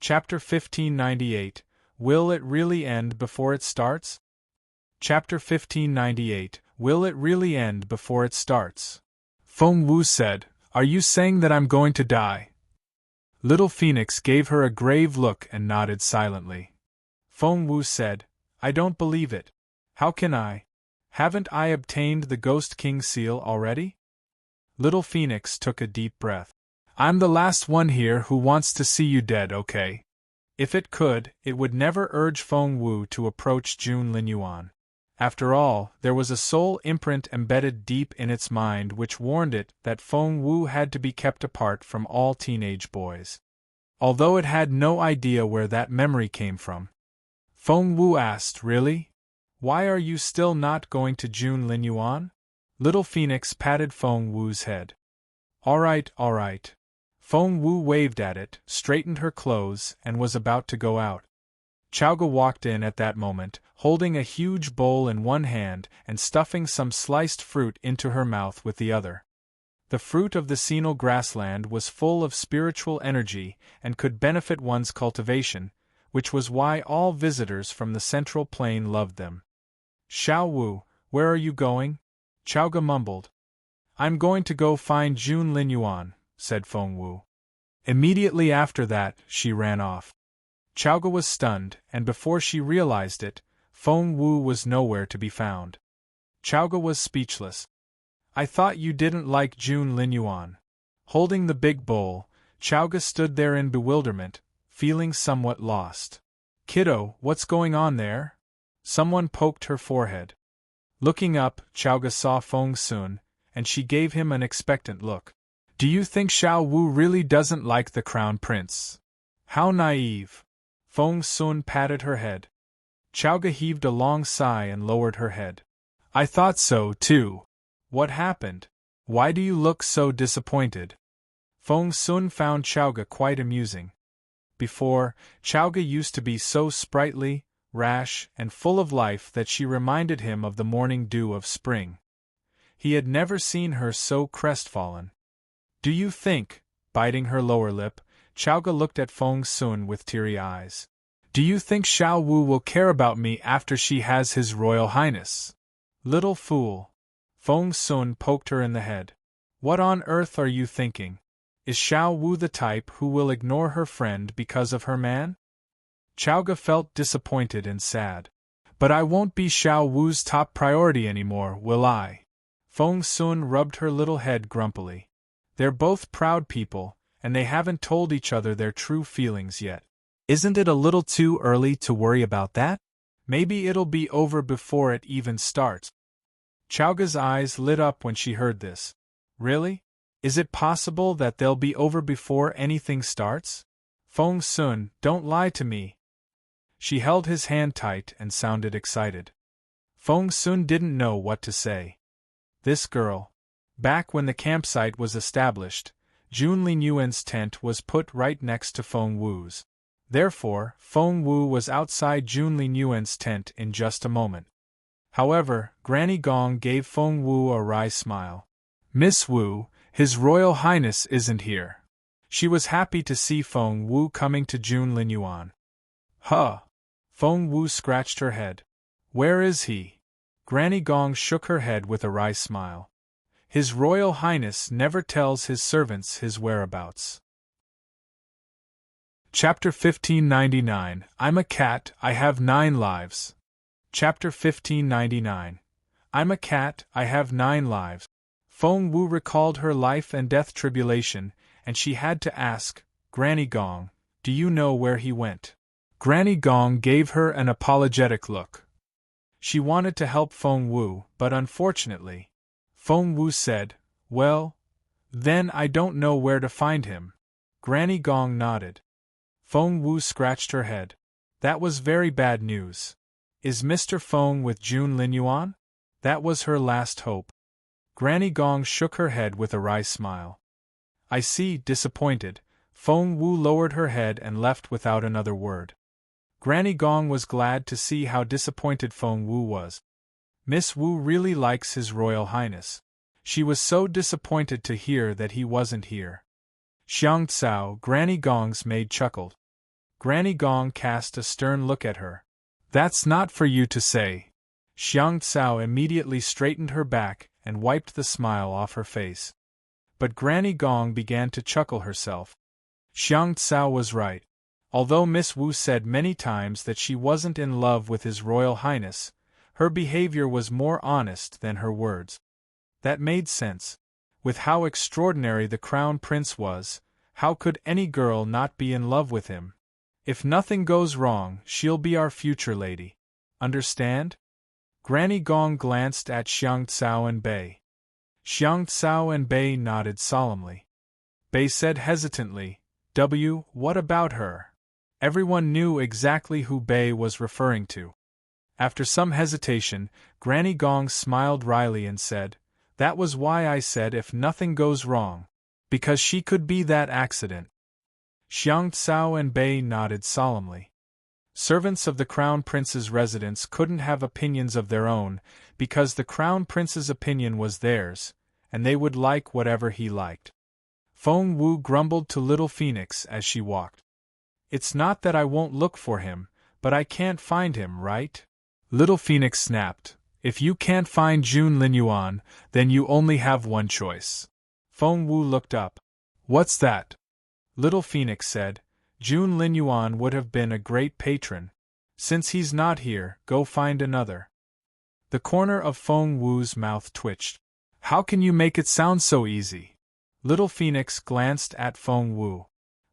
Chapter 1598, Will it really end before it starts? Chapter 1598, Will it really end before it starts? Feng Wu said, Are you saying that I'm going to die? Little Phoenix gave her a grave look and nodded silently. Feng Wu said, I don't believe it. How can I? Haven't I obtained the Ghost King seal already? Little Phoenix took a deep breath. I'm the last one here who wants to see you dead, okay? If it could, it would never urge Feng Wu to approach Jun Linyuan. After all, there was a soul imprint embedded deep in its mind which warned it that Feng Wu had to be kept apart from all teenage boys. Although it had no idea where that memory came from. Feng Wu asked, Really? Why are you still not going to Jun Linyuan? Little Phoenix patted Feng Wu's head. All right. Feng Wu waved at it, straightened her clothes, and was about to go out. Chaoga walked in at that moment, holding a huge bowl in one hand and stuffing some sliced fruit into her mouth with the other. The fruit of the senile grassland was full of spiritual energy and could benefit one's cultivation, which was why all visitors from the Central Plain loved them. Xiao Wu, where are you going? Chaoga mumbled. I'm going to go find Jun Linyuan, said Feng Wu. Immediately after that, she ran off. Chaoga was stunned, and before she realized it, Feng Wu was nowhere to be found. Chaoga was speechless. I thought you didn't like Jun Linyuan. Holding the big bowl, Chaoga stood there in bewilderment, feeling somewhat lost. Kiddo, what's going on there? Someone poked her forehead. Looking up, Chaoga saw Feng Sun, and she gave him an expectant look. Do you think Xiao Wu really doesn't like the crown prince? How naive. Feng Sun patted her head. Chaoga heaved a long sigh and lowered her head. I thought so, too. What happened? Why do you look so disappointed? Feng Sun found Chaoga quite amusing. Before, Chaoga used to be so sprightly, rash, and full of life that she reminded him of the morning dew of spring. He had never seen her so crestfallen. Do you think, biting her lower lip, Chaoga looked at Feng Sun with teary eyes. Do you think Xiao Wu will care about me after she has His Royal Highness? Little fool. Feng Sun poked her in the head. What on earth are you thinking? Is Xiao Wu the type who will ignore her friend because of her man? Chaoga felt disappointed and sad. But I won't be Xiao Wu's top priority anymore, will I? Feng Sun rubbed her little head grumpily. They're both proud people, and they haven't told each other their true feelings yet. Isn't it a little too early to worry about that? Maybe it'll be over before it even starts. Chaoga's eyes lit up when she heard this. Really? Is it possible that they'll be over before anything starts? Feng Sun, don't lie to me. She held his hand tight and sounded excited. Feng Sun didn't know what to say. This girl. Back when the campsite was established, Jun Linyuan's tent was put right next to Feng Wu's. Therefore, Feng Wu was outside Jun Linyuan's tent in just a moment. However, Granny Gong gave Feng Wu a wry smile. Miss Wu, His Royal Highness isn't here. She was happy to see Feng Wu coming to Jun Linyuan. Huh. Feng Wu scratched her head. Where is he? Granny Gong shook her head with a wry smile. His Royal Highness never tells his servants his whereabouts. Chapter 1599, I'm a cat, I have 9 lives. Chapter 1599. I'm a cat, I have 9 lives. Feng Wu recalled her life and death tribulation, and she had to ask, Granny Gong, do you know where he went? Granny Gong gave her an apologetic look. She wanted to help Feng Wu, but unfortunately, Feng Wu said, Well, then I don't know where to find him. Granny Gong nodded. Feng Wu scratched her head. That was very bad news. Is Mr. Feng with Jun Linyuan? That was her last hope. Granny Gong shook her head with a wry smile. I see, disappointed. Feng Wu lowered her head and left without another word. Granny Gong was glad to see how disappointed Feng Wu was. Miss Wu really likes His Royal Highness. She was so disappointed to hear that he wasn't here. Xiang Tsao, Granny Gong's maid, chuckled. Granny Gong cast a stern look at her. That's not for you to say. Xiang Tsao immediately straightened her back and wiped the smile off her face. But Granny Gong began to chuckle herself. Xiang Tsao was right. Although Miss Wu said many times that she wasn't in love with His Royal Highness, her behavior was more honest than her words. That made sense. With how extraordinary the Crown Prince was, how could any girl not be in love with him? If nothing goes wrong, she'll be our future lady. Understand? Granny Gong glanced at Xiang Tsao and Bei. Xiang Tsao and Bei nodded solemnly. Bei said hesitantly, What about her? Everyone knew exactly who Bei was referring to. After some hesitation, Granny Gong smiled wryly and said, That was why I said if nothing goes wrong. Because she could be that accident. Xiang Tsao and Bei nodded solemnly. Servants of the Crown Prince's residence couldn't have opinions of their own, because the Crown Prince's opinion was theirs, and they would like whatever he liked. Feng Wu grumbled to Little Phoenix as she walked. It's not that I won't look for him, but I can't find him, right? Little Phoenix snapped. If you can't find Jun Linyuan, then you only have one choice. Feng Wu looked up. What's that? Little Phoenix said, Jun Linyuan would have been a great patron. Since he's not here, go find another. The corner of Feng Wu's mouth twitched. How can you make it sound so easy? Little Phoenix glanced at Feng Wu.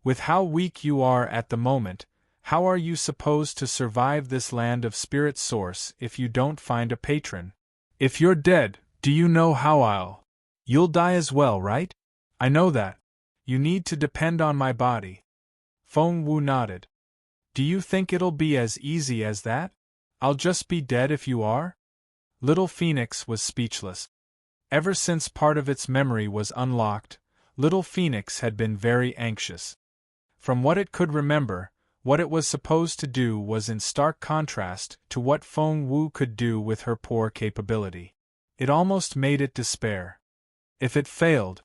With how weak you are at the moment, how are you supposed to survive this land of spirit source if you don't find a patron? If you're dead, do you know how You'll die as well, right? I know that. You need to depend on my body. Feng Wu nodded. Do you think it'll be as easy as that? I'll just be dead if you are? Little Phoenix was speechless. Ever since part of its memory was unlocked, Little Phoenix had been very anxious. From what it could remember, what it was supposed to do was in stark contrast to what Feng Wu could do with her poor capability. It almost made it despair. If it failed,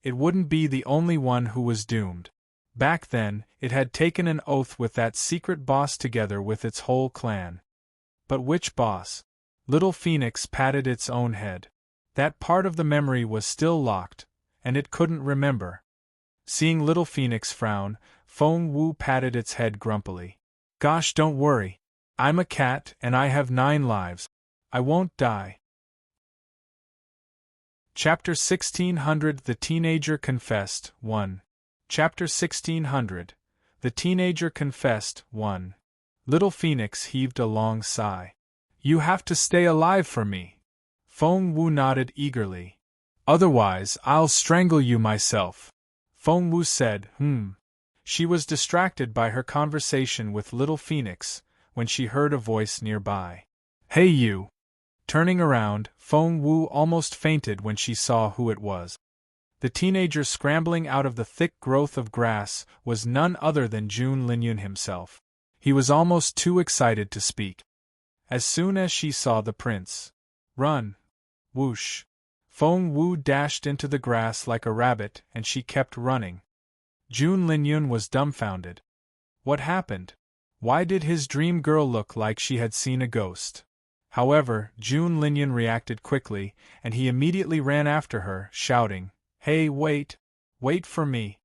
it wouldn't be the only one who was doomed. Back then, it had taken an oath with that secret boss together with its whole clan. But which boss? Little Phoenix patted its own head. That part of the memory was still locked, and it couldn't remember. Seeing Little Phoenix frown, Feng Wu patted its head grumpily. Gosh, don't worry. I'm a cat and I have 9 lives. I won't die. Chapter 1600 The Teenager Confessed 1. Chapter 1600 The Teenager Confessed 1. Little Phoenix heaved a long sigh. You have to stay alive for me. Feng Wu nodded eagerly. Otherwise, I'll strangle you myself. Feng Wu said, She was distracted by her conversation with Little Phoenix when she heard a voice nearby. Hey you! Turning around, Feng Wu almost fainted when she saw who it was. The teenager scrambling out of the thick growth of grass was none other than Jun Linyun himself. He was almost too excited to speak. As soon as she saw the prince, Run! Whoosh! Feng Wu dashed into the grass like a rabbit and she kept running. Jun Linyun was dumbfounded. What happened? Why did his dream girl look like she had seen a ghost? However, Jun Linyun reacted quickly, and he immediately ran after her, shouting, Hey, wait! Wait for me!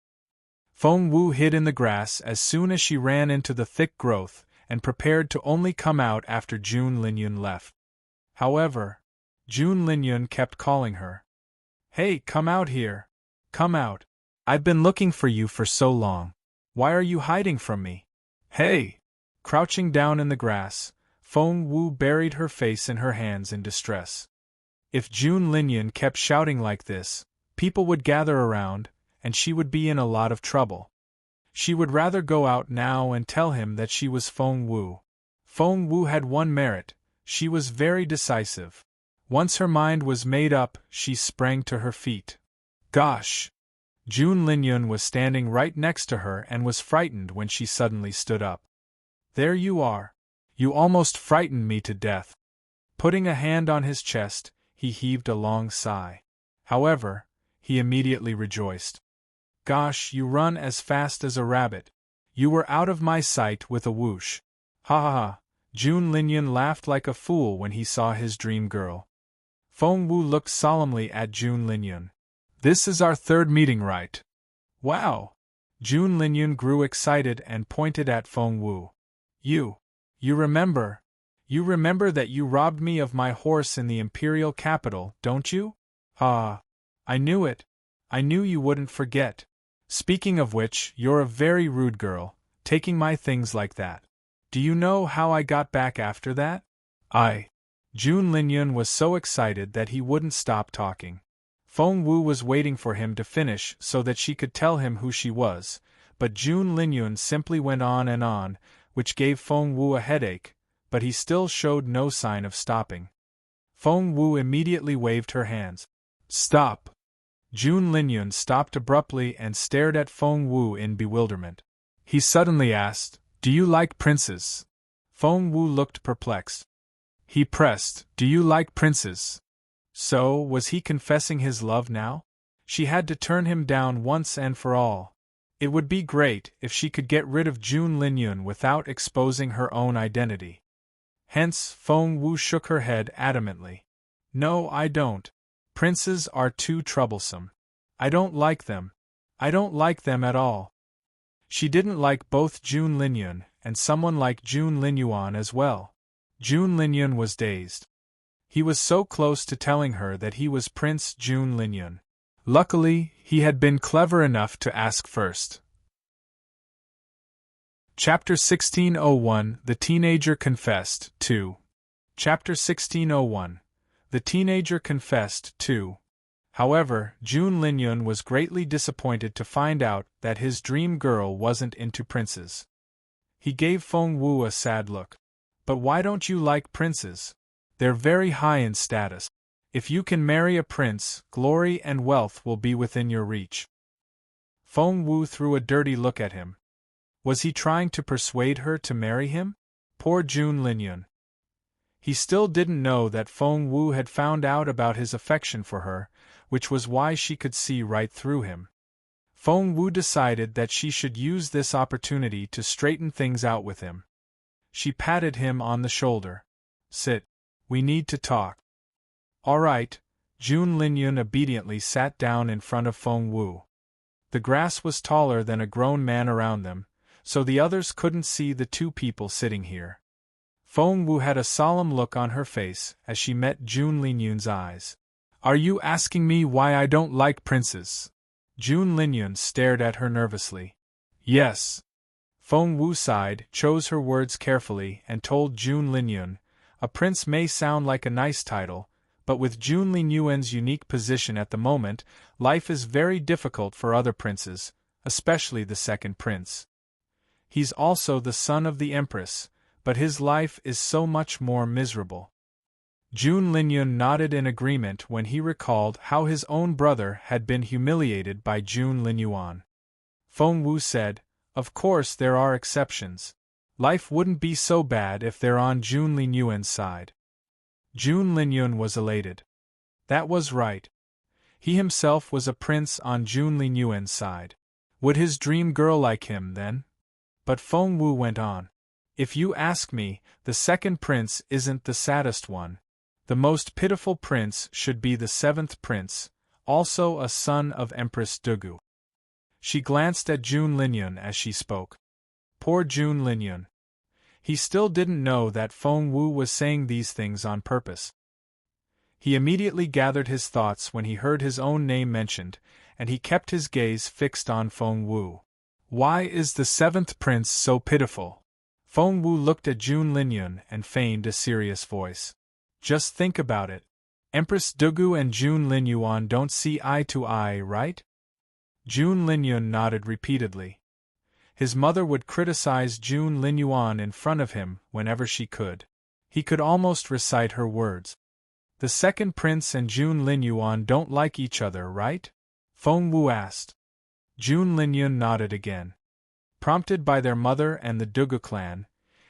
Feng Wu hid in the grass as soon as she ran into the thick growth, and prepared to only come out after Jun Linyun left. However, Jun Linyun kept calling her. Hey, come out here! Come out! I've been looking for you for so long. Why are you hiding from me? Hey! Crouching down in the grass, Feng Wu buried her face in her hands in distress. If Jun Linyun kept shouting like this, people would gather around, and she would be in a lot of trouble. She would rather go out now and tell him that she was Feng Wu. Feng Wu had one merit: she was very decisive. Once her mind was made up, she sprang to her feet. Gosh! Jun Linyun was standing right next to her and was frightened when she suddenly stood up. There you are. You almost frightened me to death. Putting a hand on his chest, he heaved a long sigh. However, he immediately rejoiced. Gosh, you run as fast as a rabbit. You were out of my sight with a whoosh. Ha ha ha. Jun Linyun laughed like a fool when he saw his dream girl. Feng Wu looked solemnly at Jun Linyun. This is our third meeting, right? Wow! Jun Linyun grew excited and pointed at Feng Wu. You remember? You remember that you robbed me of my horse in the imperial capital, don't you? Ah, I knew it. I knew you wouldn't forget. Speaking of which, you're a very rude girl, taking my things like that. Do you know how I got back after that? Jun Linyun was so excited that he wouldn't stop talking. Feng Wu was waiting for him to finish so that she could tell him who she was, but Jun Linyun simply went on, which gave Feng Wu a headache, but he still showed no sign of stopping. Feng Wu immediately waved her hands. Stop! Jun Linyun stopped abruptly and stared at Feng Wu in bewilderment. He suddenly asked, Do you like princes? Feng Wu looked perplexed. He pressed, Do you like princes? So, was he confessing his love now? She had to turn him down once and for all. It would be great if she could get rid of Jun Linyun without exposing her own identity. Hence, Feng Wu shook her head adamantly. No, I don't. Princes are too troublesome. I don't like them. I don't like them at all. She didn't like both Jun Linyun and someone like Jun Linyuan as well. Jun Linyun was dazed. He was so close to telling her that he was Prince Jun Linyun. Luckily, he had been clever enough to ask first. Chapter 1601 The Teenager Confessed 2. Chapter 1601 The Teenager Confessed 2. However, Jun Linyun was greatly disappointed to find out that his dream girl wasn't into princes. He gave Feng Wu a sad look. But why don't you like princes? They're very high in status. If you can marry a prince, glory and wealth will be within your reach. Feng Wu threw a dirty look at him. Was he trying to persuade her to marry him? Poor Jun Linyun. He still didn't know that Feng Wu had found out about his affection for her, which was why she could see right through him. Feng Wu decided that she should use this opportunity to straighten things out with him. She patted him on the shoulder. Sit. We need to talk. All right. Jun Linyun obediently sat down in front of Feng Wu. The grass was taller than a grown man around them, so the others couldn't see the two people sitting here. Feng Wu had a solemn look on her face as she met Jun Linyun's eyes. Are you asking me why I don't like princes? Jun Linyun stared at her nervously. Yes. Feng Wu sighed, chose her words carefully, and told Jun Linyun, a prince may sound like a nice title, but with Jun Linyuan's unique position at the moment, life is very difficult for other princes, especially the second prince. He's also the son of the Empress, but his life is so much more miserable. Jun Linyun nodded in agreement when he recalled how his own brother had been humiliated by Jun Linyuan. Feng Wu said, Of course there are exceptions. Life wouldn't be so bad if they're on Jun Linyuan's side. Jun Linyun was elated. That was right. He himself was a prince on Jun Linyuan's side. Would his dream girl like him, then? But Feng Wu went on. If you ask me, the second prince isn't the saddest one. The most pitiful prince should be the seventh prince, also a son of Empress Dugu. She glanced at Jun Linyun as she spoke. Poor Jun Linyun. He still didn't know that Feng Wu was saying these things on purpose. He immediately gathered his thoughts when he heard his own name mentioned, and he kept his gaze fixed on Feng Wu. Why is the seventh prince so pitiful? Feng Wu looked at Jun Linyun and feigned a serious voice. Just think about it. Empress Dugu and Jun Linyuan don't see eye to eye, right? Jun Linyun nodded repeatedly. His mother would criticize Jun Linyuan in front of him whenever she could. He could almost recite her words. The second prince and Jun Linyuan don't like each other, right? Feng Wu asked. Jun Linyun nodded again. Prompted by their mother and the Dugu clan,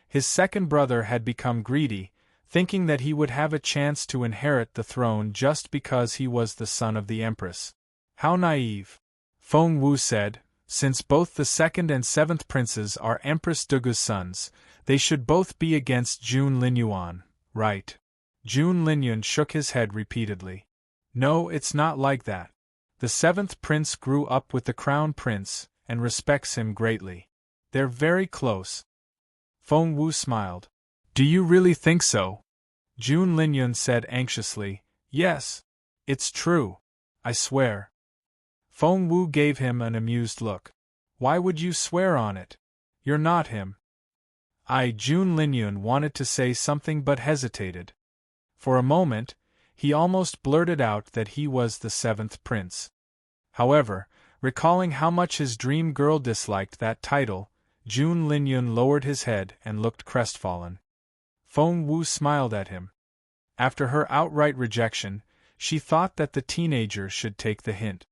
his second brother had become greedy, thinking that he would have a chance to inherit the throne just because he was the son of the Empress. How naive! Feng Wu said, Since both the second and seventh princes are Empress Dugu's sons, they should both be against Jun Linyuan, right? Jun Linyun shook his head repeatedly. No, it's not like that. The seventh prince grew up with the crown prince, and respects him greatly. They're very close. Feng Wu smiled. Do you really think so? Jun Linyun said anxiously. Yes. It's true. I swear. Feng Wu gave him an amused look. Why would you swear on it? You're not him. Jun Linyun wanted to say something but hesitated. For a moment, he almost blurted out that he was the seventh prince. However, recalling how much his dream girl disliked that title, Jun Linyun lowered his head and looked crestfallen. Feng Wu smiled at him. After her outright rejection, she thought that the teenager should take the hint.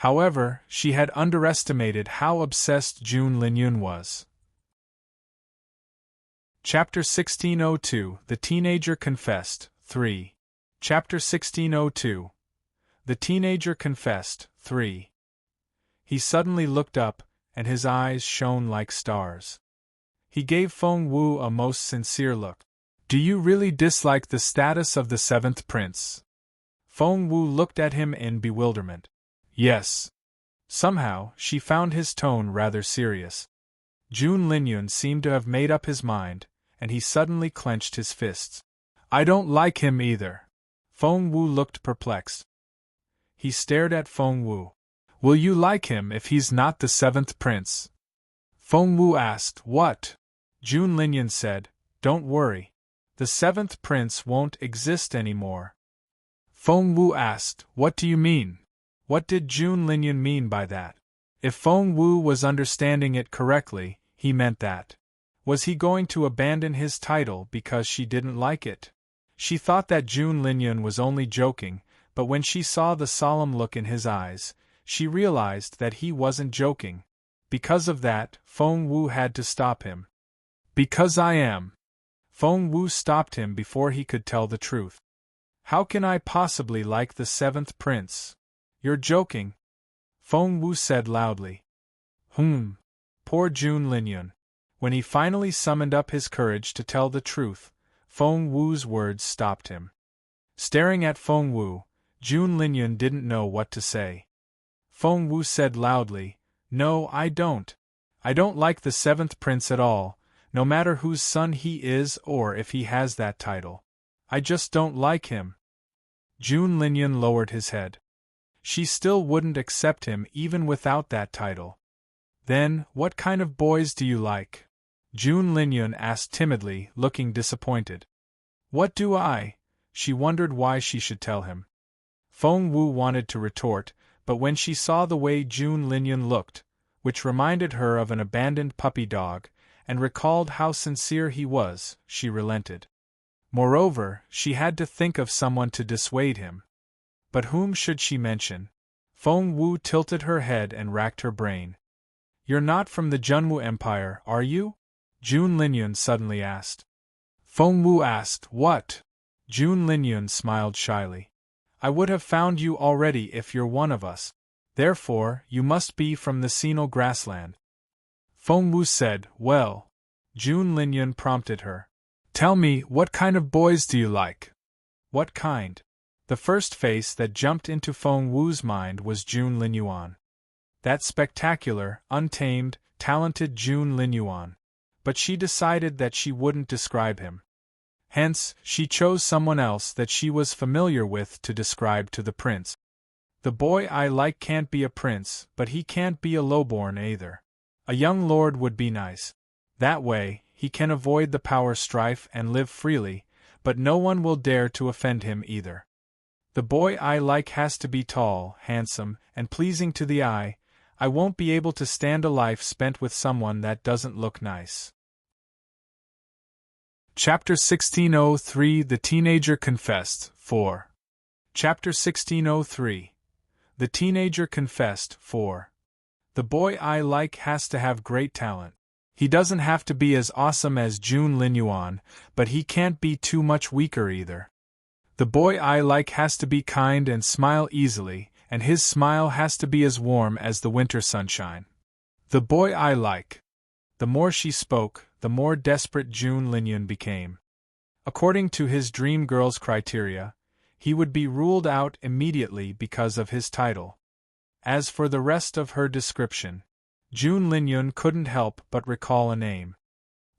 However, she had underestimated how obsessed Jun Linyun was. Chapter 1602 The Teenager Confessed, 3. Chapter 1602 The Teenager Confessed, 3. He suddenly looked up, and his eyes shone like stars. He gave Feng Wu a most sincere look. Do you really dislike the status of the seventh prince? Feng Wu looked at him in bewilderment. Yes. Somehow, she found his tone rather serious. Jun Linyun seemed to have made up his mind, and he suddenly clenched his fists. I don't like him either. Feng Wu looked perplexed. He stared at Feng Wu. Will you like him if he's not the seventh prince? Feng Wu asked. What? Jun Linyun said, Don't worry. The seventh prince won't exist anymore. Feng Wu asked, What do you mean? What did Jun Linyun mean by that? If Feng Wu was understanding it correctly, he meant that. Was he going to abandon his title because she didn't like it? She thought that Jun Linyun was only joking, but when she saw the solemn look in his eyes, she realized that he wasn't joking. Because of that, Feng Wu had to stop him. Because I am. Feng Wu stopped him before he could tell the truth. How can I possibly like the seventh prince? You're joking. Feng Wu said loudly. Poor Jun Linyun. When he finally summoned up his courage to tell the truth, Feng Wu's words stopped him. Staring at Feng Wu, Jun Linyun didn't know what to say. Feng Wu said loudly, No, I don't. I don't like the seventh prince at all, no matter whose son he is or if he has that title. I just don't like him. Jun Linyun lowered his head. She still wouldn't accept him even without that title. Then, what kind of boys do you like? Jun Linyun asked timidly, looking disappointed. What do I? She wondered why she should tell him. Feng Wu wanted to retort, but when she saw the way Jun Linyun looked, which reminded her of an abandoned puppy dog, and recalled how sincere he was, she relented. Moreover, she had to think of someone to dissuade him. But whom should she mention? Feng Wu tilted her head and racked her brain. You're not from the Junwu Empire, are you? Jun Linyun suddenly asked. Feng Wu asked, What? Jun Linyun smiled shyly. I would have found you already if you're one of us. Therefore, you must be from the Sinal grassland. Feng Wu said, Well. Jun Linyun prompted her. Tell me, what kind of boys do you like? What kind? The first face that jumped into Feng Wu's mind was Jun Linyuan. That spectacular, untamed, talented Jun Linyuan. But she decided that she wouldn't describe him. Hence, she chose someone else that she was familiar with to describe to the prince. The boy I like can't be a prince, but he can't be a lowborn either. A young lord would be nice. That way, he can avoid the power strife and live freely, but no one will dare to offend him either. The boy I like has to be tall, handsome, and pleasing to the eye. I won't be able to stand a life spent with someone that doesn't look nice. Chapter 1603 The Teenager Confessed, 4. Chapter 1603 The Teenager Confessed, 4. The boy I like has to have great talent. He doesn't have to be as awesome as Jun Linyuan, but he can't be too much weaker either. The boy I like has to be kind and smile easily, and his smile has to be as warm as the winter sunshine. The boy I like. The more she spoke, the more desperate June Linyun became. According to his dream girl's criteria, he would be ruled out immediately because of his title. As for the rest of her description, June Linyun couldn't help but recall a name.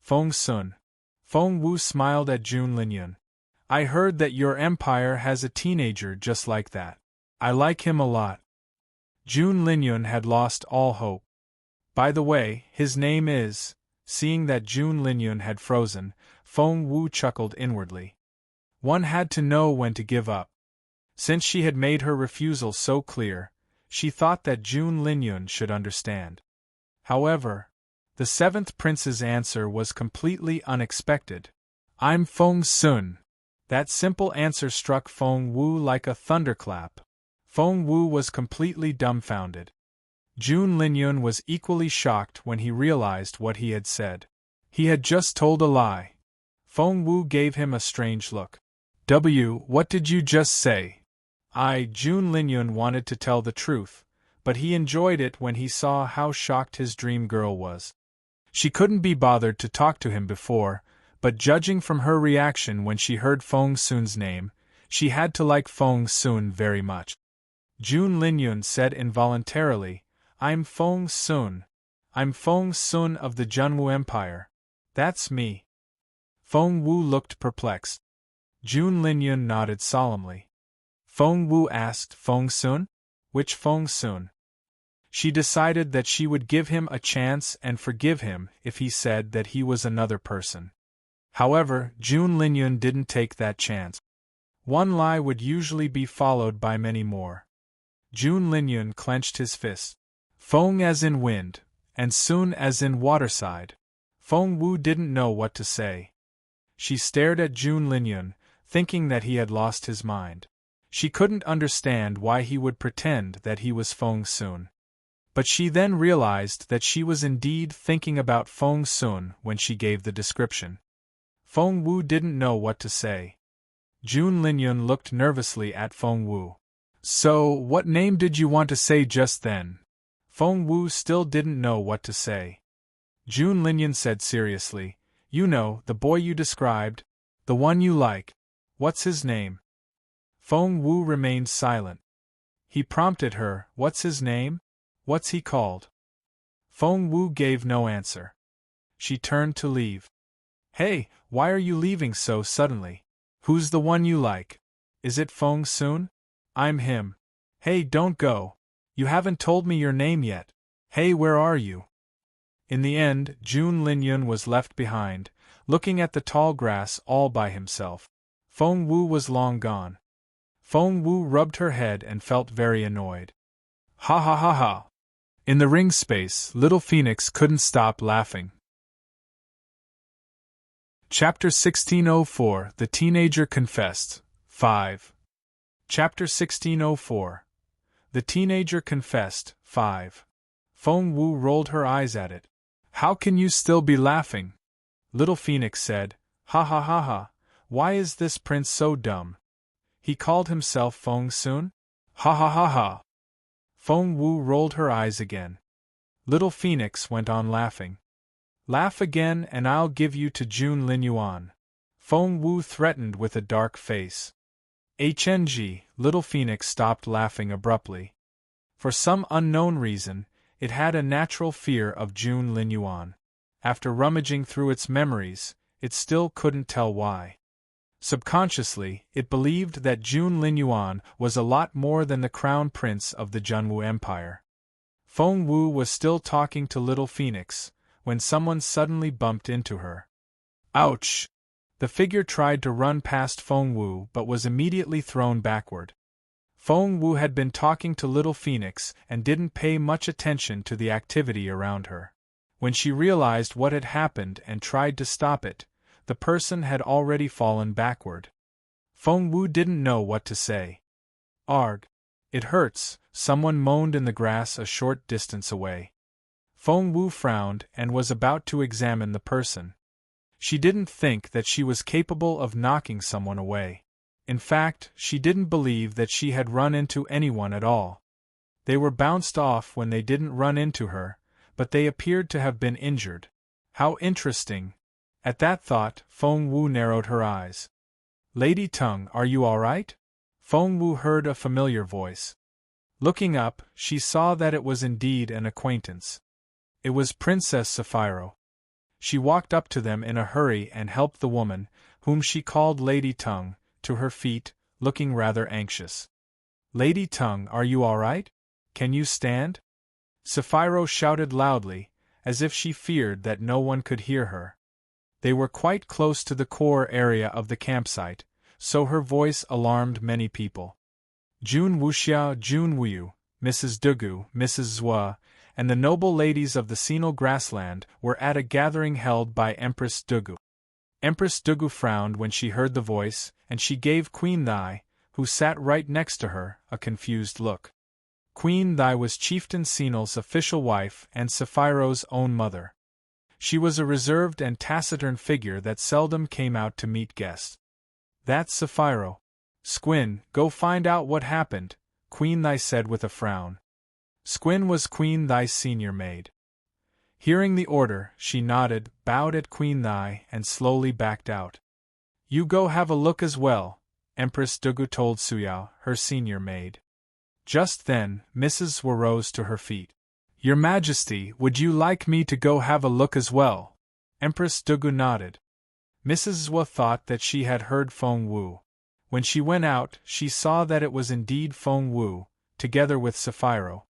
Feng Sun. Feng Wu smiled at June Linyun. I heard that your empire has a teenager just like that. I like him a lot. June Linyun had lost all hope. By the way, his name is… Seeing that June Linyun had frozen, Feng Wu chuckled inwardly. One had to know when to give up. Since she had made her refusal so clear, she thought that June Linyun should understand. However, the seventh prince's answer was completely unexpected. I'm Feng Sun. That simple answer struck Feng Wu like a thunderclap. Feng Wu was completely dumbfounded. June Linyun was equally shocked when he realized what he had said. He had just told a lie. Feng Wu gave him a strange look. What did you just say? June Linyun wanted to tell the truth, but he enjoyed it when he saw how shocked his dream girl was. She couldn't be bothered to talk to him before, but judging from her reaction when she heard Feng Sun's name, she had to like Feng Sun very much. June Linyun said involuntarily, I'm Feng Sun. I'm Feng Sun of the Junwu Empire. That's me. Feng Wu looked perplexed. June Linyun nodded solemnly. Feng Wu asked, Feng Sun? Which Feng Sun? She decided that she would give him a chance and forgive him if he said that he was another person. However, June Linyun didn't take that chance. One lie would usually be followed by many more. June Linyun clenched his fist. Feng as in wind, and Sun as in waterside. Feng Wu didn't know what to say. She stared at June Linyun, thinking that he had lost his mind. She couldn't understand why he would pretend that he was Feng Sun. But she then realized that she was indeed thinking about Feng Sun when she gave the description. Feng Wu didn't know what to say. June Linyun looked nervously at Feng Wu. So, what name did you want to say just then? Feng Wu still didn't know what to say. June Linyun said seriously, You know, the boy you described, the one you like. What's his name? Feng Wu remained silent. He prompted her, What's his name? What's he called? Feng Wu gave no answer. She turned to leave. Hey, why are you leaving so suddenly? Who's the one you like? Is it Feng Sun? I'm him. Hey, don't go. You haven't told me your name yet. Hey, where are you? In the end, June Linyun was left behind, looking at the tall grass all by himself. Feng Wu was long gone. Feng Wu rubbed her head and felt very annoyed. Ha ha ha ha. In the ring space, Little Phoenix couldn't stop laughing. Chapter 1604 The Teenager Confessed 5. Chapter 1604 The Teenager Confessed 5. Feng Wu rolled her eyes at it. How can you still be laughing? Little Phoenix said, Ha ha ha ha, why is this prince so dumb? He called himself Feng Sun? Ha ha ha ha. Feng Wu rolled her eyes again. Little Phoenix went on laughing. Laugh again and I'll give you to June Linyuan. Feng Wu threatened with a dark face. HNG, Little Phoenix stopped laughing abruptly. For some unknown reason, it had a natural fear of June Linyuan. After rummaging through its memories, it still couldn't tell why. Subconsciously, it believed that June Linyuan was a lot more than the crown prince of the Junwu Empire. Feng Wu was still talking to Little Phoenix, when someone suddenly bumped into her. Ouch! The figure tried to run past Feng Wu but was immediately thrown backward. Feng Wu had been talking to Little Phoenix and didn't pay much attention to the activity around her. When she realized what had happened and tried to stop it, the person had already fallen backward. Feng Wu didn't know what to say. Arg! It hurts, someone moaned in the grass a short distance away. Feng Wu frowned and was about to examine the person. She didn't think that she was capable of knocking someone away. In fact, she didn't believe that she had run into anyone at all. They were bounced off when they didn't run into her, but they appeared to have been injured. How interesting! At that thought, Feng Wu narrowed her eyes. Lady Tung, are you all right? Feng Wu heard a familiar voice. Looking up, she saw that it was indeed an acquaintance. It was Princess Sapphiro. She walked up to them in a hurry and helped the woman, whom she called Lady Tung, to her feet, looking rather anxious. Lady Tung, are you all right? Can you stand? Sapphiro shouted loudly, as if she feared that no one could hear her. They were quite close to the core area of the campsite, so her voice alarmed many people. Jun Wuxiao, Jun Wuyu, Mrs. Dugu, Mrs. Zhua, and the noble ladies of the Sinal grassland were at a gathering held by Empress Dugu. Empress Dugu frowned when she heard the voice, and she gave Queen Thai, who sat right next to her, a confused look. Queen Thai was Chieftain Sinal's official wife and Sapphiro's own mother. She was a reserved and taciturn figure that seldom came out to meet guests. That's Sapphiro. Squin, go find out what happened, Queen Thai said with a frown. Squin was Queen Thai's senior maid. Hearing the order, she nodded, bowed at Queen Thai, and slowly backed out. You go have a look as well, Empress Dugu told Suyao, her senior maid. Just then, Mrs. Zhua rose to her feet. Your Majesty, would you like me to go have a look as well? Empress Dugu nodded. Mrs. Zhua thought that she had heard Feng Wu. When she went out, she saw that it was indeed Feng Wu, together with Sapphiro.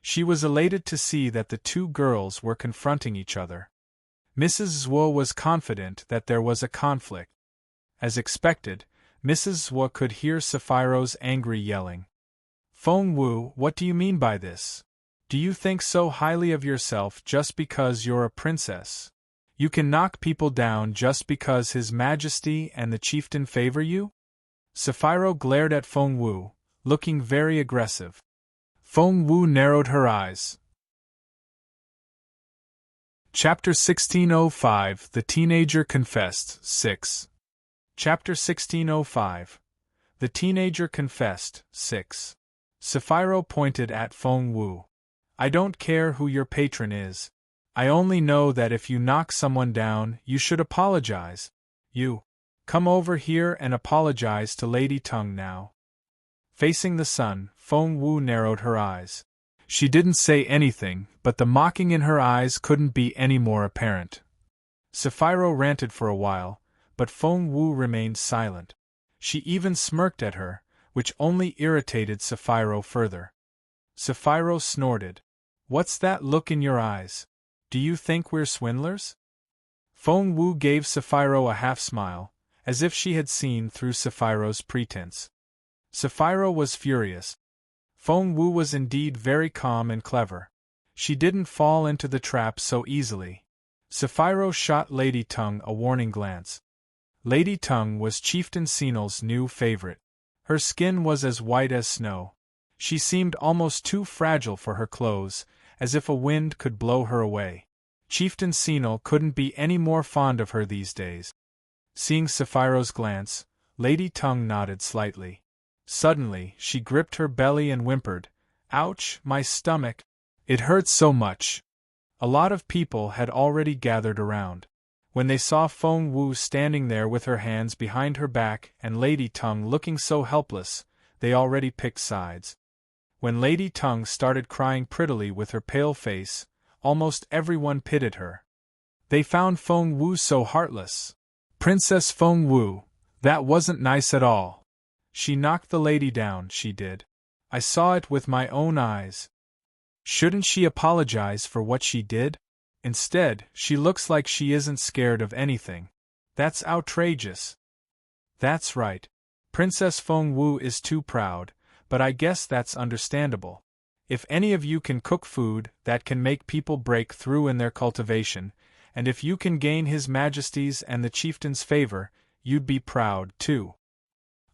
She was elated to see that the two girls were confronting each other. Mrs. Zhua was confident that there was a conflict. As expected, Mrs. Zhua could hear Sapphiro's angry yelling. Feng Wu, what do you mean by this? Do you think so highly of yourself just because you're a princess? You can knock people down just because His Majesty and the chieftain favor you? Sapphiro glared at Feng Wu, looking very aggressive. Feng Wu narrowed her eyes. Chapter 1605 The Teenager Confessed 6. Chapter 1605 The Teenager Confessed 6. Sapphiro pointed at Feng Wu. I don't care who your patron is. I only know that if you knock someone down, you should apologize. You. Come over here and apologize to Lady Tung now. Facing the sun, Feng Wu narrowed her eyes. She didn't say anything, but the mocking in her eyes couldn't be any more apparent. Sapphiro ranted for a while, but Feng Wu remained silent. She even smirked at her, which only irritated Sapphiro further. Sapphiro snorted. What's that look in your eyes? Do you think we're swindlers? Feng Wu gave Sapphiro a half-smile, as if she had seen through Sapphiro's pretense. Sapphiro was furious. Feng Wu was indeed very calm and clever. She didn't fall into the trap so easily. Sapphiro shot Lady Tung a warning glance. Lady Tung was Chieftain Sinal's new favorite. Her skin was as white as snow. She seemed almost too fragile for her clothes, as if a wind could blow her away. Chieftain Sinal couldn't be any more fond of her these days. Seeing Sapphiro's glance, Lady Tung nodded slightly. Suddenly, she gripped her belly and whimpered, "Ouch, my stomach! It hurts so much!" A lot of people had already gathered around. When they saw Feng Wu standing there with her hands behind her back and Lady Tung looking so helpless, they already picked sides. When Lady Tung started crying prettily with her pale face, almost everyone pitied her. They found Feng Wu so heartless. Princess Feng Wu, that wasn't nice at all. She knocked the lady down, she did. I saw it with my own eyes. Shouldn't she apologize for what she did? Instead, she looks like she isn't scared of anything. That's outrageous. That's right. Princess Feng Wu is too proud, but I guess that's understandable. If any of you can cook food that can make people break through in their cultivation, and if you can gain His Majesty's and the chieftain's favor, you'd be proud, too.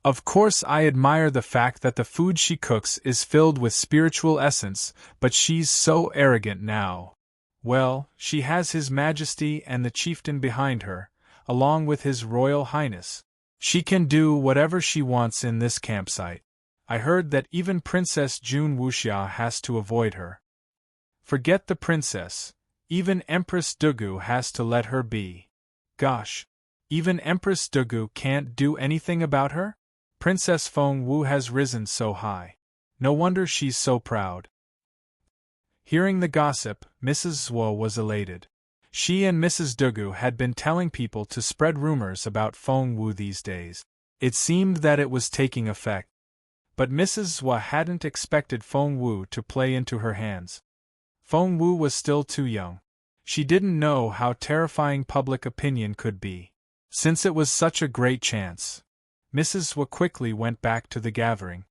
Of course, I admire the fact that the food she cooks is filled with spiritual essence, but she's so arrogant now. Well, she has His Majesty and the chieftain behind her, along with His Royal Highness. She can do whatever she wants in this campsite. I heard that even Princess Jun Wuxia has to avoid her. Forget the princess. Even Empress Dugu has to let her be. Gosh. Even Empress Dugu can't do anything about her? Princess Feng Wu has risen so high. No wonder she's so proud. Hearing the gossip, Mrs. Zhuo was elated. She and Mrs. Dugu had been telling people to spread rumors about Feng Wu these days. It seemed that it was taking effect. But Mrs. Zhuo hadn't expected Feng Wu to play into her hands. Feng Wu was still too young. She didn't know how terrifying public opinion could be. Since it was such a great chance, Mrs. Zhuo quickly went back to the gathering.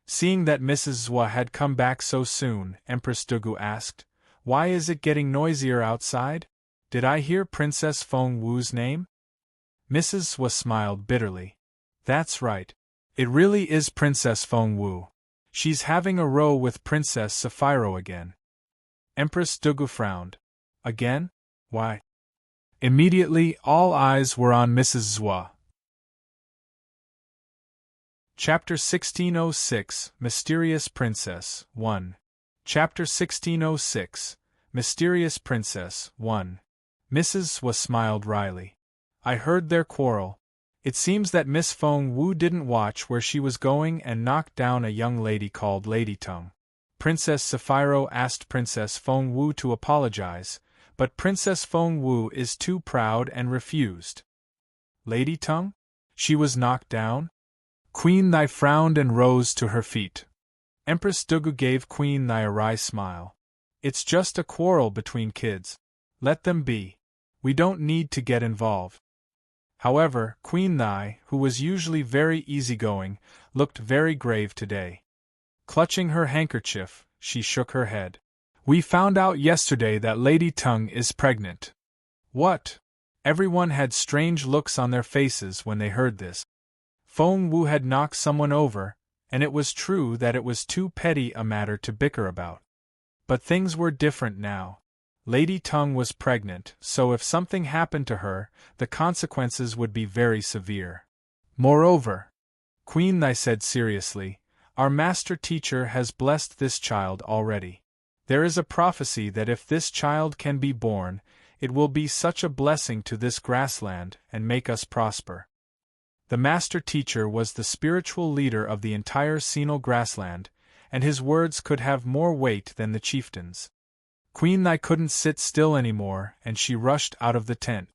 Seeing that Mrs. Zhuo had come back so soon, Empress Dugu asked, "Why is it getting noisier outside? Did I hear Princess Feng Wu's name?" Mrs. Zhuo smiled bitterly. "That's right. It really is Princess Feng Wu. She's having a row with Princess Sapphiro again." Empress Dugu frowned. "Again? Why?" Immediately, all eyes were on Mrs. Zhuo. Chapter 1606, Mysterious Princess, 1. Chapter 1606, Mysterious Princess, 1. Mrs. Zhuo smiled wryly. "I heard their quarrel. It seems that Miss Feng Wu didn't watch where she was going and knocked down a young lady called Lady Tongue. Princess Sapphiro asked Princess Feng Wu to apologize, but Princess Feng Wu is too proud and refused." "Lady Tongue? She was knocked down?" Queen Nai frowned and rose to her feet. Empress Dugu gave Queen Nai a wry smile. "It's just a quarrel between kids. Let them be. We don't need to get involved." However, Queen Nai, who was usually very easygoing, looked very grave today. Clutching her handkerchief, she shook her head. "We found out yesterday that Lady Tongue is pregnant." "What?" Everyone had strange looks on their faces when they heard this. Feng Wu had knocked someone over, and it was true that it was too petty a matter to bicker about. But things were different now. Lady Tongue was pregnant, so if something happened to her, the consequences would be very severe. "Moreover," Queen Nai said seriously, "our master teacher has blessed this child already. There is a prophecy that if this child can be born, it will be such a blessing to this grassland and make us prosper." The master teacher was the spiritual leader of the entire Sinal grassland, and his words could have more weight than the chieftain's. Queen Nai couldn't sit still anymore, and she rushed out of the tent.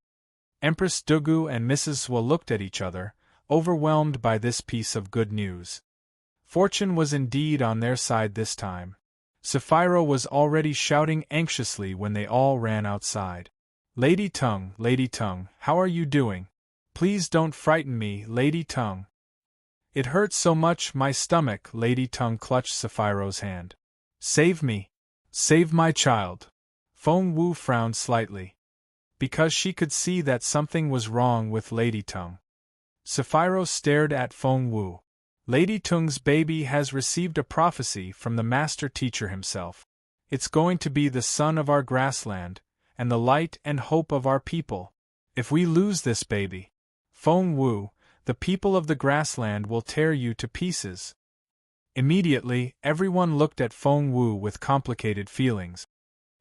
Empress Dugu and Mrs. Zhuo looked at each other, overwhelmed by this piece of good news. Fortune was indeed on their side this time. Sapphiro was already shouting anxiously when they all ran outside. Lady Tongue, how are you doing? Please don't frighten me, Lady Tongue." "It hurts so much my stomach," Lady Tongue clutched Sapphiro's hand. "Save me. Save my child." Feng Wu frowned slightly, because she could see that something was wrong with Lady Tongue. Sapphiro stared at Feng Wu. "Lady Tongue's baby has received a prophecy from the master teacher himself. It's going to be the son of our grassland, and the light and hope of our people. If we lose this baby, Feng Wu, the people of the grassland will tear you to pieces." Immediately, everyone looked at Feng Wu with complicated feelings.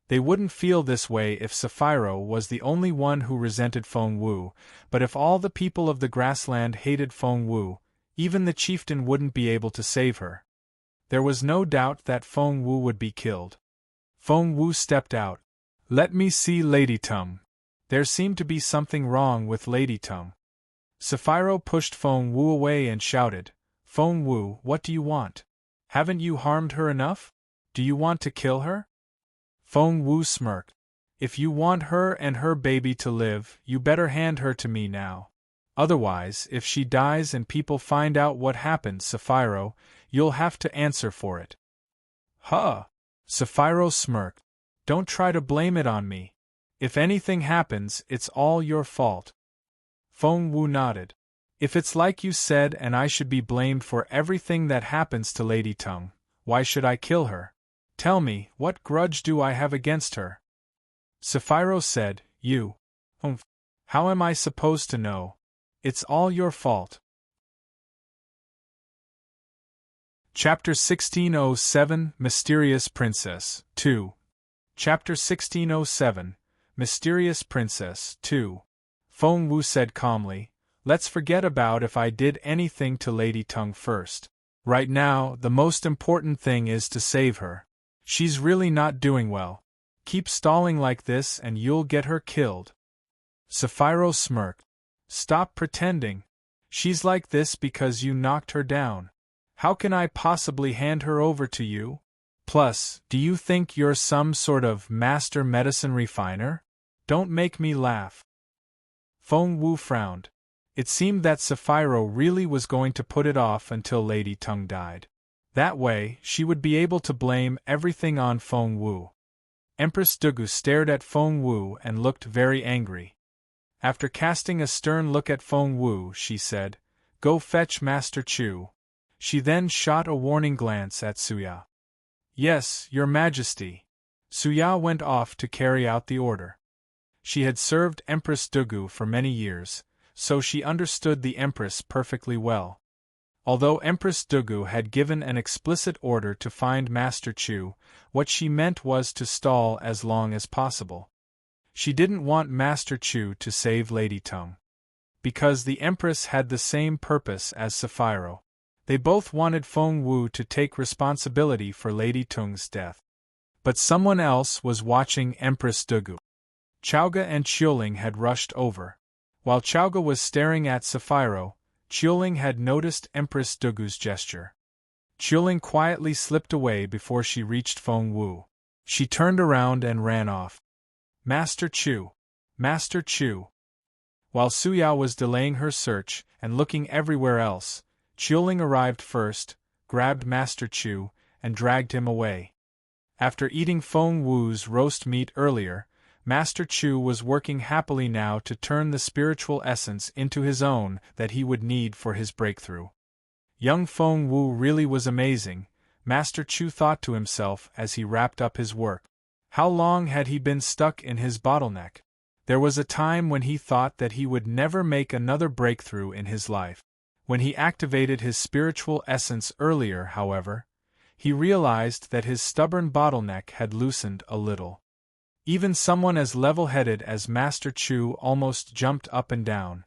They wouldn't feel this way if Sapphiro was the only one who resented Feng Wu, but if all the people of the grassland hated Feng Wu, even the chieftain wouldn't be able to save her. There was no doubt that Feng Wu would be killed. Feng Wu stepped out. "Let me see Lady Tongue." There seemed to be something wrong with Lady Tongue. Sapphiro pushed Feng Wu away and shouted, "Feng Wu, what do you want? Haven't you harmed her enough? Do you want to kill her?" Feng Wu smirked. "If you want her and her baby to live, you better hand her to me now. Otherwise, if she dies and people find out what happened, Sapphiro, you'll have to answer for it." "Huh!" Sapphiro smirked. "Don't try to blame it on me. If anything happens, it's all your fault." Feng Wu nodded. "If it's like you said and I should be blamed for everything that happens to Lady Tongue, why should I kill her? Tell me, what grudge do I have against her?" Sapphiro said, "You. How am I supposed to know? It's all your fault." Chapter 1607, Mysterious Princess, 2. Chapter 1607, Mysterious Princess 2. Feng Wu said calmly, "Let's forget about if I did anything to Lady Tung first. Right now, the most important thing is to save her. She's really not doing well. Keep stalling like this and you'll get her killed." Sapphiro smirked. "Stop pretending. She's like this because you knocked her down. How can I possibly hand her over to you? Plus, do you think you're some sort of master medicine refiner? Don't make me laugh." Feng Wu frowned. It seemed that Sapphiro really was going to put it off until Lady Tung died. That way, she would be able to blame everything on Feng Wu. Empress Dugu stared at Feng Wu and looked very angry. After casting a stern look at Feng Wu, she said, "Go fetch Master Chu." She then shot a warning glance at Suya. "Yes, Your Majesty." Suya went off to carry out the order. She had served Empress Dugu for many years, so she understood the Empress perfectly well. Although Empress Dugu had given an explicit order to find Master Chu, what she meant was to stall as long as possible. She didn't want Master Chu to save Lady Tung. Because the Empress had the same purpose as Sapphiro. They both wanted Feng Wu to take responsibility for Lady Tung's death. But someone else was watching Empress Dugu. Chaoga and Qiuling had rushed over. While Chaoga was staring at Sapphiro, Qiuling had noticed Empress Dugu's gesture. Qiuling quietly slipped away before she reached Feng Wu. She turned around and ran off. "Master Chu! Master Chu!" While Suya was delaying her search and looking everywhere else, Qiuling arrived first, grabbed Master Chu, and dragged him away. After eating Feng Wu's roast meat earlier, Master Chu was working happily now to turn the spiritual essence into his own that he would need for his breakthrough. Young Feng Wu really was amazing, Master Chu thought to himself as he wrapped up his work. How long had he been stuck in his bottleneck? There was a time when he thought that he would never make another breakthrough in his life. When he activated his spiritual essence earlier, however, he realized that his stubborn bottleneck had loosened a little. Even someone as level-headed as Master Chu almost jumped up and down.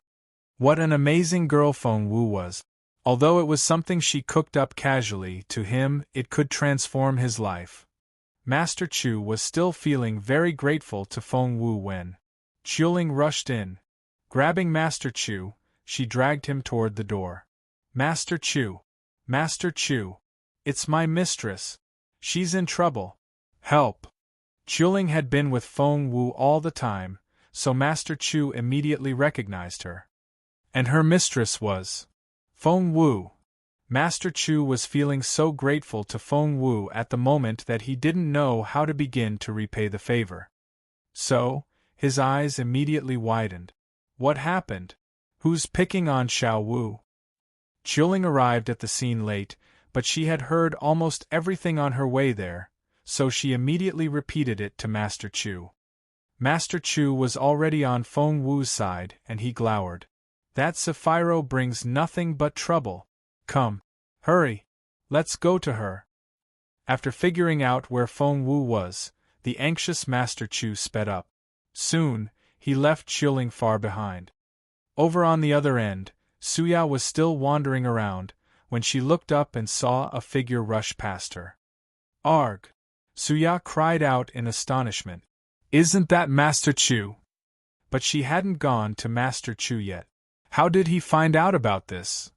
What an amazing girl Feng Wu was. Although it was something she cooked up casually, to him it could transform his life. Master Chu was still feeling very grateful to Feng Wu when Qiuling rushed in. Grabbing Master Chu, she dragged him toward the door. "Master Chu! Master Chu! It's my mistress! She's in trouble! Help!" Qiuling had been with Feng Wu all the time, so Master Chu immediately recognized her. And her mistress was Feng Wu. Master Chu was feeling so grateful to Feng Wu at the moment that he didn't know how to begin to repay the favor. So, his eyes immediately widened. What happened? Who's picking on Xiao Wu? Qiuling arrived at the scene late, but she had heard almost everything on her way there, so she immediately repeated it to Master Chu. Master Chu was already on Feng Wu's side and he glowered. "That Sapphiro brings nothing but trouble. Come. Hurry. Let's go to her." After figuring out where Feng Wu was, the anxious Master Chu sped up. Soon, he left Qiuling far behind. Over on the other end, Suya was still wandering around, when she looked up and saw a figure rush past her. "Arg!" Suya cried out in astonishment. "Isn't that Master Chu?" But she hadn't gone to Master Chu yet. How did he find out about this?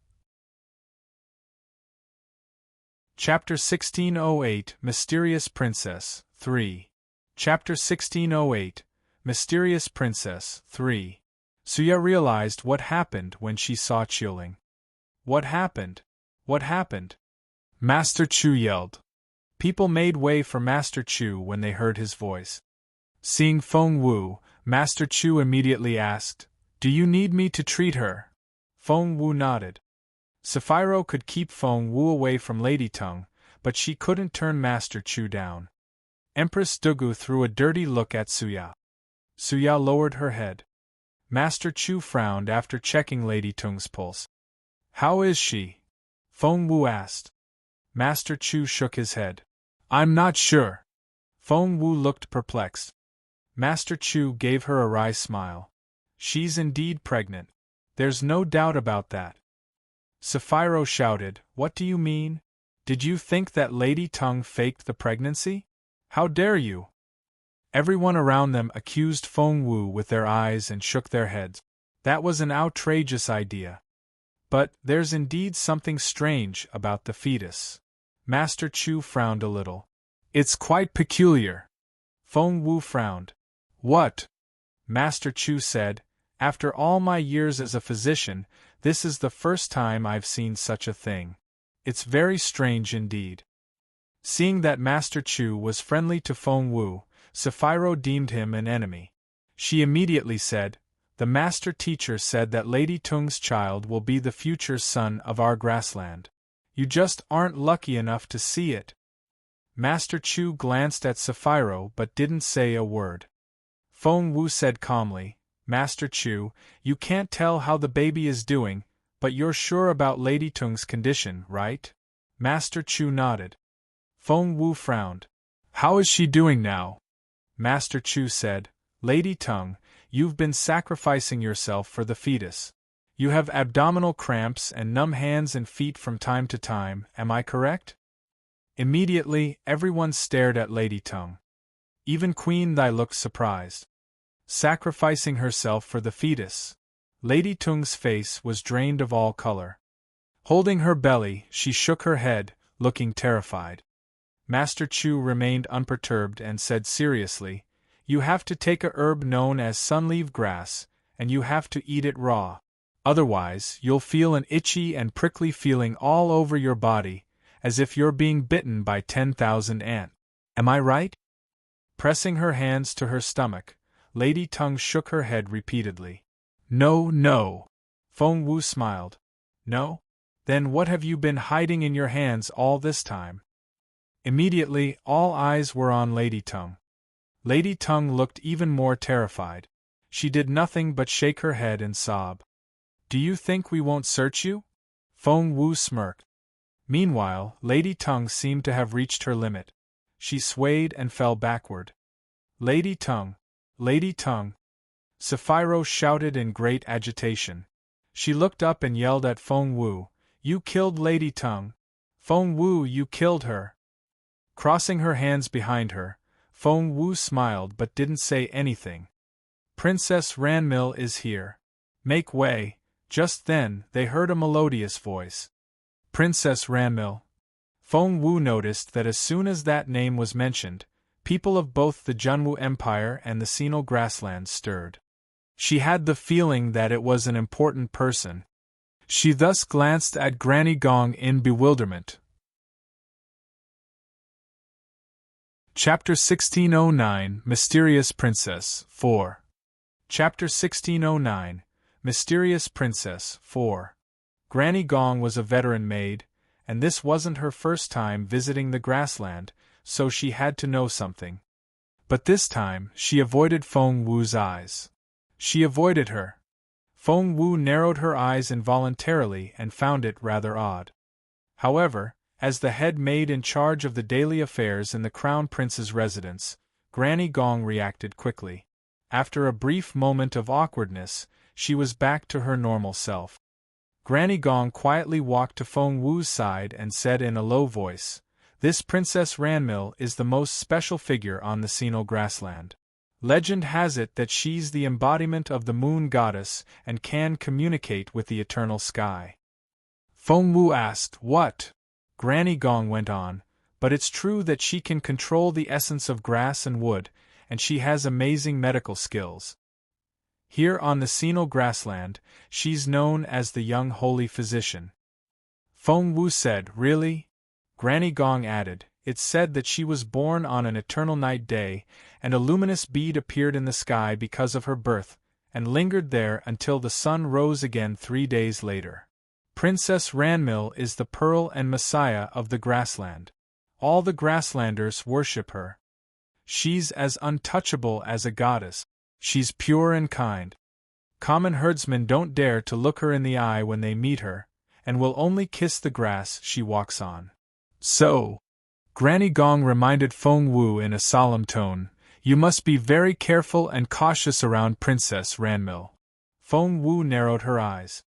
Chapter 1608, Mysterious Princess 3. Chapter 1608, Mysterious Princess 3. Suya realized what happened when she saw Qiuling. "What happened? What happened?" Master Chu yelled. People made way for Master Chu when they heard his voice. Seeing Feng Wu, Master Chu immediately asked, "Do you need me to treat her?" Feng Wu nodded. Sapphiro could keep Feng Wu away from Lady Tung, but she couldn't turn Master Chu down. Empress Dugu threw a dirty look at Suya. Suya lowered her head. Master Chu frowned after checking Lady Tung's pulse. "How is she?" Feng Wu asked. Master Chu shook his head. "I'm not sure." Feng Wu looked perplexed. Master Chu gave her a wry smile. She's indeed pregnant. There's no doubt about that. Sapphiro shouted, What do you mean? Did you think that Lady Tongue faked the pregnancy? How dare you? Everyone around them accused Feng Wu with their eyes and shook their heads. That was an outrageous idea. But there's indeed something strange about the fetus. Master Chu frowned a little. It's quite peculiar. Feng Wu frowned. What? Master Chu said, After all my years as a physician, this is the first time I've seen such a thing. It's very strange indeed. Seeing that Master Chu was friendly to Feng Wu, Sapphiro deemed him an enemy. She immediately said, The master teacher said that Lady Tung's child will be the future son of our grassland. You just aren't lucky enough to see it. Master Chu glanced at Sapphiro but didn't say a word. Feng Wu said calmly, Master Chu, you can't tell how the baby is doing, but you're sure about Lady Tung's condition, right? Master Chu nodded. Feng Wu frowned. How is she doing now? Master Chu said, Lady Tung, you've been sacrificing yourself for the fetus. You have abdominal cramps and numb hands and feet from time to time, am I correct? Immediately, everyone stared at Lady Tung. Even Queen Thai looked surprised. Sacrificing herself for the fetus. Lady Tung's face was drained of all color. Holding her belly, she shook her head, looking terrified. Master Chu remained unperturbed and said seriously, You have to take a herb known as sunleaf grass, and you have to eat it raw. Otherwise, you'll feel an itchy and prickly feeling all over your body, as if you're being bitten by 10,000 ants. Am I right? Pressing her hands to her stomach, Lady Tung shook her head repeatedly. No, no. Feng Wu smiled. No? Then what have you been hiding in your hands all this time? Immediately, all eyes were on Lady Tung. Lady Tung looked even more terrified. She did nothing but shake her head and sob. Do you think we won't search you? Feng Wu smirked. Meanwhile, Lady Tung seemed to have reached her limit. She swayed and fell backward. Lady Tung! Lady Tung! Sapphiro shouted in great agitation. She looked up and yelled at Feng Wu, You killed Lady Tung! Feng Wu, you killed her! Crossing her hands behind her, Feng Wu smiled but didn't say anything. Princess Ranmil is here. Make way. Just then, they heard a melodious voice. Princess Ranmil. Feng Wu noticed that as soon as that name was mentioned, people of both the Junwu Empire and the Sino Grasslands stirred. She had the feeling that it was an important person. She thus glanced at Granny Gong in bewilderment. Chapter 1609 Mysterious Princess 4 Chapter 1609 Mysterious Princess 4 Granny Gong was a veteran maid, and this wasn't her first time visiting the grassland, so she had to know something. But this time, she avoided Feng Wu's eyes. She avoided her. Feng Wu narrowed her eyes involuntarily and found it rather odd. However, as the head maid in charge of the daily affairs in the Crown Prince's residence, Granny Gong reacted quickly. After a brief moment of awkwardness, she was back to her normal self. Granny Gong quietly walked to Feng Wu's side and said in a low voice, This Princess Ranmil is the most special figure on the Sino grassland. Legend has it that she's the embodiment of the moon goddess and can communicate with the eternal sky. Feng Wu asked, What? Granny Gong went on, But it's true that she can control the essence of grass and wood, and she has amazing medical skills. Here on the Sino grassland, she's known as the young holy physician. Feng Wu said, Really? Granny Gong added, It's said that she was born on an eternal night day, and a luminous bead appeared in the sky because of her birth, and lingered there until the sun rose again 3 days later. Princess Ranmil is the pearl and messiah of the grassland. All the grasslanders worship her. She's as untouchable as a goddess. She's pure and kind. Common herdsmen don't dare to look her in the eye when they meet her, and will only kiss the grass she walks on. So, Granny Gong reminded Feng Wu in a solemn tone, "You must be very careful and cautious around Princess Ranmil." Feng Wu narrowed her eyes.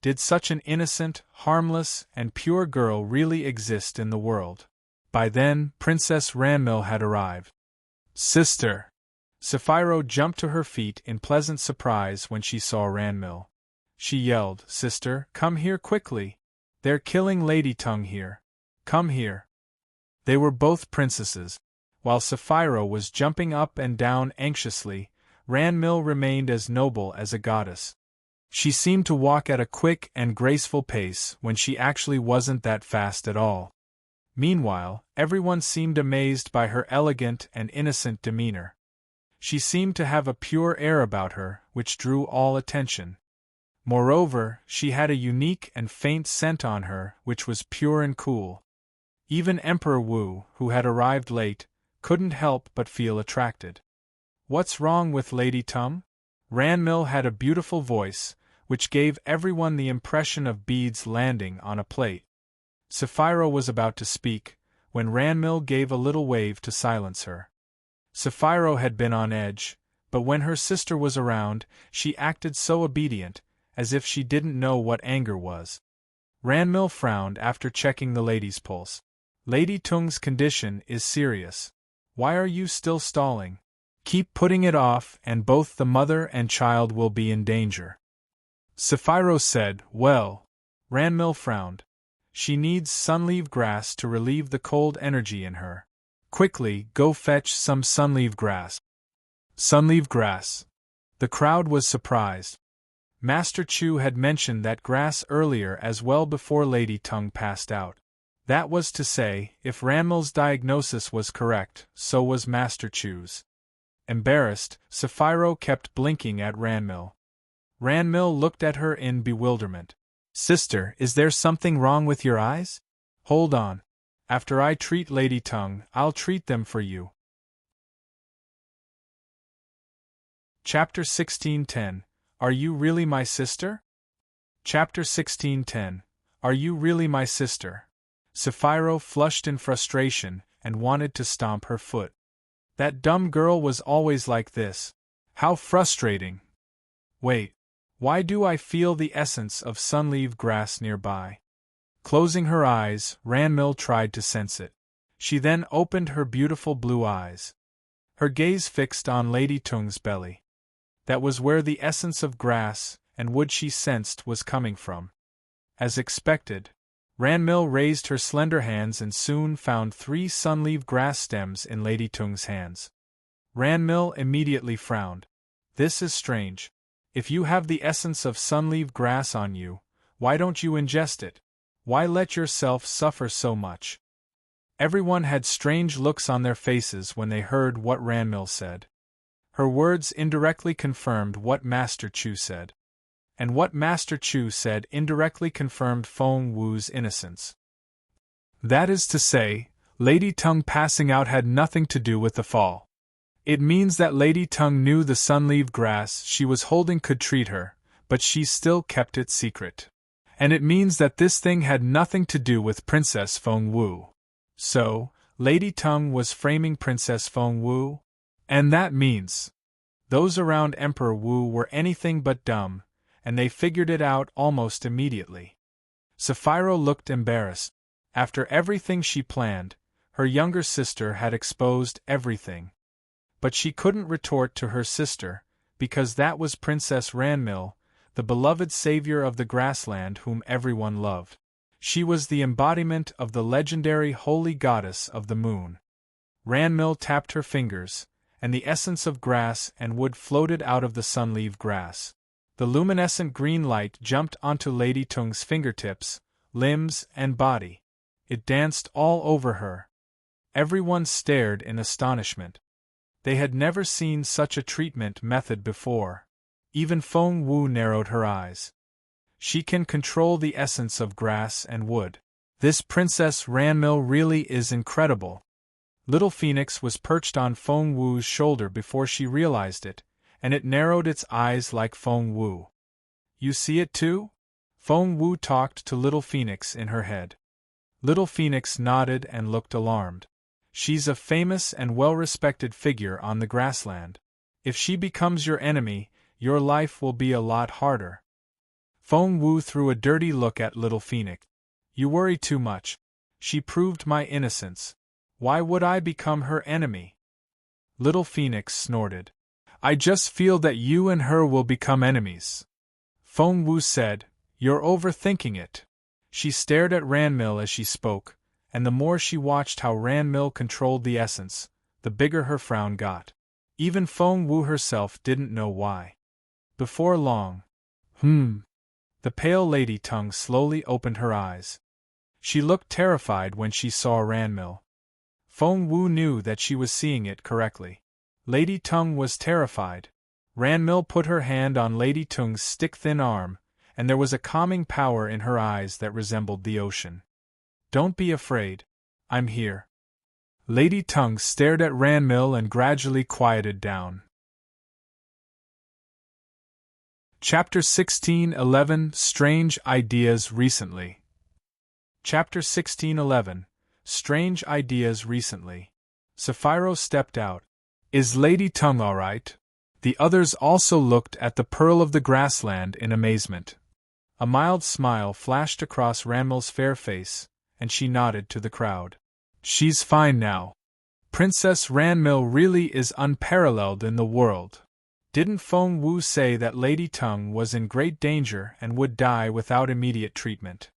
Did such an innocent, harmless, and pure girl really exist in the world? By then, Princess Ranmil had arrived. "Sister!" Sapphiro jumped to her feet in pleasant surprise when she saw Ranmil. She yelled, "Sister, come here quickly! They're killing Lady Tongue here. Come here!" They were both princesses. While Sapphiro was jumping up and down anxiously, Ranmil remained as noble as a goddess. She seemed to walk at a quick and graceful pace when she actually wasn't that fast at all. Meanwhile, everyone seemed amazed by her elegant and innocent demeanor. She seemed to have a pure air about her, which drew all attention. Moreover, she had a unique and faint scent on her which was pure and cool. Even Emperor Wu, who had arrived late, couldn't help but feel attracted. "What's wrong with Lady Tongue?" Ranmil had a beautiful voice, which gave everyone the impression of beads landing on a plate. Sapphiro was about to speak, when Ranmil gave a little wave to silence her. Sapphiro had been on edge, but when her sister was around, she acted so obedient, as if she didn't know what anger was. Ranmil frowned after checking the lady's pulse. "Lady Tung's condition is serious. Why are you still stalling? Keep putting it off and both the mother and child will be in danger." Sapphiro said, "Well." Ranmil frowned. "She needs sunleaf grass to relieve the cold energy in her. Quickly, go fetch some sunleaf grass." Sunleaf grass. The crowd was surprised. Master Chu had mentioned that grass earlier as well before Lady Tongue passed out. That was to say, if Ranmil's diagnosis was correct, so was Master Chu's. Embarrassed, Sapphiro kept blinking at Ranmil. Ranmil looked at her in bewilderment. "Sister, is there something wrong with your eyes? Hold on. After I treat Lady Tongue, I'll treat them for you." Chapter 1610. Are you really my sister? Chapter 1610. Are you really my sister? Sapphiro flushed in frustration and wanted to stomp her foot. That dumb girl was always like this. How frustrating! Wait, why do I feel the essence of sunleaf grass nearby? Closing her eyes, Ranmil tried to sense it. She then opened her beautiful blue eyes. Her gaze fixed on Lady Tung's belly. That was where the essence of grass and wood she sensed was coming from. As expected, Ranmil raised her slender hands and soon found 3 sunleaf grass stems in Lady Tung's hands. Ranmil immediately frowned. "This is strange. If you have the essence of sunleaf grass on you, why don't you ingest it? Why let yourself suffer so much?" Everyone had strange looks on their faces when they heard what Ranmil said. Her words indirectly confirmed what Master Chu said. And what Master Chu said indirectly confirmed Feng Wu's innocence. That is to say, Lady Tongue passing out had nothing to do with the fall. It means that Lady Tongue knew the sunleaf grass she was holding could treat her, but she still kept it secret. And it means that this thing had nothing to do with Princess Feng Wu. So, Lady Tongue was framing Princess Feng Wu? And that means those around Emperor Wu were anything but dumb, and they figured it out almost immediately. Sapphiro looked embarrassed. After everything she planned, her younger sister had exposed everything. But she couldn't retort to her sister, because that was Princess Ranmil, the beloved savior of the grassland whom everyone loved. She was the embodiment of the legendary holy goddess of the moon. Ranmil tapped her fingers, and the essence of grass and wood floated out of the sunleaf grass. The luminescent green light jumped onto Lady Tung's fingertips, limbs, and body. It danced all over her. Everyone stared in astonishment. They had never seen such a treatment method before. Even Feng Wu narrowed her eyes. She can control the essence of grass and wood. This Princess Ranmil really is incredible. Little Phoenix was perched on Feng Wu's shoulder before she realized it, and it narrowed its eyes like Feng Wu. "You see it too?" Feng Wu talked to Little Phoenix in her head. Little Phoenix nodded and looked alarmed. She's a famous and well-respected figure on the grassland. If she becomes your enemy, your life will be a lot harder. Feng Wu threw a dirty look at Little Phoenix. You worry too much. She proved my innocence. Why would I become her enemy? Little Phoenix snorted. I just feel that you and her will become enemies. Feng Wu said, You're overthinking it. She stared at Ranmil as she spoke, and the more she watched how Ranmil controlled the essence, the bigger her frown got. Even Feng Wu herself didn't know why. Before long, the pale lady tongue slowly opened her eyes. She looked terrified when she saw Ranmil. Feng Wu knew that she was seeing it correctly. Lady Tongue was terrified. Ranmil put her hand on Lady Tongue's stick-thin arm, and there was a calming power in her eyes that resembled the ocean. Don't be afraid. I'm here. Lady Tongue stared at Ranmil and gradually quieted down. Chapter 16:11 Strange Ideas Recently. Chapter 16:11 Strange Ideas Recently. Sapphiro stepped out. Is Lady Tongue all right? The others also looked at the pearl of the grassland in amazement. A mild smile flashed across Ranmil's fair face, and she nodded to the crowd. She's fine now. Princess Ranmil really is unparalleled in the world. Didn't Feng Wu say that Lady Tongue was in great danger and would die without immediate treatment?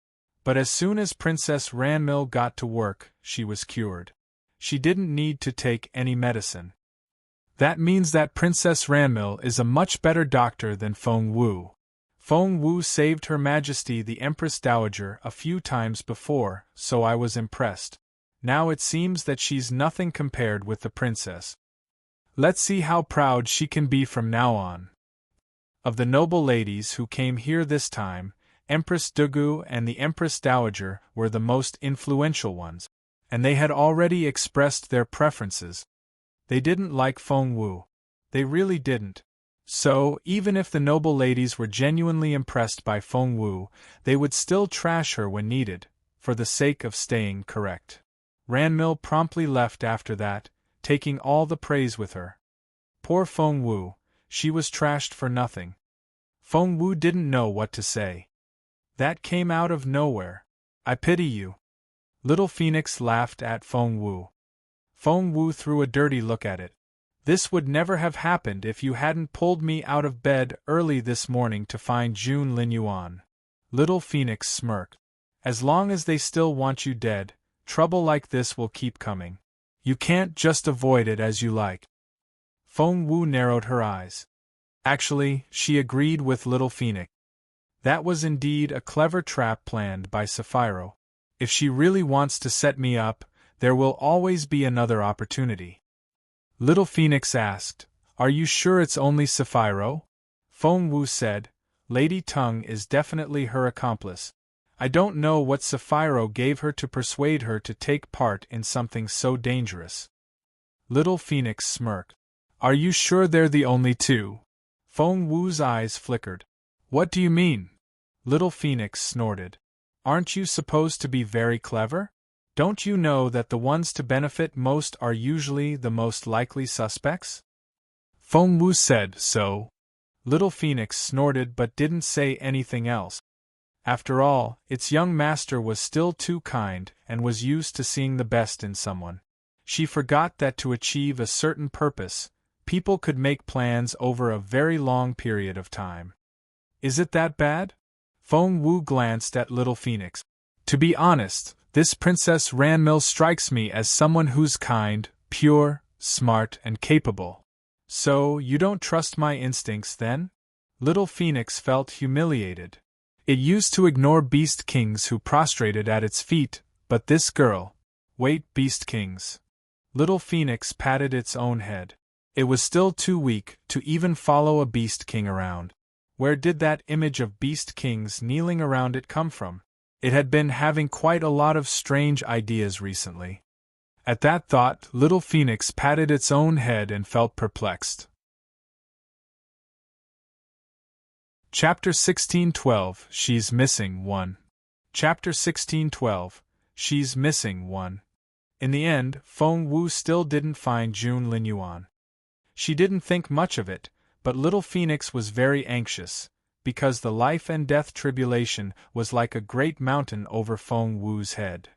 But as soon as Princess Ranmil got to work, she was cured. She didn't need to take any medicine. That means that Princess Ranmil is a much better doctor than Feng Wu. Feng Wu saved Her Majesty the Empress Dowager a few times before, so I was impressed. Now it seems that she's nothing compared with the princess. Let's see how proud she can be from now on. Of the noble ladies who came here this time, Empress Dugu and the Empress Dowager were the most influential ones, and they had already expressed their preferences. They didn't like Feng Wu. They really didn't. So, even if the noble ladies were genuinely impressed by Feng Wu, they would still trash her when needed, for the sake of staying correct. Ranmil promptly left after that, taking all the praise with her. Poor Feng Wu, she was trashed for nothing. Feng Wu didn't know what to say. That came out of nowhere. I pity you. Little Phoenix laughed at Feng Wu. Feng Wu threw a dirty look at it. This would never have happened if you hadn't pulled me out of bed early this morning to find Jun Linyuan. Little Phoenix smirked. As long as they still want you dead, trouble like this will keep coming. You can't just avoid it as you like. Feng Wu narrowed her eyes. Actually, she agreed with Little Phoenix. That was indeed a clever trap planned by Sapphiro. If she really wants to set me up, there will always be another opportunity. Little Phoenix asked, Are you sure it's only Sapphiro? Feng Wu said, Lady Tongue is definitely her accomplice. I don't know what Sapphiro gave her to persuade her to take part in something so dangerous. Little Phoenix smirked. Are you sure they're the only two? Feng Wu's eyes flickered. What do you mean? Little Phoenix snorted. Aren't you supposed to be very clever? Don't you know that the ones to benefit most are usually the most likely suspects? Feng Wu said so. Little Phoenix snorted but didn't say anything else. After all, its young master was still too kind and was used to seeing the best in someone. She forgot that to achieve a certain purpose, people could make plans over a very long period of time. Is it that bad? Feng Wu glanced at Little Phoenix. To be honest, this Princess Ranmil strikes me as someone who's kind, pure, smart, and capable. So, you don't trust my instincts then? Little Phoenix felt humiliated. It used to ignore beast kings who prostrated at its feet, but this girl— Wait, beast kings. Little Phoenix patted its own head. It was still too weak to even follow a beast king around. Where did that image of beast kings kneeling around it come from? It had been having quite a lot of strange ideas recently. At that thought, Little Phoenix patted its own head and felt perplexed. Chapter 16:12 She's Missing 1. Chapter 16:12 She's missing one. In the end, Feng Wu still didn't find Jun Linyuan. She didn't think much of it, but little Phoenix was very anxious, because the life and death tribulation was like a great mountain over Feng Wu's head.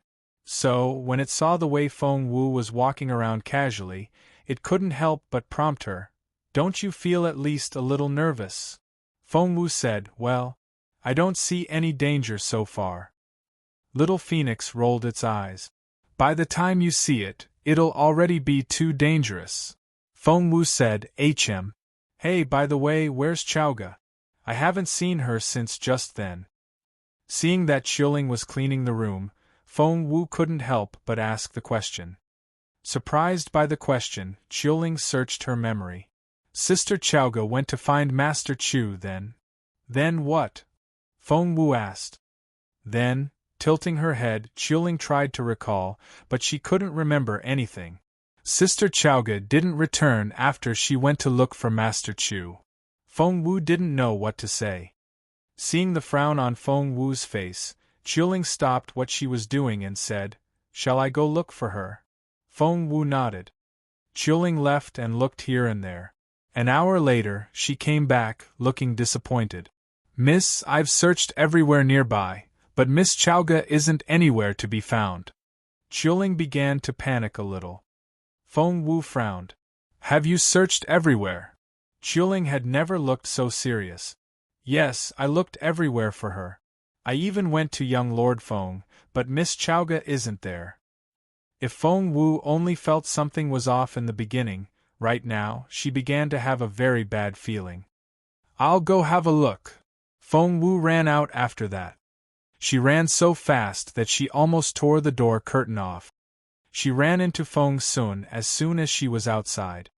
So, when it saw the way Feng Wu was walking around casually, it couldn't help but prompt her, "Don't you feel at least a little nervous?" Feng Wu said, "Well, I don't see any danger so far." Little Phoenix rolled its eyes. "By the time you see it, it'll already be too dangerous." Feng Wu said, "Hm. Hey, by the way, where's Chowga? I haven't seen her since just then." Seeing that Qiuling was cleaning the room, Feng Wu couldn't help but ask the question. Surprised by the question, Qiuling searched her memory. "Sister Chowga went to find Master Chu then." "Then what?" Feng Wu asked. Then, tilting her head, Qiuling tried to recall, but she couldn't remember anything. Sister Chowga didn't return after she went to look for Master Chu. Feng Wu didn't know what to say. Seeing the frown on Feng Wu's face, Qiuling stopped what she was doing and said, "Shall I go look for her?" Feng Wu nodded. Qiuling left and looked here and there. An hour later, she came back, looking disappointed. "Miss, I've searched everywhere nearby, but Miss Chowga isn't anywhere to be found." Qiuling began to panic a little. Feng Wu frowned. "Have you searched everywhere?" Qiuling had never looked so serious. "Yes, I looked everywhere for her. I even went to young Lord Feng, but Miss Chowga isn't there." If Feng Wu only felt something was off in the beginning, right now, she began to have a very bad feeling. "I'll go have a look." Feng Wu ran out after that. She ran so fast that she almost tore the door curtain off. She ran into Feng Sun as soon as she was outside.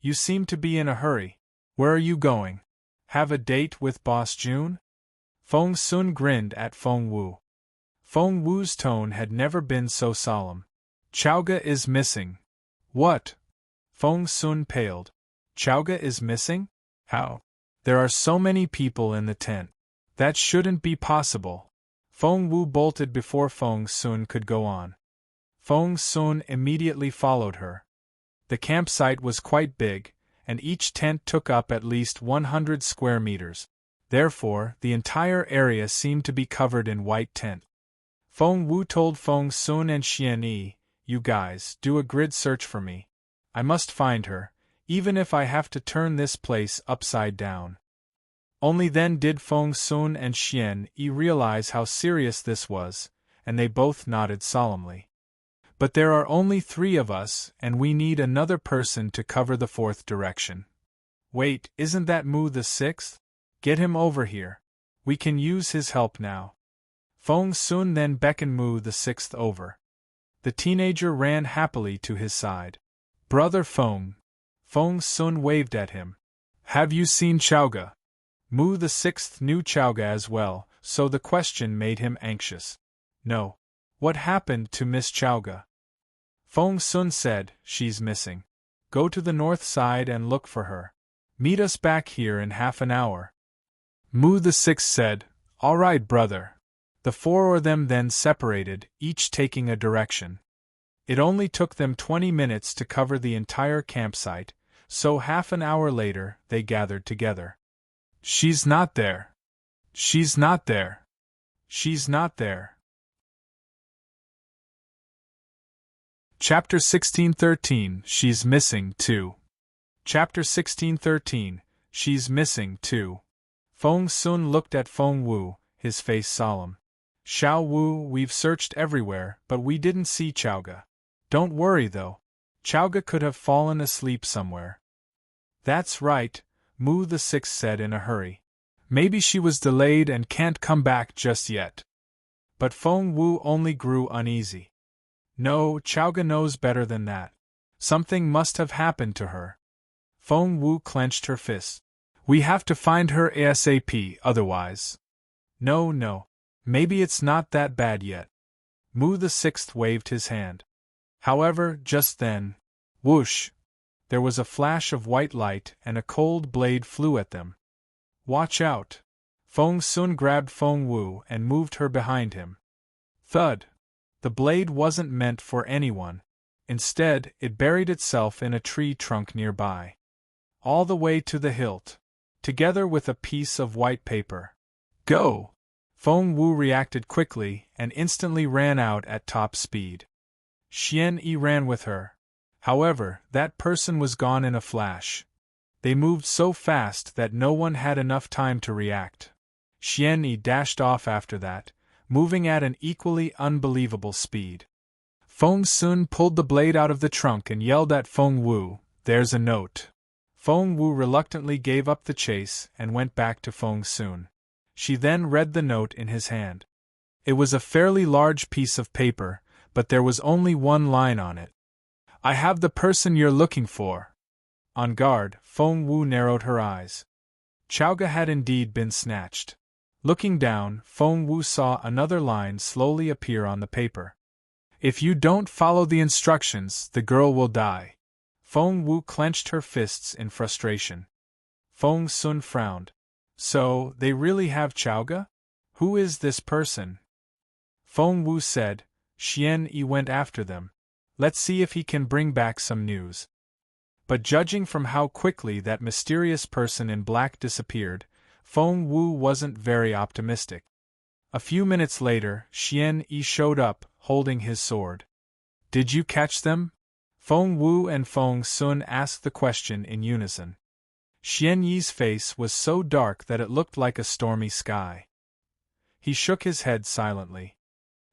"You seem to be in a hurry. Where are you going? Have a date with Boss Jun?" Feng Sun grinned at Feng Wu. Feng Wu's tone had never been so solemn. "Chowga is missing." "What?" Feng Sun paled. "Chowga is missing? How? There are so many people in the tent. That shouldn't be possible." Feng Wu bolted before Feng Sun could go on. Feng Sun immediately followed her. The campsite was quite big, and each tent took up at least 100 square meters. Therefore, the entire area seemed to be covered in white tent. Feng Wu told Feng Sun and Xian Yi, "You guys, do a grid search for me. I must find her, even if I have to turn this place upside down." Only then did Feng Sun and Xian Yi realize how serious this was, and they both nodded solemnly. "But there are only 3 of us, and we need another person to cover the 4th direction." "Wait, isn't that Mu the 6th? Get him over here. We can use his help now." Feng Sun then beckoned Mu the 6th over. The teenager ran happily to his side. "Brother Feng." Feng Sun waved at him. "Have you seen Chowga?" Mu the 6th knew Chowga as well, so the question made him anxious. "No. What happened to Miss Chowga?" Feng Sun said, "She's missing. Go to the north side and look for her. Meet us back here in half an hour." Mu the 6th said, "All right, brother." The 4 of them then separated, each taking a direction. It only took them 20 minutes to cover the entire campsite, so half an hour later, they gathered together. "She's not there. She's not there. She's not there." Chapter 1613, She's Missing Too. Chapter 1613, She's Missing Too. Feng Sun looked at Feng Wu, his face solemn. "Xiao Wu, we've searched everywhere, but we didn't see Chowga. Don't worry though. Chowga could have fallen asleep somewhere." "That's right," Mu the 6th said in a hurry. "Maybe she was delayed and can't come back just yet." But Feng Wu only grew uneasy. "No, Chowga knows better than that. Something must have happened to her." Feng Wu clenched her fist. "We have to find her ASAP, otherwise." No. Maybe it's not that bad yet." Mu the 6th waved his hand. However, just then, whoosh! There was a flash of white light and a cold blade flew at them. "Watch out!" Feng Sun grabbed Feng Wu and moved her behind him. Thud! The blade wasn't meant for anyone. Instead, it buried itself in a tree trunk nearby. All the way to the hilt. Together with a piece of white paper. Go! Feng Wu reacted quickly and instantly ran out at top speed. Xian Yi ran with her. However, that person was gone in a flash. They moved so fast that no one had enough time to react. Xian Yi dashed off after that, moving at an equally unbelievable speed. Feng Sun pulled the blade out of the trunk and yelled at Feng Wu, "There's a note." Feng Wu reluctantly gave up the chase and went back to Feng Sun. She then read the note in his hand. It was a fairly large piece of paper, but there was only one line on it. "I have the person you're looking for." On guard, Feng Wu narrowed her eyes. Chowga had indeed been snatched. Looking down, Feng Wu saw another line slowly appear on the paper. "If you don't follow the instructions, the girl will die." Feng Wu clenched her fists in frustration. Feng Sun frowned. "So, they really have Chowga? Who is this person?" Feng Wu said. Xian Yi went after them. "Let's see if he can bring back some news." But judging from how quickly that mysterious person in black disappeared, Feng Wu wasn't very optimistic. A few minutes later, Xian Yi showed up, holding his sword. "Did you catch them?" Feng Wu and Feng Sun asked the question in unison. Xian Yi's face was so dark that it looked like a stormy sky. He shook his head silently.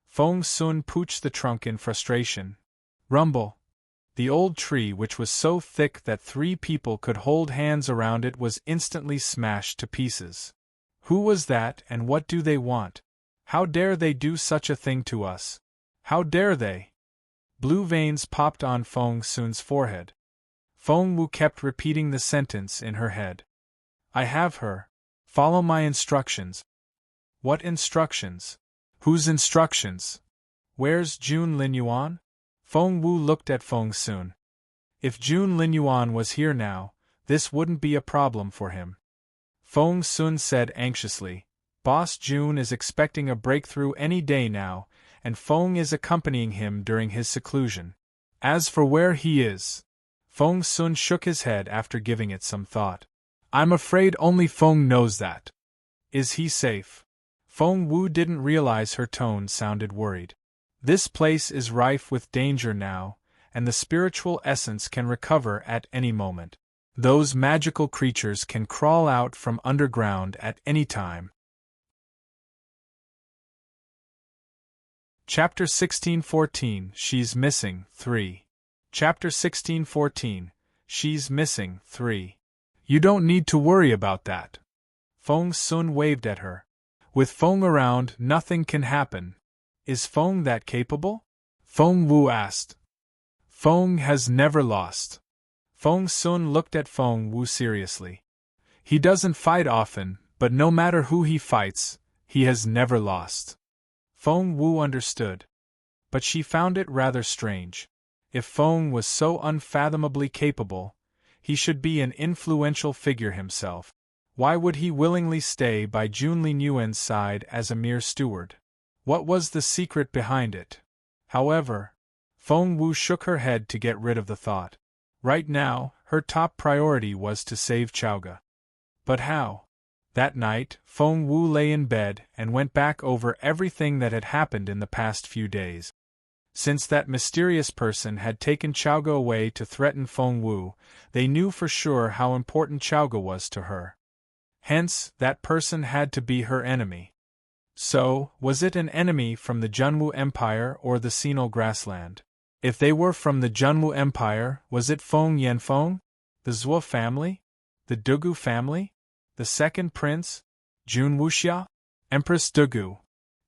Feng Sun pooched the trunk in frustration. Rumble! The old tree, which was so thick that 3 people could hold hands around it, was instantly smashed to pieces. Who was that, and what do they want? How dare they do such a thing to us? How dare they? Blue veins popped on Feng Sun's forehead. Feng Wu kept repeating the sentence in her head. "I have her. Follow my instructions." What instructions? Whose instructions? Where's Jun Linyuan? Feng Wu looked at Feng Sun. If Jun Linyuan was here now, this wouldn't be a problem for him. Feng Sun said anxiously, "Boss Jun is expecting a breakthrough any day now, and Feng is accompanying him during his seclusion. As for where he is..." Feng Sun shook his head after giving it some thought. "I'm afraid only Feng knows that." "Is he safe?" Feng Wu didn't realize her tone sounded worried. "This place is rife with danger now, and the spiritual essence can recover at any moment. Those magical creatures can crawl out from underground at any time." Chapter 1614, She's Missing, 3. Chapter 1614, She's Missing, 3. "You don't need to worry about that." Feng Sun waved at her. "With Feng around, nothing can happen." "Is Feng that capable?" Feng Wu asked. "Feng has never lost." Feng Sun looked at Feng Wu seriously. "He doesn't fight often, but no matter who he fights, he has never lost." Feng Wu understood. But she found it rather strange. If Feng was so unfathomably capable, he should be an influential figure himself. Why would he willingly stay by Jun Linyuan's side as a mere steward? What was the secret behind it? However, Feng Wu shook her head to get rid of the thought. Right now, her top priority was to save Chowga. But how? That night, Feng Wu lay in bed and went back over everything that had happened in the past few days. Since that mysterious person had taken Chowga away to threaten Feng Wu, they knew for sure how important Chowga was to her. Hence, that person had to be her enemy. So, was it an enemy from the Junwu Empire or the Sinal Grassland? If they were from the Junwu Empire, was it Feng Yanfeng? The Zhuo family? The Dugu family? The second prince? Jun Wuxia? Empress Dugu?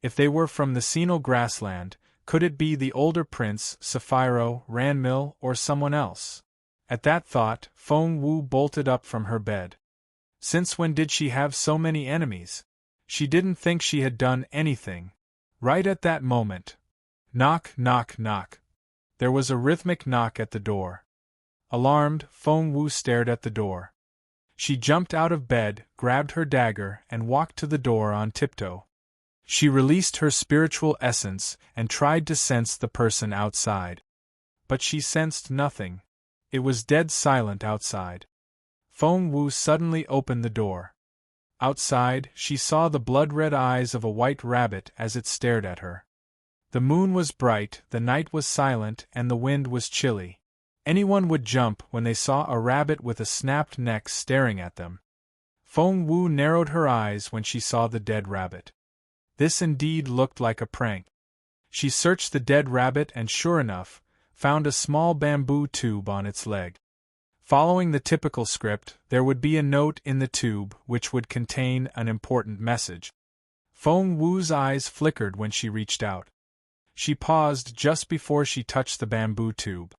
If they were from the Sinal Grassland, could it be the older prince, Sapphiro, Ranmil, or someone else? At that thought, Feng Wu bolted up from her bed. Since when did she have so many enemies? She didn't think she had done anything. Right at that moment. Knock, knock, knock. There was a rhythmic knock at the door. Alarmed, Feng Wu stared at the door. She jumped out of bed, grabbed her dagger, and walked to the door on tiptoe. She released her spiritual essence and tried to sense the person outside. But she sensed nothing. It was dead silent outside. Feng Wu suddenly opened the door. Outside, she saw the blood-red eyes of a white rabbit as it stared at her. The moon was bright, the night was silent, and the wind was chilly. Anyone would jump when they saw a rabbit with a snapped neck staring at them. Feng Wu narrowed her eyes when she saw the dead rabbit. This indeed looked like a prank. She searched the dead rabbit and sure enough, found a small bamboo tube on its leg. Following the typical script, there would be a note in the tube which would contain an important message. Feng Wu's eyes flickered when she reached out. She paused just before she touched the bamboo tube.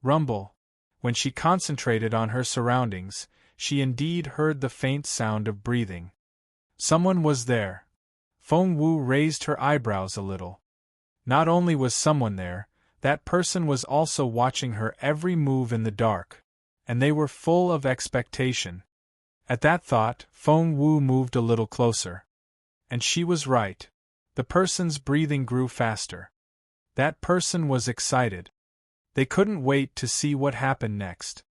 Rumble. When she concentrated on her surroundings, she indeed heard the faint sound of breathing. Someone was there. Feng Wu raised her eyebrows a little. Not only was someone there, that person was also watching her every move in the dark, and they were full of expectation. At that thought, Feng Wu moved a little closer. And she was right. The person's breathing grew faster. That person was excited. They couldn't wait to see what happened next.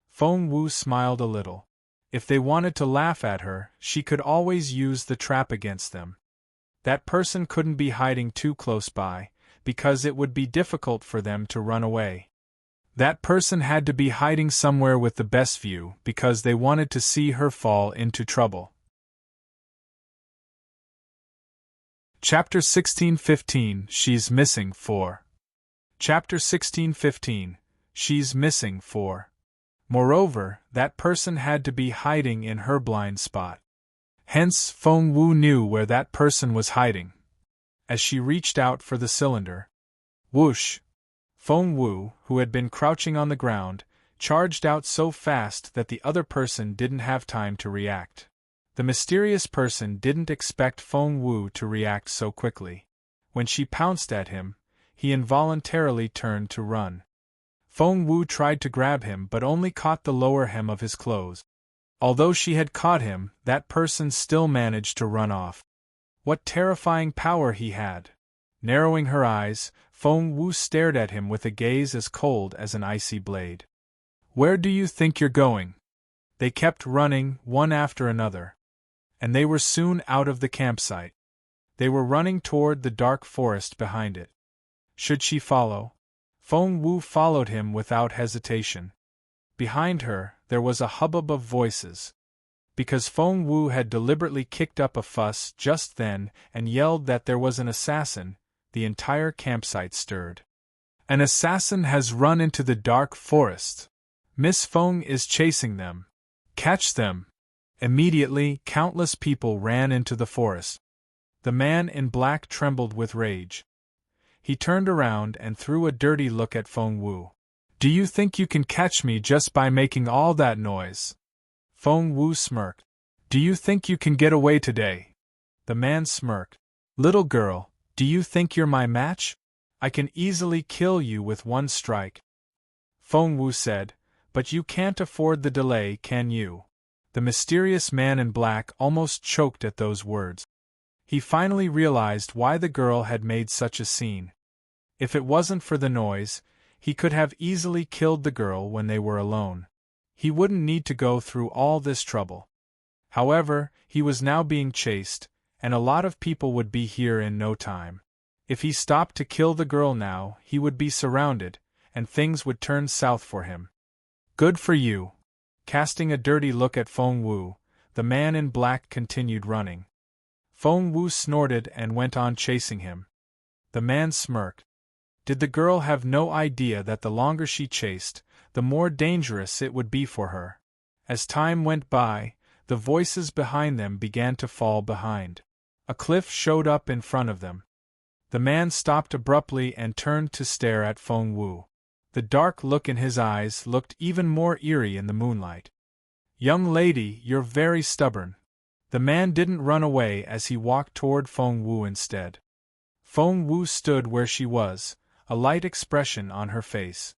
Feng Wu smiled a little. If they wanted to laugh at her, she could always use the trap against them. That person couldn't be hiding too close by, because it would be difficult for them to run away. That person had to be hiding somewhere with the best view because they wanted to see her fall into trouble. Chapter 16:15 She's Missing 4. Chapter 16:15 She's Missing 4. Moreover, that person had to be hiding in her blind spot. Hence, Feng Wu knew where that person was hiding. As she reached out for the cylinder, whoosh! Feng Wu, who had been crouching on the ground, charged out so fast that the other person didn't have time to react. The mysterious person didn't expect Feng Wu to react so quickly. When she pounced at him, he involuntarily turned to run. Feng Wu tried to grab him but only caught the lower hem of his clothes. Although she had caught him, that person still managed to run off. What terrifying power he had! Narrowing her eyes, Feng Wu stared at him with a gaze as cold as an icy blade. "Where do you think you're going?" They kept running, one after another. And they were soon out of the campsite. They were running toward the dark forest behind it. Should she follow? Feng Wu followed him without hesitation. Behind her, there was a hubbub of voices. Because Feng Wu had deliberately kicked up a fuss just then and yelled that there was an assassin, the entire campsite stirred. An assassin has run into the dark forest. Miss Feng is chasing them. Catch them! Immediately, countless people ran into the forest. The man in black trembled with rage. He turned around and threw a dirty look at Feng Wu. "Do you think you can catch me just by making all that noise?" Feng Wu smirked. "Do you think you can get away today?" The man smirked. "Little girl, do you think you're my match? I can easily kill you with one strike." Feng Wu said, "But you can't afford the delay, can you?" The mysterious man in black almost choked at those words. He finally realized why the girl had made such a scene. If it wasn't for the noise, he could have easily killed the girl when they were alone. He wouldn't need to go through all this trouble. However, he was now being chased, and a lot of people would be here in no time. If he stopped to kill the girl now, he would be surrounded, and things would turn south for him. "Good for you." Casting a dirty look at Feng Wu, the man in black continued running. Feng Wu snorted and went on chasing him. The man smirked. Did the girl have no idea that the longer she chased, the more dangerous it would be for her? As time went by, the voices behind them began to fall behind. A cliff showed up in front of them. The man stopped abruptly and turned to stare at Feng Wu. The dark look in his eyes looked even more eerie in the moonlight. "Young lady, you're very stubborn." The man didn't run away as he walked toward Feng Wu instead. Feng Wu stood where she was, a light expression on her face.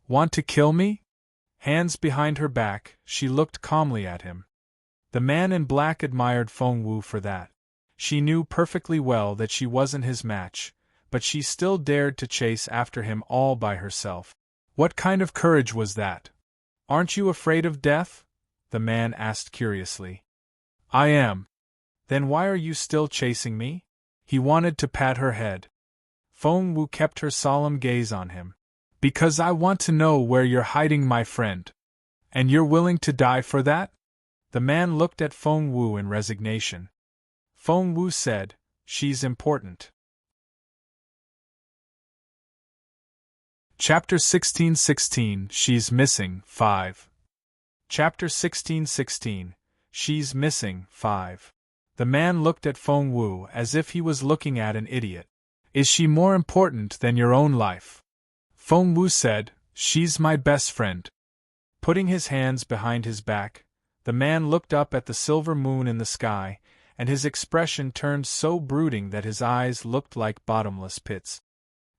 "Want to kill me?" Hands behind her back, she looked calmly at him. The man in black admired Feng Wu for that. She knew perfectly well that she wasn't his match, but she still dared to chase after him all by herself. What kind of courage was that? Aren't you afraid of death? The man asked curiously. I am. Then why are you still chasing me? He wanted to pat her head. Feng Wu kept her solemn gaze on him. Because I want to know where you're hiding, my friend. And you're willing to die for that? The man looked at Feng Wu in resignation. Feng Wu said, She's important. Chapter 16:16 She's Missing 5. Chapter 16:16 She's Missing 5. The man looked at Feng Wu as if he was looking at an idiot. Is she more important than your own life? Feng Wu said, She's my best friend. Putting his hands behind his back, the man looked up at the silver moon in the sky, and his expression turned so brooding that his eyes looked like bottomless pits.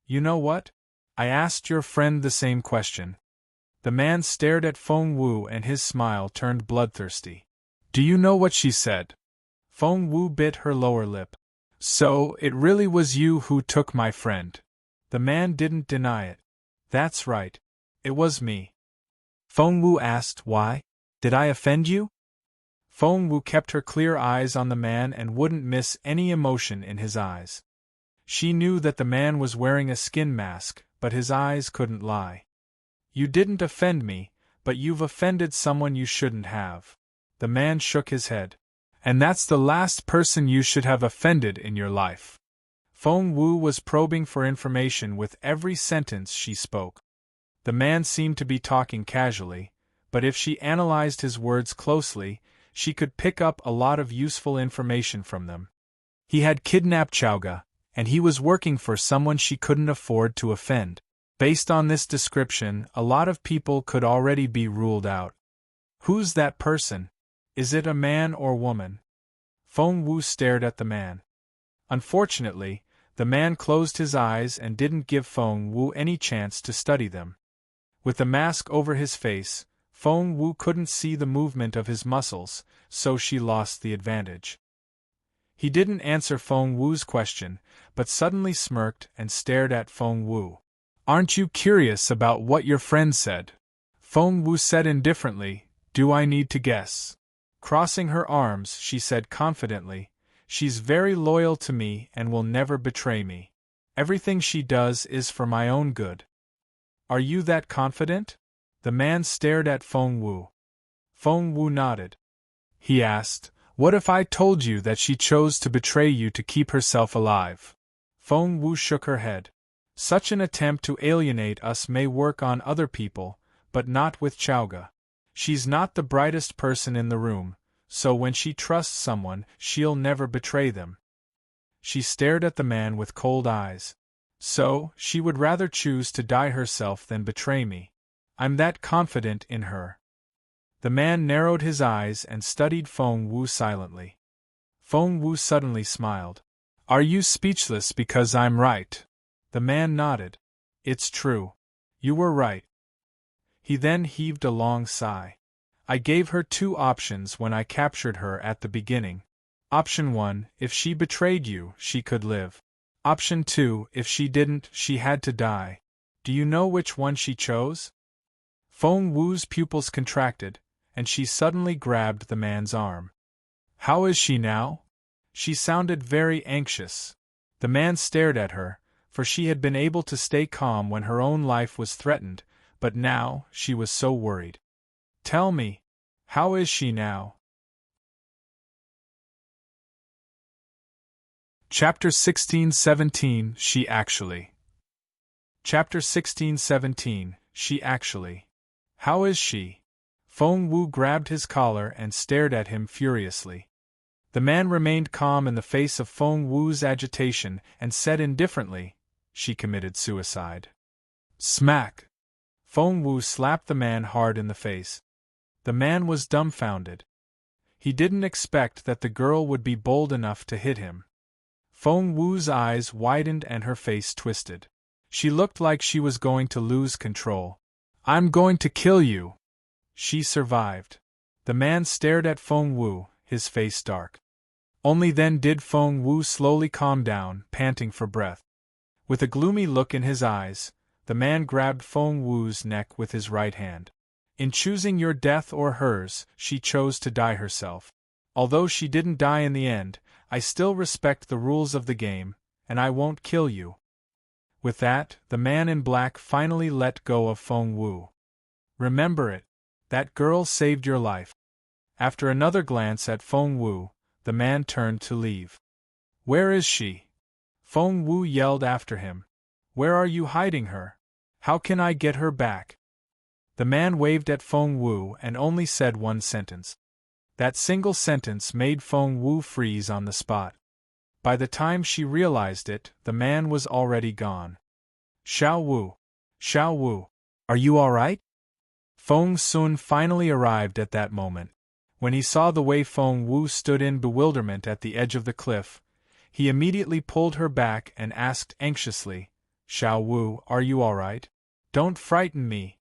You know what? I asked your friend the same question. The man stared at Feng Wu and his smile turned bloodthirsty. Do you know what she said? Feng Wu bit her lower lip. So, it really was you who took my friend. The man didn't deny it. That's right. It was me. Feng Wu asked, Why? Did I offend you? Feng Wu kept her clear eyes on the man and wouldn't miss any emotion in his eyes. She knew that the man was wearing a skin mask, but his eyes couldn't lie. You didn't offend me, but you've offended someone you shouldn't have. The man shook his head. And that's the last person you should have offended in your life. Feng Wu was probing for information with every sentence she spoke. The man seemed to be talking casually, but if she analyzed his words closely, she could pick up a lot of useful information from them. He had kidnapped Chowga, and he was working for someone she couldn't afford to offend. Based on this description, a lot of people could already be ruled out. Who's that person? Is it a man or woman? Feng Wu stared at the man. Unfortunately, the man closed his eyes and didn't give Feng Wu any chance to study them. With the mask over his face, Feng Wu couldn't see the movement of his muscles, so she lost the advantage. He didn't answer Feng Wu's question, but suddenly smirked and stared at Feng Wu. Aren't you curious about what your friend said? Feng Wu said indifferently, Do I need to guess? Crossing her arms, she said confidently, She's very loyal to me and will never betray me. Everything she does is for my own good. Are you that confident? The man stared at Feng Wu. Feng Wu nodded. He asked, What if I told you that she chose to betray you to keep herself alive? Feng Wu shook her head. Such an attempt to alienate us may work on other people, but not with Chowga. She's not the brightest person in the room, so when she trusts someone, she'll never betray them. She stared at the man with cold eyes. So, she would rather choose to die herself than betray me. I'm that confident in her. The man narrowed his eyes and studied Feng Wu silently. Feng Wu suddenly smiled. Are you speechless because I'm right? The man nodded. It's true. You were right. He then heaved a long sigh. I gave her two options when I captured her at the beginning. Option 1, if she betrayed you, she could live. Option 2, if she didn't, she had to die. Do you know which one she chose? Feng Wu's pupils contracted, and she suddenly grabbed the man's arm. How is she now? She sounded very anxious. The man stared at her, for she had been able to stay calm when her own life was threatened, but now she was so worried. Tell me, how is she now? Chapter 16:17 She Actually. Chapter 16:17 She Actually. How is she? Feng Wu grabbed his collar and stared at him furiously. The man remained calm in the face of Feng Wu's agitation and said indifferently, She committed suicide. Smack! Feng Wu slapped the man hard in the face. The man was dumbfounded. He didn't expect that the girl would be bold enough to hit him. Feng Wu's eyes widened and her face twisted. She looked like she was going to lose control. I'm going to kill you! She survived. The man stared at Feng Wu, his face dark. Only then did Feng Wu slowly calm down, panting for breath. With a gloomy look in his eyes, the man grabbed Feng Wu's neck with his right hand. In choosing your death or hers, she chose to die herself. Although she didn't die in the end, I still respect the rules of the game, and I won't kill you. With that, the man in black finally let go of Feng Wu. Remember it. That girl saved your life. After another glance at Feng Wu, the man turned to leave. Where is she? Feng Wu yelled after him. Where are you hiding her? How can I get her back? The man waved at Feng Wu and only said one sentence. That single sentence made Feng Wu freeze on the spot. By the time she realized it, the man was already gone. Xiao Wu, are you all right? Feng Sun finally arrived at that moment. When he saw the way Feng Wu stood in bewilderment at the edge of the cliff, he immediately pulled her back and asked anxiously, Xiao Wu, are you all right? Don't frighten me.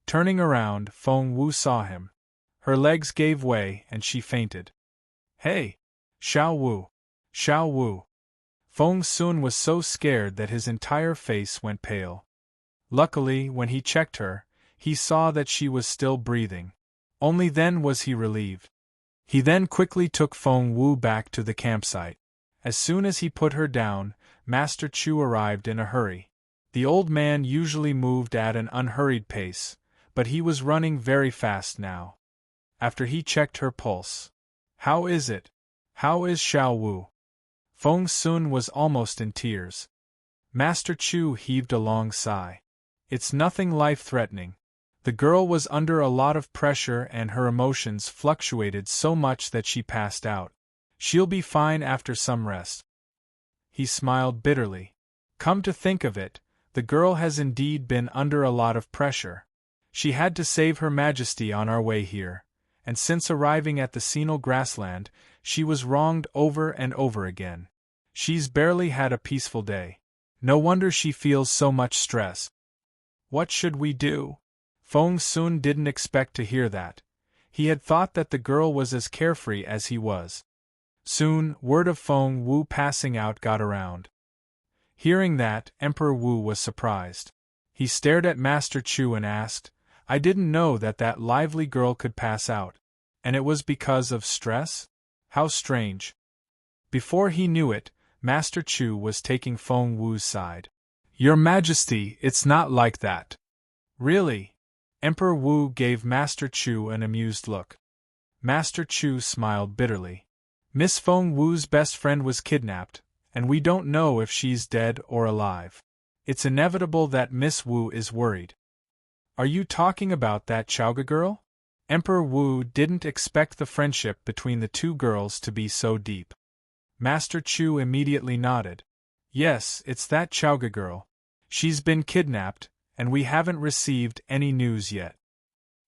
Turning around, Feng Wu saw him. Her legs gave way and she fainted. Hey! Xiao Wu. Feng Sun was so scared that his entire face went pale. Luckily, when he checked her, he saw that she was still breathing. Only then was he relieved. He then quickly took Feng Wu back to the campsite. As soon as he put her down, Master Chu arrived in a hurry. The old man usually moved at an unhurried pace, but he was running very fast now. After he checked her pulse. How is it? How is Xiao Wu? Feng Sun was almost in tears. Master Chu heaved a long sigh. It's nothing life-threatening. The girl was under a lot of pressure and her emotions fluctuated so much that she passed out. She'll be fine after some rest. He smiled bitterly. Come to think of it, the girl has indeed been under a lot of pressure. She had to save Her Majesty on our way here, and since arriving at the Senile grassland, she was wronged over and over again. She's barely had a peaceful day. No wonder she feels so much stress. What should we do? Feng Sun didn't expect to hear that. He had thought that the girl was as carefree as he was. Soon, word of Feng Wu passing out got around. Hearing that, Emperor Wu was surprised. He stared at Master Chu and asked, I didn't know that that lively girl could pass out. And it was because of stress? How strange. Before he knew it, Master Chu was taking Feng Wu's side. Your Majesty, it's not like that. Really? Emperor Wu gave Master Chu an amused look. Master Chu smiled bitterly. Miss Feng Wu's best friend was kidnapped, and we don't know if she's dead or alive. It's inevitable that Miss Wu is worried. Are you talking about that Chaoga girl? Emperor Wu didn't expect the friendship between the two girls to be so deep. Master Chu immediately nodded. Yes, it's that Chaoga girl. She's been kidnapped, and we haven't received any news yet.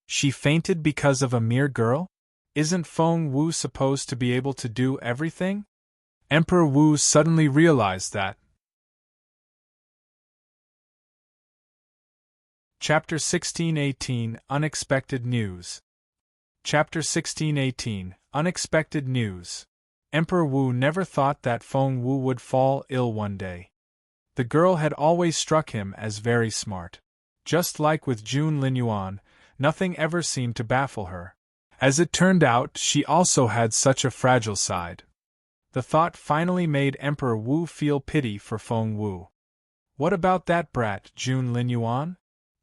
She fainted because of a mere girl? Isn't Feng Wu supposed to be able to do everything? Emperor Wu suddenly realized that. Chapter 1618 Unexpected News. Chapter 1618 Unexpected News. Emperor Wu never thought that Feng Wu would fall ill one day. The girl had always struck him as very smart. Just like with Jun Linyuan, nothing ever seemed to baffle her. As it turned out, she also had such a fragile side. The thought finally made Emperor Wu feel pity for Feng Wu. What about that brat, Jun Linyuan?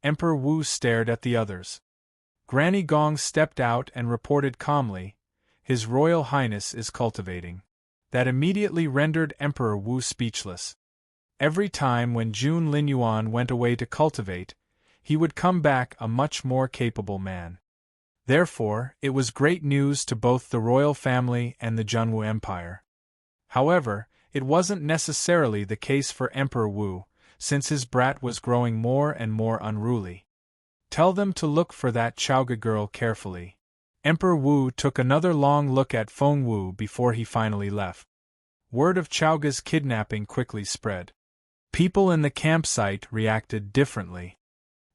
Emperor Wu stared at the others. Granny Gong stepped out and reported calmly, His Royal Highness is cultivating. That immediately rendered Emperor Wu speechless. Every time when Jun Linyuan went away to cultivate, he would come back a much more capable man. Therefore, it was great news to both the royal family and the Junwu Empire. However, it wasn't necessarily the case for Emperor Wu, since his brat was growing more and more unruly. Tell them to look for that Chaoga girl carefully. Emperor Wu took another long look at Feng Wu before he finally left. Word of Chaoga's kidnapping quickly spread. People in the campsite reacted differently.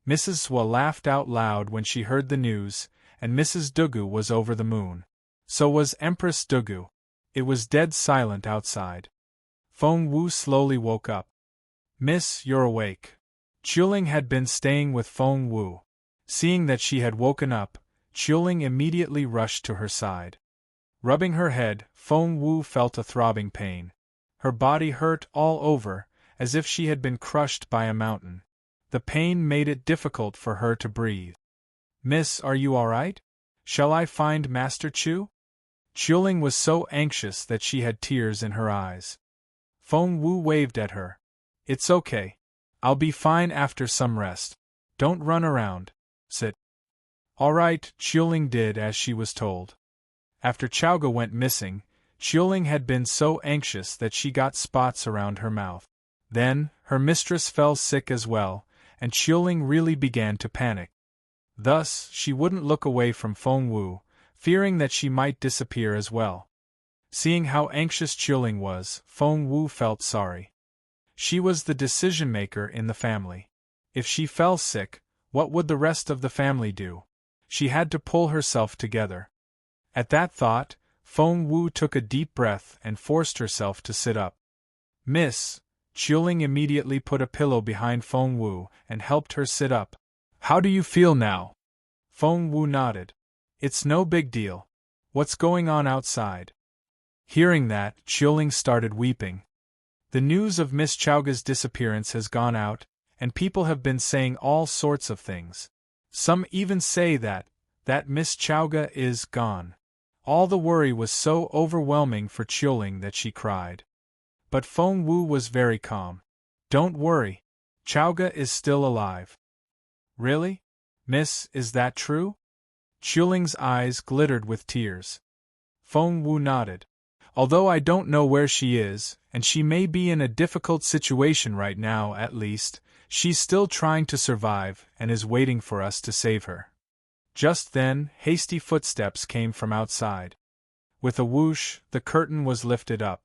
Mrs. Swa laughed out loud when she heard the news, and Mrs. Dugu was over the moon. So was Empress Dugu. It was dead silent outside. Feng Wu slowly woke up. Miss, you're awake. Qiuling had been staying with Feng Wu. Seeing that she had woken up, Qiuling immediately rushed to her side. Rubbing her head, Feng Wu felt a throbbing pain. Her body hurt all over, as if she had been crushed by a mountain. The pain made it difficult for her to breathe. Miss, are you all right? Shall I find Master Chu? Qiuling was so anxious that she had tears in her eyes. Feng Wu waved at her. It's okay. I'll be fine after some rest. Don't run around. Sit. All right, Qiuling did as she was told. After Chowga went missing, Qiuling had been so anxious that she got spots around her mouth. Then, her mistress fell sick as well, and Qiuling really began to panic. Thus, she wouldn't look away from Feng Wu, fearing that she might disappear as well. Seeing how anxious Qiuling was, Feng Wu felt sorry. She was the decision-maker in the family. If she fell sick, what would the rest of the family do? She had to pull herself together. At that thought, Feng Wu took a deep breath and forced herself to sit up. Miss, Qiuling immediately put a pillow behind Feng Wu and helped her sit up. How do you feel now? Feng Wu nodded. It's no big deal. What's going on outside? Hearing that, Qiuling started weeping. The news of Miss Chowga's disappearance has gone out, and people have been saying all sorts of things. Some even say that Miss Chowga is gone. All the worry was so overwhelming for Qiuling that she cried. But Feng Wu was very calm. Don't worry. Chowga is still alive. Really? Miss, is that true? Qiuling's eyes glittered with tears. Feng Wu nodded. Although I don't know where she is, and she may be in a difficult situation right now at least, she's still trying to survive and is waiting for us to save her. Just then, hasty footsteps came from outside. With a whoosh, the curtain was lifted up.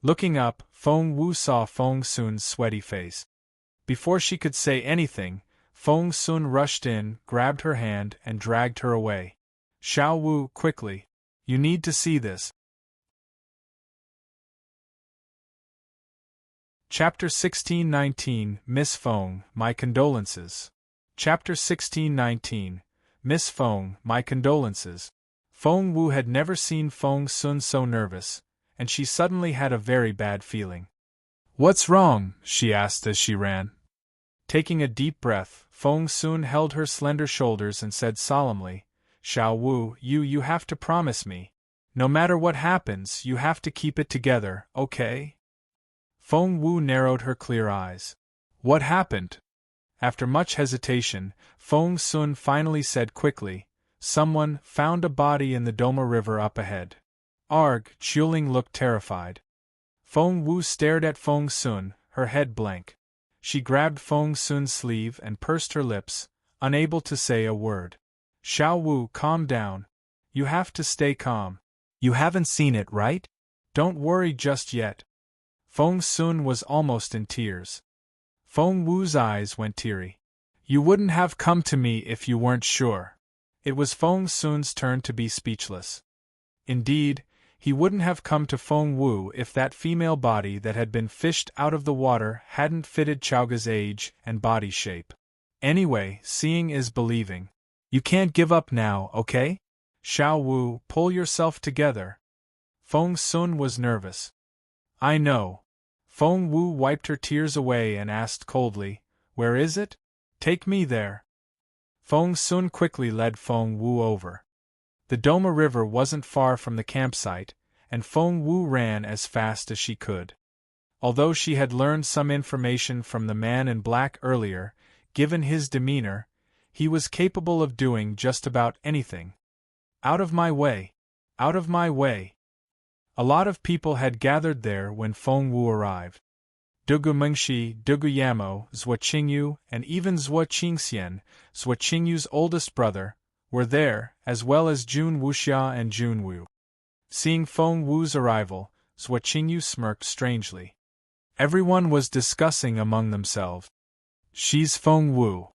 Looking up, Feng Wu saw Feng Sun's sweaty face. Before she could say anything, Feng Sun rushed in, grabbed her hand, and dragged her away. Xiao Wu, quickly. You need to see this. Chapter 1619, Miss Feng, my condolences. Chapter 1619, Miss Feng, my condolences. Feng Wu had never seen Feng Sun so nervous, and she suddenly had a very bad feeling. What's wrong? She asked as she ran. Taking a deep breath, Feng Sun held her slender shoulders and said solemnly, Xiao Wu, you have to promise me. No matter what happens, you have to keep it together, okay? Feng Wu narrowed her clear eyes. What happened? After much hesitation, Feng Sun finally said quickly, Someone found a body in the Doma River up ahead. Arg, Qiuling looked terrified. Feng Wu stared at Feng Sun, her head blank. She grabbed Feng Sun's sleeve and pursed her lips, unable to say a word. Xiao Wu, calm down. You have to stay calm. You haven't seen it, right? Don't worry just yet. Feng Sun was almost in tears. Feng Wu's eyes went teary. You wouldn't have come to me if you weren't sure. It was Feng Sun's turn to be speechless. Indeed, he wouldn't have come to Feng Wu if that female body that had been fished out of the water hadn't fitted Chowga's age and body shape. Anyway, seeing is believing. You can't give up now, okay? Xiao Wu, pull yourself together. Feng Sun was nervous. I know. Feng Wu wiped her tears away and asked coldly, Where is it? Take me there. Feng Sun quickly led Feng Wu over. The Doma River wasn't far from the campsite, and Feng Wu ran as fast as she could. Although she had learned some information from the man in black earlier, given his demeanor, he was capable of doing just about anything. Out of my way! Out of my way! A lot of people had gathered there when Feng Wu arrived. Dugu Mengshi, Dugu Yamo, Zhuo Qingyu, and even Zhuo Qingxian, Zhuo Qingyu's oldest brother, were there, as well as Jun Wuxia and Jun Wu. Seeing Feng Wu's arrival, Zhuo Qingyu smirked strangely. Everyone was discussing among themselves. She's Feng Wu.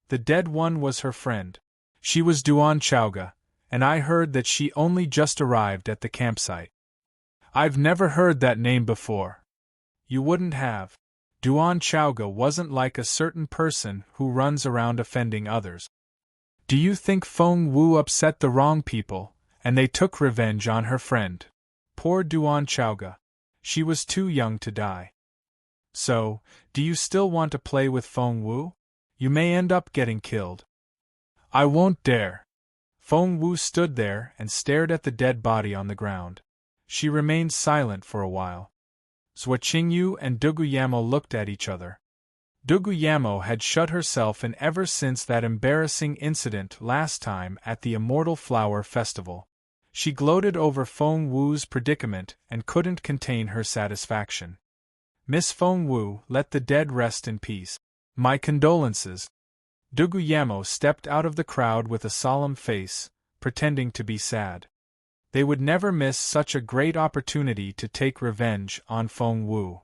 The dead one was her friend. She was Duan Chowga, and I heard that she only just arrived at the campsite. I've never heard that name before. You wouldn't have. Duan Chaoga wasn't like a certain person who runs around offending others. Do you think Feng Wu upset the wrong people, and they took revenge on her friend? Poor Duan Chaoga. She was too young to die. So, do you still want to play with Feng Wu? You may end up getting killed. I won't dare. Feng Wu stood there and stared at the dead body on the ground. She remained silent for a while. Zhou Qingyu and Duguyamo looked at each other. Duguyamo had shut herself in ever since that embarrassing incident last time at the Immortal Flower Festival. She gloated over Feng Wu's predicament and couldn't contain her satisfaction. Miss Feng Wu, let the dead rest in peace. My condolences. Duguyamo stepped out of the crowd with a solemn face, pretending to be sad. They would never miss such a great opportunity to take revenge on Feng Wu.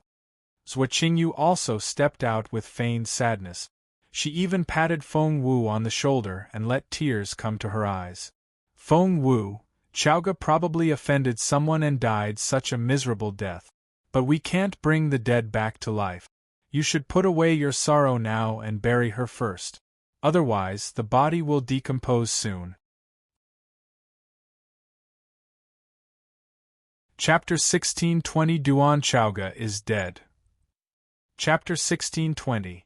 Zhou Qingyu also stepped out with feigned sadness. She even patted Feng Wu on the shoulder and let tears come to her eyes. Feng Wu, Chaoga probably offended someone and died such a miserable death. But we can't bring the dead back to life. You should put away your sorrow now and bury her first. Otherwise, the body will decompose soon. Chapter 1620 Duan Chaoga is dead. Chapter 1620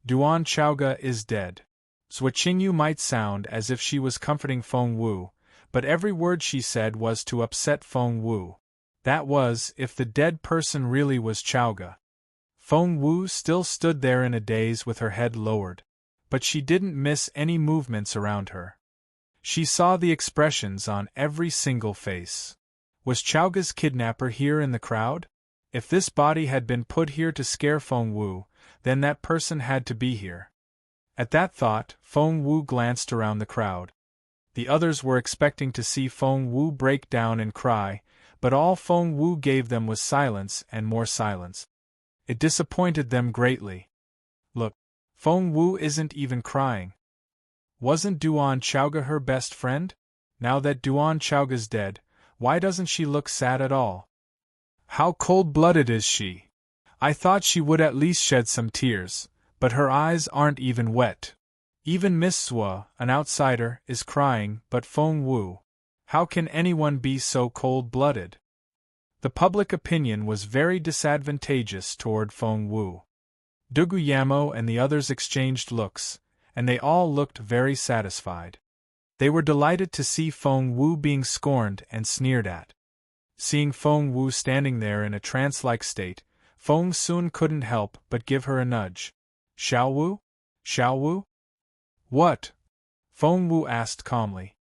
Duan Chaoga is dead. Zhou Qingyu might sound as if she was comforting Feng Wu, but every word she said was to upset Feng Wu. That was, if the dead person really was Chaoga. Feng Wu still stood there in a daze with her head lowered, but she didn't miss any movements around her. She saw the expressions on every single face. Was Chaoga's kidnapper here in the crowd? If this body had been put here to scare Feng Wu, then that person had to be here. At that thought, Feng Wu glanced around the crowd. The others were expecting to see Feng Wu break down and cry, but all Feng Wu gave them was silence and more silence. It disappointed them greatly. Look, Feng Wu isn't even crying. Wasn't Duan Chaoga her best friend? Now that Duan Chaoga's dead, why doesn't she look sad at all? How cold-blooded is she? I thought she would at least shed some tears, but her eyes aren't even wet. Even Miss Zhou, an outsider, is crying, but Feng Wu. How can anyone be so cold-blooded? The public opinion was very disadvantageous toward Feng Wu. Duguyamo and the others exchanged looks, and they all looked very satisfied. They were delighted to see Feng Wu being scorned and sneered at. Seeing Feng Wu standing there in a trance-like state, Feng Sun couldn't help but give her a nudge. Xiao Wu? Xiao Wu? What? Feng Wu asked calmly.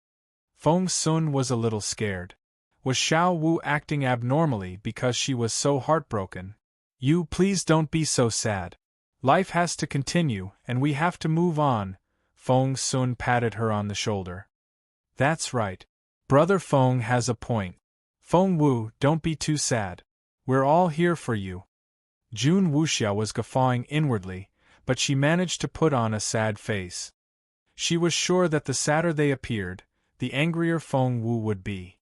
Feng Sun was a little scared. Was Xiao Wu acting abnormally because she was so heartbroken? You please don't be so sad. Life has to continue, and we have to move on. Feng Sun patted her on the shoulder. That's right. Brother Feng has a point. Feng Wu, don't be too sad. We're all here for you. Jun Wuxia was guffawing inwardly, but she managed to put on a sad face. She was sure that the sadder they appeared, the angrier Feng Wu would be.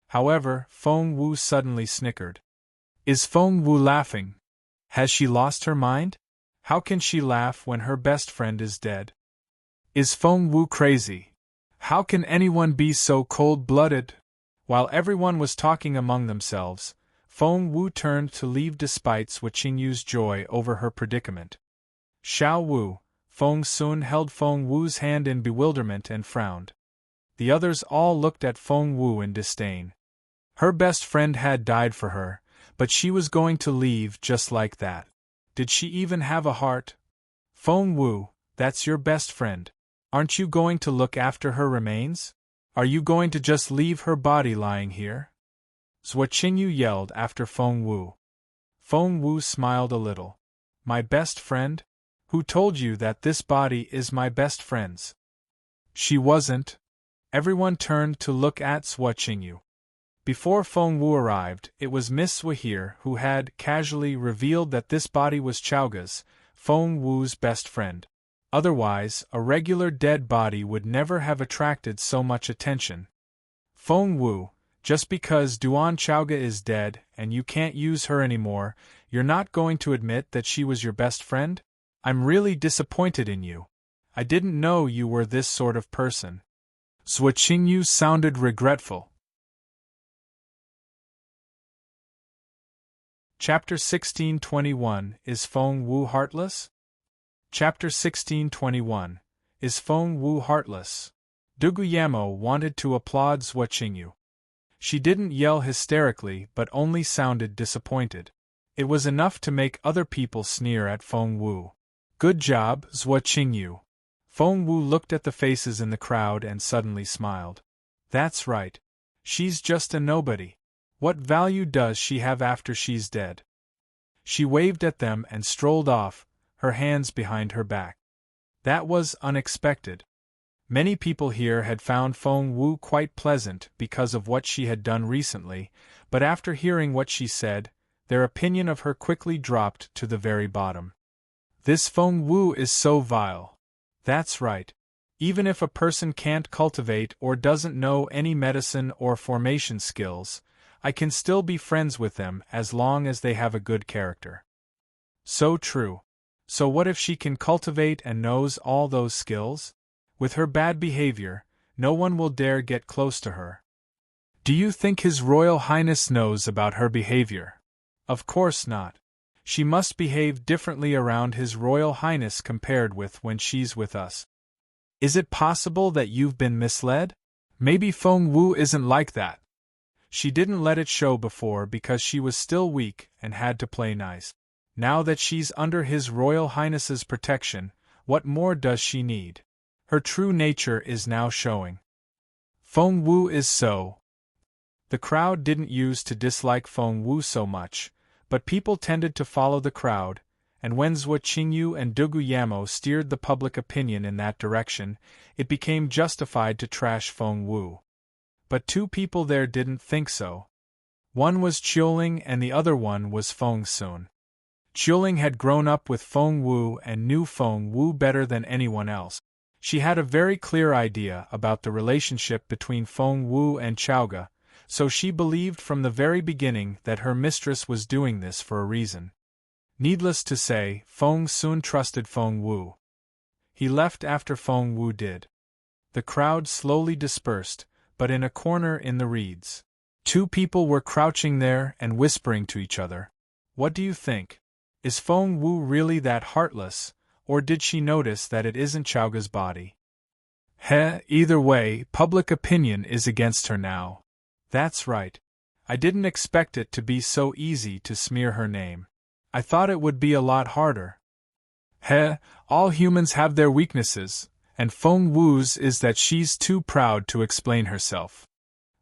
However, Feng Wu suddenly snickered. Is Feng Wu laughing? Has she lost her mind? How can she laugh when her best friend is dead? Is Feng Wu crazy? How can anyone be so cold-blooded? While everyone was talking among themselves, Feng Wu turned to leave despite Zhou Qingyu's joy over her predicament. Xiao Wu, Feng Sun held Feng Wu's hand in bewilderment and frowned. The others all looked at Feng Wu in disdain. Her best friend had died for her, but she was going to leave just like that. Did she even have a heart? Feng Wu, that's your best friend. Aren't you going to look after her remains? Are you going to just leave her body lying here? Zhou Qingyu yelled after Feng Wu. Feng Wu smiled a little. My best friend? Who told you that this body is my best friend's? She wasn't. Everyone turned to look at Zhou Qingyu. Before Feng Wu arrived, it was Miss Zhou here who had casually revealed that this body was Chaoga's, Feng Wu's best friend. Otherwise, a regular dead body would never have attracted so much attention. Feng Wu, Just because Duan Chaoga is dead and you can't use her anymore, you're not going to admit that she was your best friend? I'm really disappointed in you. I didn't know you were this sort of person. Zhuo Qingyu sounded regretful. Chapter 1621 Is Feng Wu Heartless? Chapter 1621 Is Feng Wu Heartless? Du Guillermo wanted to applaud Zhuo Qingyu. She didn't yell hysterically but only sounded disappointed. It was enough to make other people sneer at Feng Wu. Good job, Zhuo Qingyu. Feng Wu looked at the faces in the crowd and suddenly smiled. That's right. She's just a nobody. What value does she have after she's dead? She waved at them and strolled off, her hands behind her back. That was unexpected. Many people here had found Feng Wu quite pleasant because of what she had done recently, but after hearing what she said, their opinion of her quickly dropped to the very bottom. This Feng Wu is so vile. That's right. Even if a person can't cultivate or doesn't know any medicine or formation skills, I can still be friends with them as long as they have a good character. So true. So what if she can cultivate and knows all those skills? With her bad behavior, no one will dare get close to her. Do you think His Royal Highness knows about her behavior? Of course not. She must behave differently around His Royal Highness compared with when she's with us. Is it possible that you've been misled? Maybe Feng Wu isn't like that. She didn't let it show before because she was still weak and had to play nice. Now that she's under His Royal Highness's protection, what more does she need? Her true nature is now showing. Feng Wu is so. The crowd didn't used to dislike Feng Wu so much, but people tended to follow the crowd, and when Zhuo Qingyu and Du Guillermo steered the public opinion in that direction, it became justified to trash Feng Wu. But two people there didn't think so. One was Qiuling and the other one was Feng Sun. Qiuling had grown up with Feng Wu and knew Feng Wu better than anyone else. She had a very clear idea about the relationship between Feng Wu and Chaoga, so she believed from the very beginning that her mistress was doing this for a reason. Needless to say, Feng Sun trusted Feng Wu. He left after Feng Wu did. The crowd slowly dispersed, but in a corner in the reeds, two people were crouching there and whispering to each other. What do you think? Is Feng Wu really that heartless, or did she notice that it isn't Chaoga's body? Either way, public opinion is against her now. That's right. I didn't expect it to be so easy to smear her name. I thought it would be a lot harder. All humans have their weaknesses, and Feng Wu's is that she's too proud to explain herself.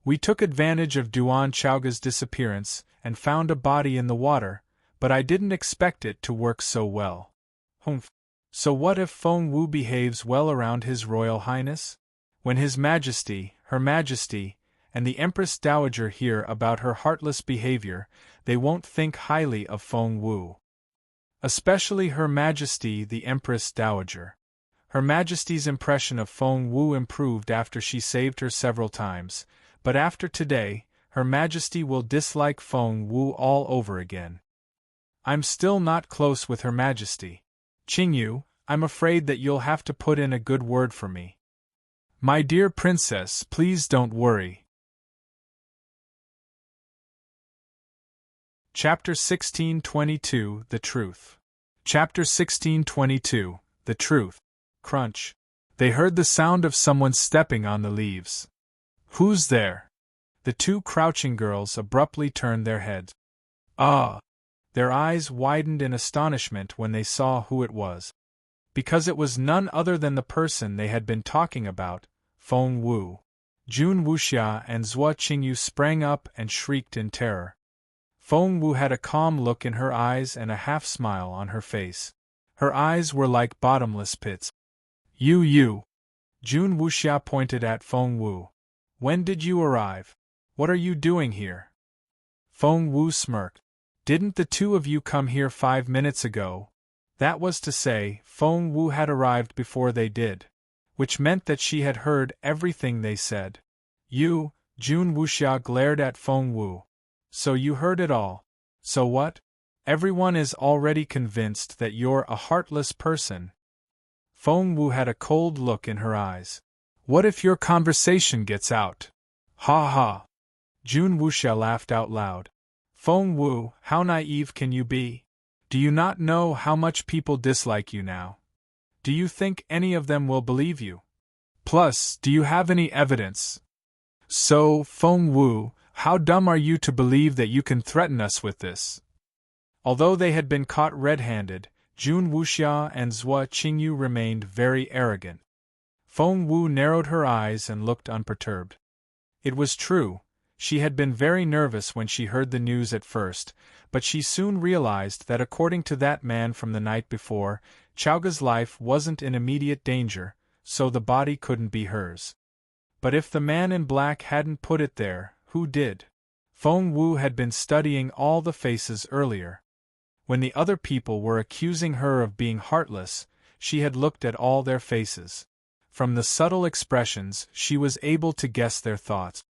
We took advantage of Duan Chaoga's disappearance and found a body in the water, but I didn't expect it to work so well. Humph. So what if Feng Wu behaves well around His Royal Highness? When His Majesty, Her Majesty, and the Empress Dowager hear about her heartless behavior, they won't think highly of Feng Wu. Especially Her Majesty the Empress Dowager. Her Majesty's impression of Feng Wu improved after she saved her several times, but after today, Her Majesty will dislike Feng Wu all over again. I'm still not close with Her Majesty. Qingyu, I'm afraid that you'll have to put in a good word for me. My dear princess, please don't worry. Chapter 1622 The Truth. Chapter 1622 The Truth. Crunch. They heard the sound of someone stepping on the leaves. Who's there? The two crouching girls abruptly turned their heads. Ah! Their eyes widened in astonishment when they saw who it was. Because it was none other than the person they had been talking about, Feng Wu. Jun Wuxia and Zhuo Qingyu sprang up and shrieked in terror. Feng Wu had a calm look in her eyes and a half-smile on her face. Her eyes were like bottomless pits. You. Jun Wuxia pointed at Feng Wu. When did you arrive? What are you doing here? Feng Wu smirked. Didn't the two of you come here 5 minutes ago? That was to say, Feng Wu had arrived before they did, which meant that she had heard everything they said. You, Jun Wuxia glared at Feng Wu. So you heard it all. So what? Everyone is already convinced that you're a heartless person. Feng Wu had a cold look in her eyes. What if your conversation gets out? Ha ha. Jun Wuxia laughed out loud. Feng Wu, how naive can you be? Do you not know how much people dislike you now? Do you think any of them will believe you? Plus, do you have any evidence? So, Feng Wu, how dumb are you to believe that you can threaten us with this? Although they had been caught red-handed, Jun Wuxia and Zhuo Qingyu remained very arrogant. Feng Wu narrowed her eyes and looked unperturbed. It was true, she had been very nervous when she heard the news at first, but she soon realized that according to that man from the night before, Chaoga's life wasn't in immediate danger, so the body couldn't be hers. But if the man in black hadn't put it there, who did? Feng Wu had been studying all the faces earlier. When the other people were accusing her of being heartless, she had looked at all their faces. From the subtle expressions, she was able to guess their thoughts.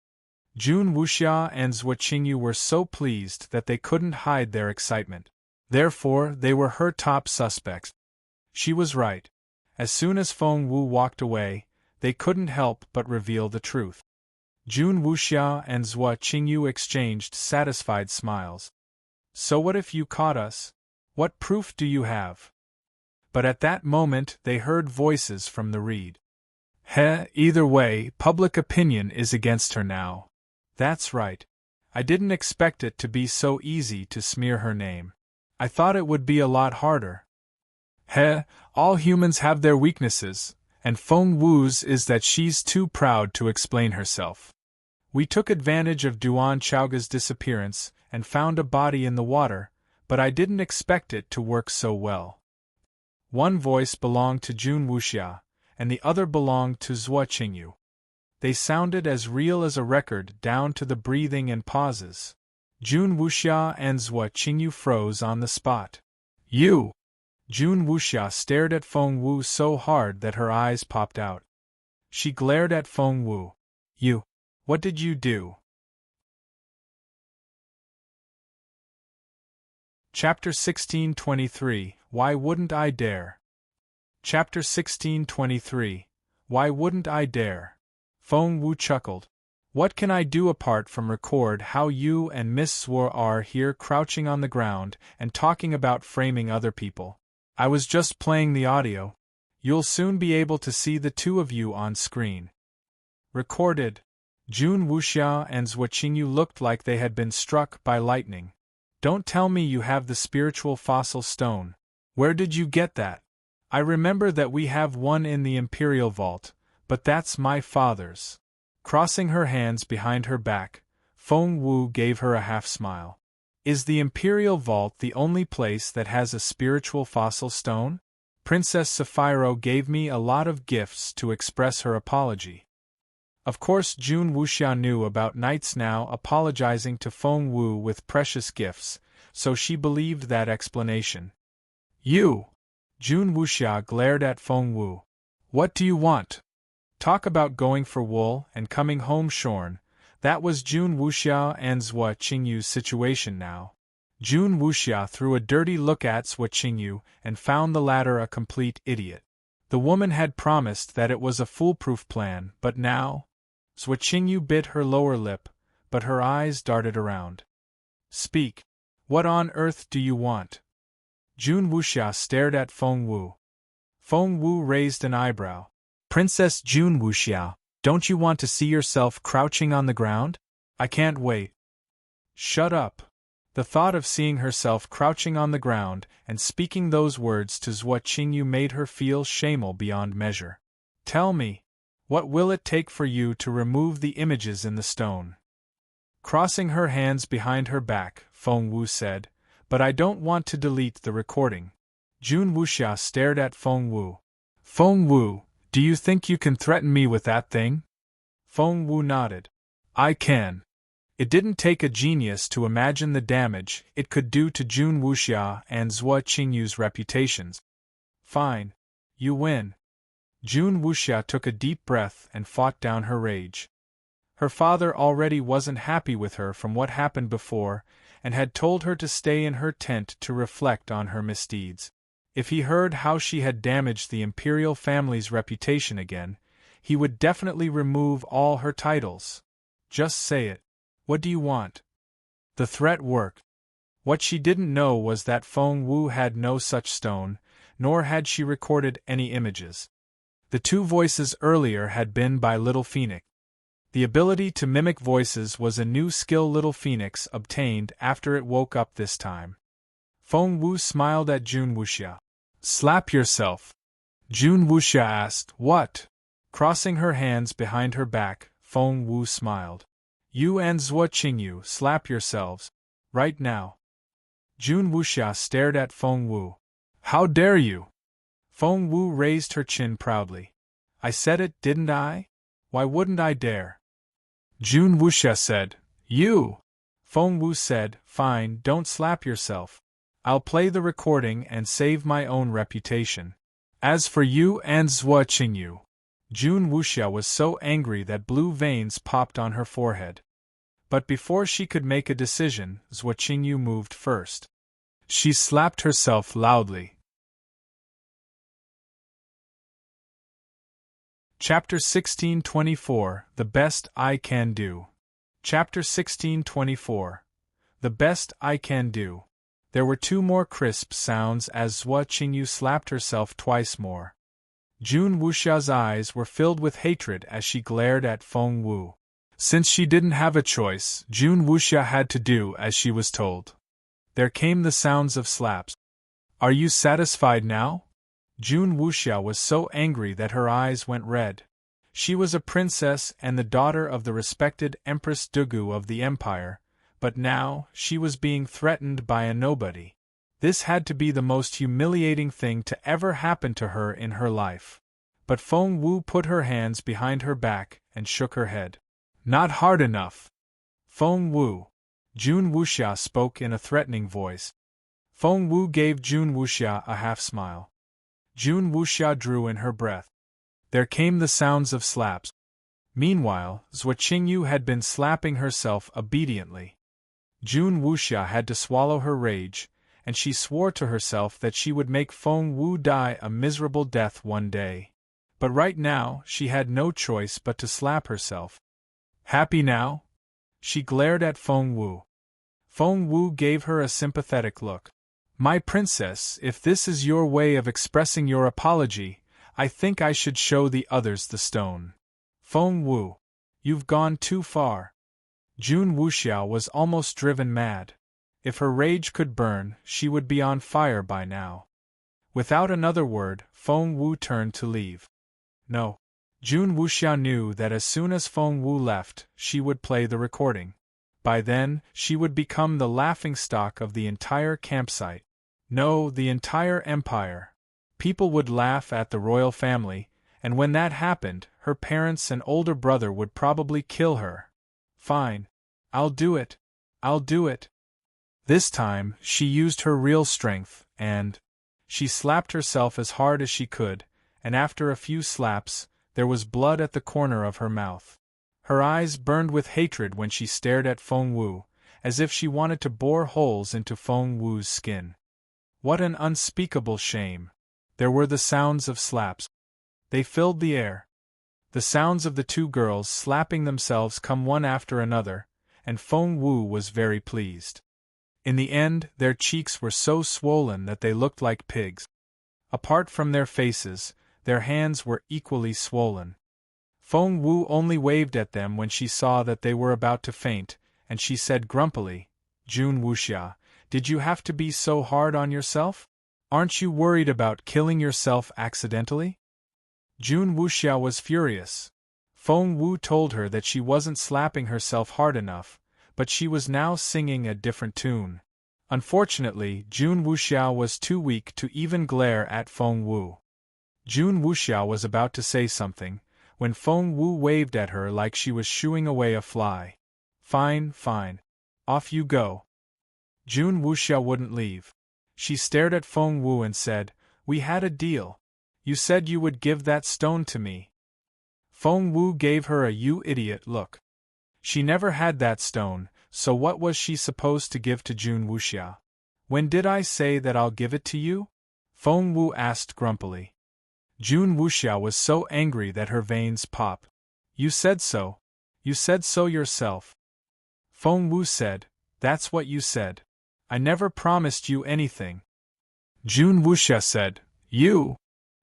Jun Wuxia and Zhuo Qingyu were so pleased that they couldn't hide their excitement. Therefore, they were her top suspects. She was right. As soon as Feng Wu walked away, they couldn't help but reveal the truth. Jun Wuxia and Zhuo Qingyu exchanged satisfied smiles. So what if you caught us? What proof do you have? But at that moment they heard voices from the reed. Either way, public opinion is against her now. That's right. I didn't expect it to be so easy to smear her name. I thought it would be a lot harder. All humans have their weaknesses, and Feng Wu's is that she's too proud to explain herself. We took advantage of Duan Chaoga's disappearance and found a body in the water, but I didn't expect it to work so well. One voice belonged to Jun Wuxia, and the other belonged to Zhuo Qingyu. They sounded as real as a record down to the breathing and pauses. Jun Wuxia and Zhuo Qingyu froze on the spot. You! Jun Wuxia stared at Feng Wu so hard that her eyes popped out. She glared at Feng Wu. You! What did you do? Chapter 1623, Why Wouldn't I Dare? Chapter 1623, Why Wouldn't I Dare? Feng Wu chuckled. What can I do apart from record how you and Miss Zhuo are here crouching on the ground and talking about framing other people? I was just playing the audio. You'll soon be able to see the two of you on screen. Recorded. Jun Wuxia and Zhuo Qingyu looked like they had been struck by lightning. Don't tell me you have the spiritual fossil stone. Where did you get that? I remember that we have one in the Imperial Vault, but that's my father's. Crossing her hands behind her back, Feng Wu gave her a half-smile. Is the Imperial Vault the only place that has a spiritual fossil stone? Princess Sapphiro gave me a lot of gifts to express her apology. Of course Jun Wuxia knew about knights now apologizing to Feng Wu with precious gifts, so she believed that explanation. You! Jun Wuxia glared at Feng Wu. What do you want? Talk about going for wool and coming home shorn. That was Jun Wuxia and Zhuo Qingyu's situation now. Jun Wuxia threw a dirty look at Zhuo Qingyu and found the latter a complete idiot. The woman had promised that it was a foolproof plan, but now? Zhuo Qingyu bit her lower lip, but her eyes darted around. Speak. What on earth do you want? Jun Wuxia stared at Feng Wu. Feng Wu raised an eyebrow. Princess Jun Wuxia, don't you want to see yourself crouching on the ground? I can't wait. Shut up. The thought of seeing herself crouching on the ground and speaking those words to Zhuo Qingyu made her feel shameful beyond measure. Tell me, what will it take for you to remove the images in the stone? Crossing her hands behind her back, Feng Wu said, but I don't want to delete the recording. Jun Wuxia stared at Feng Wu. Feng Wu, do you think you can threaten me with that thing? Feng Wu nodded. I can. It didn't take a genius to imagine the damage it could do to Jun Wuxia and Zhuo Qingyu's reputations. Fine. You win. Jun Wuxia took a deep breath and fought down her rage. Her father already wasn't happy with her from what happened before, and had told her to stay in her tent to reflect on her misdeeds. If he heard how she had damaged the imperial family's reputation again, he would definitely remove all her titles. Just say it. What do you want? The threat worked. What she didn't know was that Feng Wu had no such stone, nor had she recorded any images. The two voices earlier had been by Little Phoenix. The ability to mimic voices was a new skill Little Phoenix obtained after it woke up this time. Feng Wu smiled at Jun Wuxia. Slap yourself. Jun Wuxia asked, What? Crossing her hands behind her back, Feng Wu smiled. You and Zhuo Qingyu slap yourselves. Right now. Jun Wuxia stared at Feng Wu. How dare you? Feng Wu raised her chin proudly. I said it, didn't I? Why wouldn't I dare? Jun Wuxia said, You! Feng Wu said, Fine, don't slap yourself. I'll play the recording and save my own reputation. As for you and Zhuo Qingyu. Jun Wuxia was so angry that blue veins popped on her forehead. But before she could make a decision, Zhuo Qingyu moved first. She slapped herself loudly. Chapter 1624, The Best I Can Do. Chapter 1624. The Best I Can Do. There were two more crisp sounds as Zhuo Qingyu slapped herself twice more. Jun Wuxia's eyes were filled with hatred as she glared at Feng Wu. Since she didn't have a choice, Jun Wuxia had to do as she was told. There came the sounds of slaps. Are you satisfied now? Jun Wuxia was so angry that her eyes went red. She was a princess and the daughter of the respected Empress Dugu of the Empire, but now she was being threatened by a nobody. This had to be the most humiliating thing to ever happen to her in her life. But Feng Wu put her hands behind her back and shook her head. Not hard enough. Feng Wu. Jun Wuxia spoke in a threatening voice. Feng Wu gave Jun Wuxia a half-smile. Jun Wuxia drew in her breath. There came the sounds of slaps. Meanwhile, Zhuo Qingyu had been slapping herself obediently. Jun Wuxia had to swallow her rage, and she swore to herself that she would make Feng Wu die a miserable death one day. But right now, she had no choice but to slap herself. Happy now? She glared at Feng Wu. Feng Wu gave her a sympathetic look. My princess, if this is your way of expressing your apology, I think I should show the others the stone. Feng Wu. You've gone too far. Jun Wuxia was almost driven mad. If her rage could burn, she would be on fire by now. Without another word, Feng Wu turned to leave. No. Jun Wuxia knew that as soon as Feng Wu left, she would play the recording. By then, she would become the laughingstock of the entire campsite. No, the entire empire. People would laugh at the royal family, and when that happened, her parents and older brother would probably kill her. Fine. I'll do it. I'll do it. This time, she used her real strength, and she slapped herself as hard as she could, and after a few slaps, there was blood at the corner of her mouth. Her eyes burned with hatred when she stared at Feng Wu, as if she wanted to bore holes into Feng Wu's skin. What an unspeakable shame. There were the sounds of slaps. They filled the air. The sounds of the two girls slapping themselves come one after another, and Feng Wu was very pleased. In the end, their cheeks were so swollen that they looked like pigs. Apart from their faces, their hands were equally swollen. Feng Wu only waved at them when she saw that they were about to faint, and she said grumpily, Jun Wuxia, did you have to be so hard on yourself? Aren't you worried about killing yourself accidentally? Jun Wuxia was furious. Feng Wu told her that she wasn't slapping herself hard enough, but she was now singing a different tune. Unfortunately, Jun Wuxia was too weak to even glare at Feng Wu. Jun Wuxia was about to say something, when Feng Wu waved at her like she was shooing away a fly. Fine, fine. Off you go. Jun Wuxia wouldn't leave. She stared at Feng Wu and said, We had a deal. You said you would give that stone to me. Feng Wu gave her a you idiot look. She never had that stone, so what was she supposed to give to Jun Wuxia? When did I say that I'll give it to you? Feng Wu asked grumpily. Jun Wuxia was so angry that her veins popped. You said so. You said so yourself. Feng Wu said, that's what you said. I never promised you anything. Jun Wuxia said, you.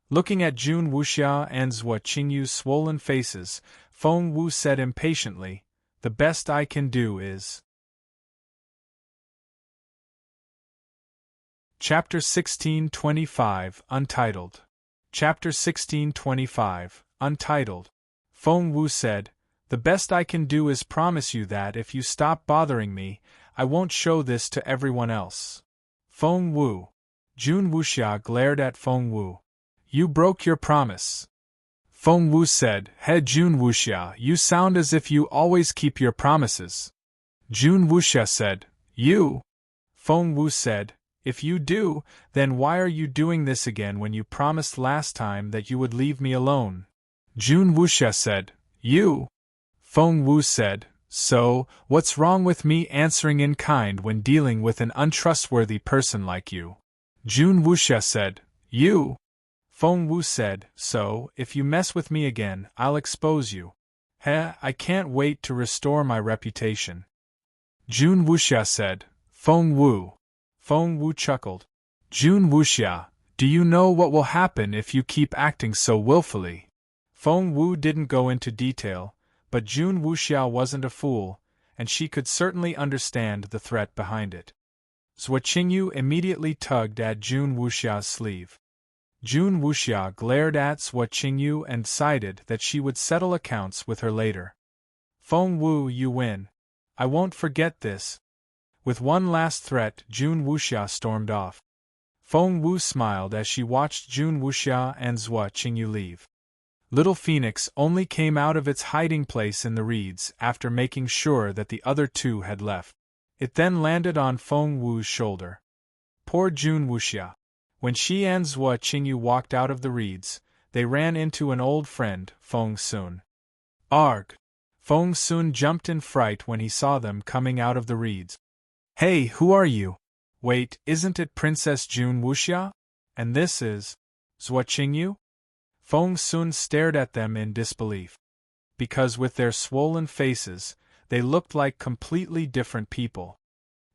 Looking at Jun Wuxia and Zhuo Qingyu's swollen faces, Feng Wu said impatiently, the best I can do is. Chapter 1625, Untitled. Chapter 1625, Untitled. Feng Wu said, the best I can do is promise you that if you stop bothering me, I won't show this to everyone else. Feng Wu. Jun Wuxia glared at Feng Wu. You broke your promise. Feng Wu said, He Jun Wuxia, you sound as if you always keep your promises. Jun Wuxia said, you. Feng Wu said, if you do, then why are you doing this again when you promised last time that you would leave me alone? Jun Wuxia said, you. Feng Wu said, so, what's wrong with me answering in kind when dealing with an untrustworthy person like you? Jun Wuxia said, you. Feng Wu said, so, if you mess with me again, I'll expose you. I can't wait to restore my reputation. Jun Wuxia said, Feng Wu. Feng Wu chuckled. Jun Wuxia, do you know what will happen if you keep acting so willfully? Feng Wu didn't go into detail, but Jun Wuxia wasn't a fool, and she could certainly understand the threat behind it. Zhuo Qingyu immediately tugged at Jun Wuxia's sleeve. Jun Wuxia glared at Zhuo Qingyu and decided that she would settle accounts with her later. Feng Wu, you win. I won't forget this. With one last threat, Jun Wuxia stormed off. Feng Wu smiled as she watched Jun Wuxia and Zhuo Qingyu leave. Little Phoenix only came out of its hiding place in the reeds after making sure that the other two had left. It then landed on Feng Wu's shoulder. Poor Jun Wuxia. When she and Zhuo Qingyu walked out of the reeds, they ran into an old friend, Feng Sun. Arg! Feng Sun jumped in fright when he saw them coming out of the reeds. Hey, who are you? Wait, isn't it Princess Jun Wuxia? And this is Zhuo Qingyu? Feng Sun stared at them in disbelief. Because with their swollen faces, they looked like completely different people.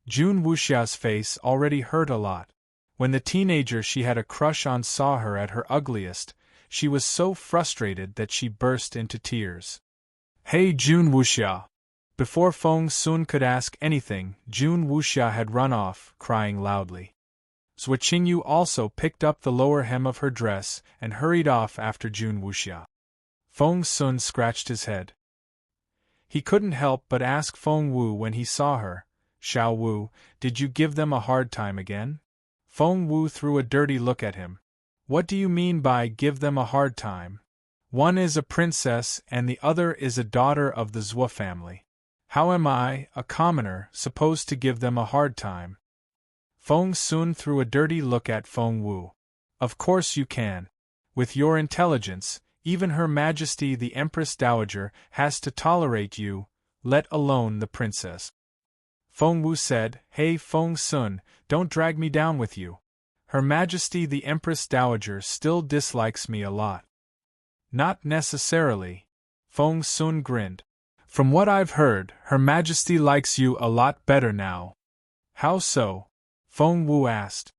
Jun Wuxia's face already hurt a lot. When the teenager she had a crush on saw her at her ugliest, she was so frustrated that she burst into tears. Hey Jun Wuxia! Before Feng Sun could ask anything, Jun Wuxia had run off, crying loudly. Zhuo Qingyu also picked up the lower hem of her dress and hurried off after Jun Wuxia. Feng Sun scratched his head. He couldn't help but ask Feng Wu when he saw her, Xiao Wu, did you give them a hard time again? Feng Wu threw a dirty look at him. What do you mean by give them a hard time? One is a princess and the other is a daughter of the Zhuo family. How am I, a commoner, supposed to give them a hard time? Feng Sun threw a dirty look at Feng Wu. Of course you can. With your intelligence, even Her Majesty the Empress Dowager has to tolerate you, let alone the princess. Feng Wu said, Hey Feng Sun, don't drag me down with you. Her Majesty the Empress Dowager still dislikes me a lot. Not necessarily. Feng Sun grinned. From what I've heard, Her Majesty likes you a lot better now. How so? Feng Wu asked.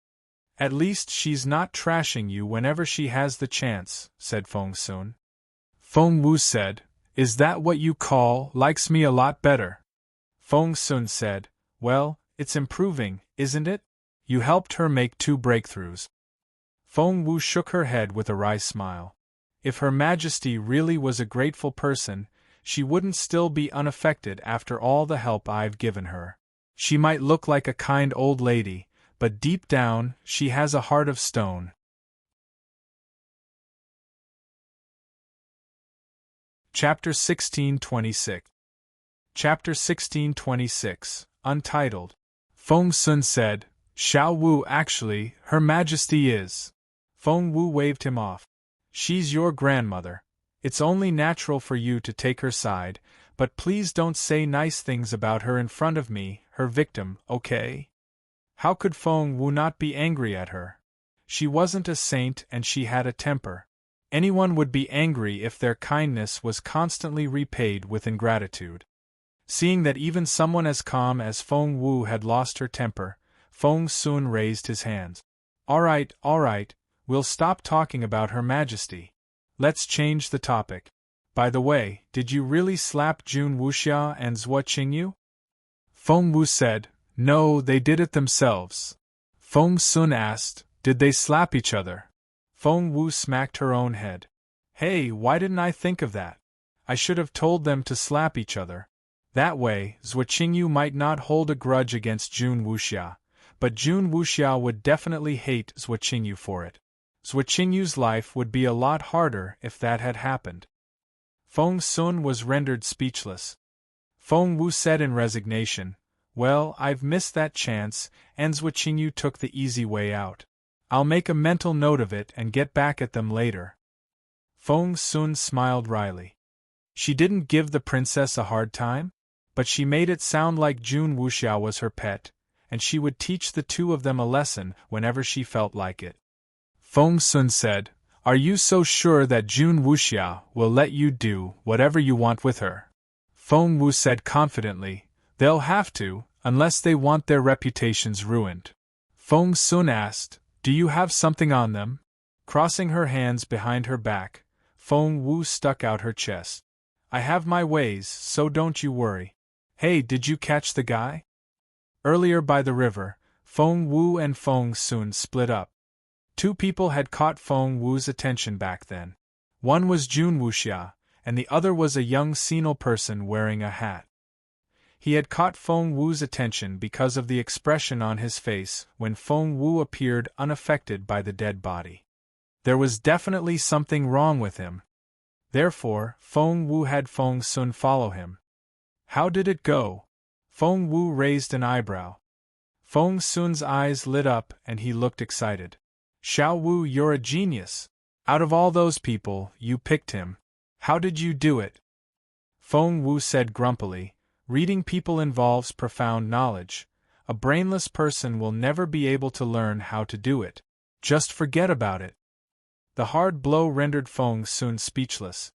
At least she's not trashing you whenever she has the chance, said Feng Sun. Feng Wu said, Is that what you call likes me a lot better? Feng Sun said, Well, it's improving, isn't it? You helped her make 2 breakthroughs. Feng Wu shook her head with a wry smile. If Her Majesty really was a grateful person, she wouldn't still be unaffected after all the help I've given her. She might look like a kind old lady, but deep down, she has a heart of stone. Chapter 1626. Chapter 1626, Untitled. Feng Sun said, Xiao Wu actually, Her Majesty is. Feng Wu waved him off. She's your grandmother. It's only natural for you to take her side, But please don't say nice things about her in front of me, her victim, okay? How could Feng Wu not be angry at her? She wasn't a saint and she had a temper. Anyone would be angry if their kindness was constantly repaid with ingratitude. Seeing that even someone as calm as Feng Wu had lost her temper, Feng Sun raised his hands. All right, we'll stop talking about Her Majesty. Let's change the topic. By the way, did you really slap Jun Wuxia and Zhuo Qingyu? Feng Wu said, no, they did it themselves. Feng Sun asked, did they slap each other? Feng Wu smacked her own head. Hey, why didn't I think of that? I should have told them to slap each other. That way, Zhuo Qingyu might not hold a grudge against Jun Wuxia, but Jun Wuxia would definitely hate Zhuo Qingyu for it. Zhuo Qingyu's life would be a lot harder if that had happened. Feng Sun was rendered speechless. Feng Wu said in resignation, well, I've missed that chance, and Zhuo Qingyu took the easy way out. I'll make a mental note of it and get back at them later. Feng Sun smiled wryly. She didn't give the princess a hard time, but she made it sound like Jun Wuxia was her pet, and she would teach the two of them a lesson whenever she felt like it. Feng Sun said, are you so sure that Jun Wuxia will let you do whatever you want with her? Feng Wu said confidently, they'll have to, unless they want their reputations ruined. Feng Sun asked, do you have something on them? Crossing her hands behind her back, Feng Wu stuck out her chest. I have my ways, so don't you worry. Hey, did you catch the guy? Earlier by the river, Feng Wu and Feng Sun split up. Two people had caught Feng Wu's attention back then. One was Jun Wuxia, and the other was a young senile person wearing a hat. He had caught Feng Wu's attention because of the expression on his face when Feng Wu appeared unaffected by the dead body. There was definitely something wrong with him. Therefore, Feng Wu had Feng Sun follow him. How did it go? Feng Wu raised an eyebrow. Feng Sun's eyes lit up and he looked excited. Xiao Wu, you're a genius. Out of all those people, you picked him. How did you do it? Feng Wu said grumpily, reading people involves profound knowledge. A brainless person will never be able to learn how to do it. Just forget about it. The hard blow rendered Feng Sun speechless.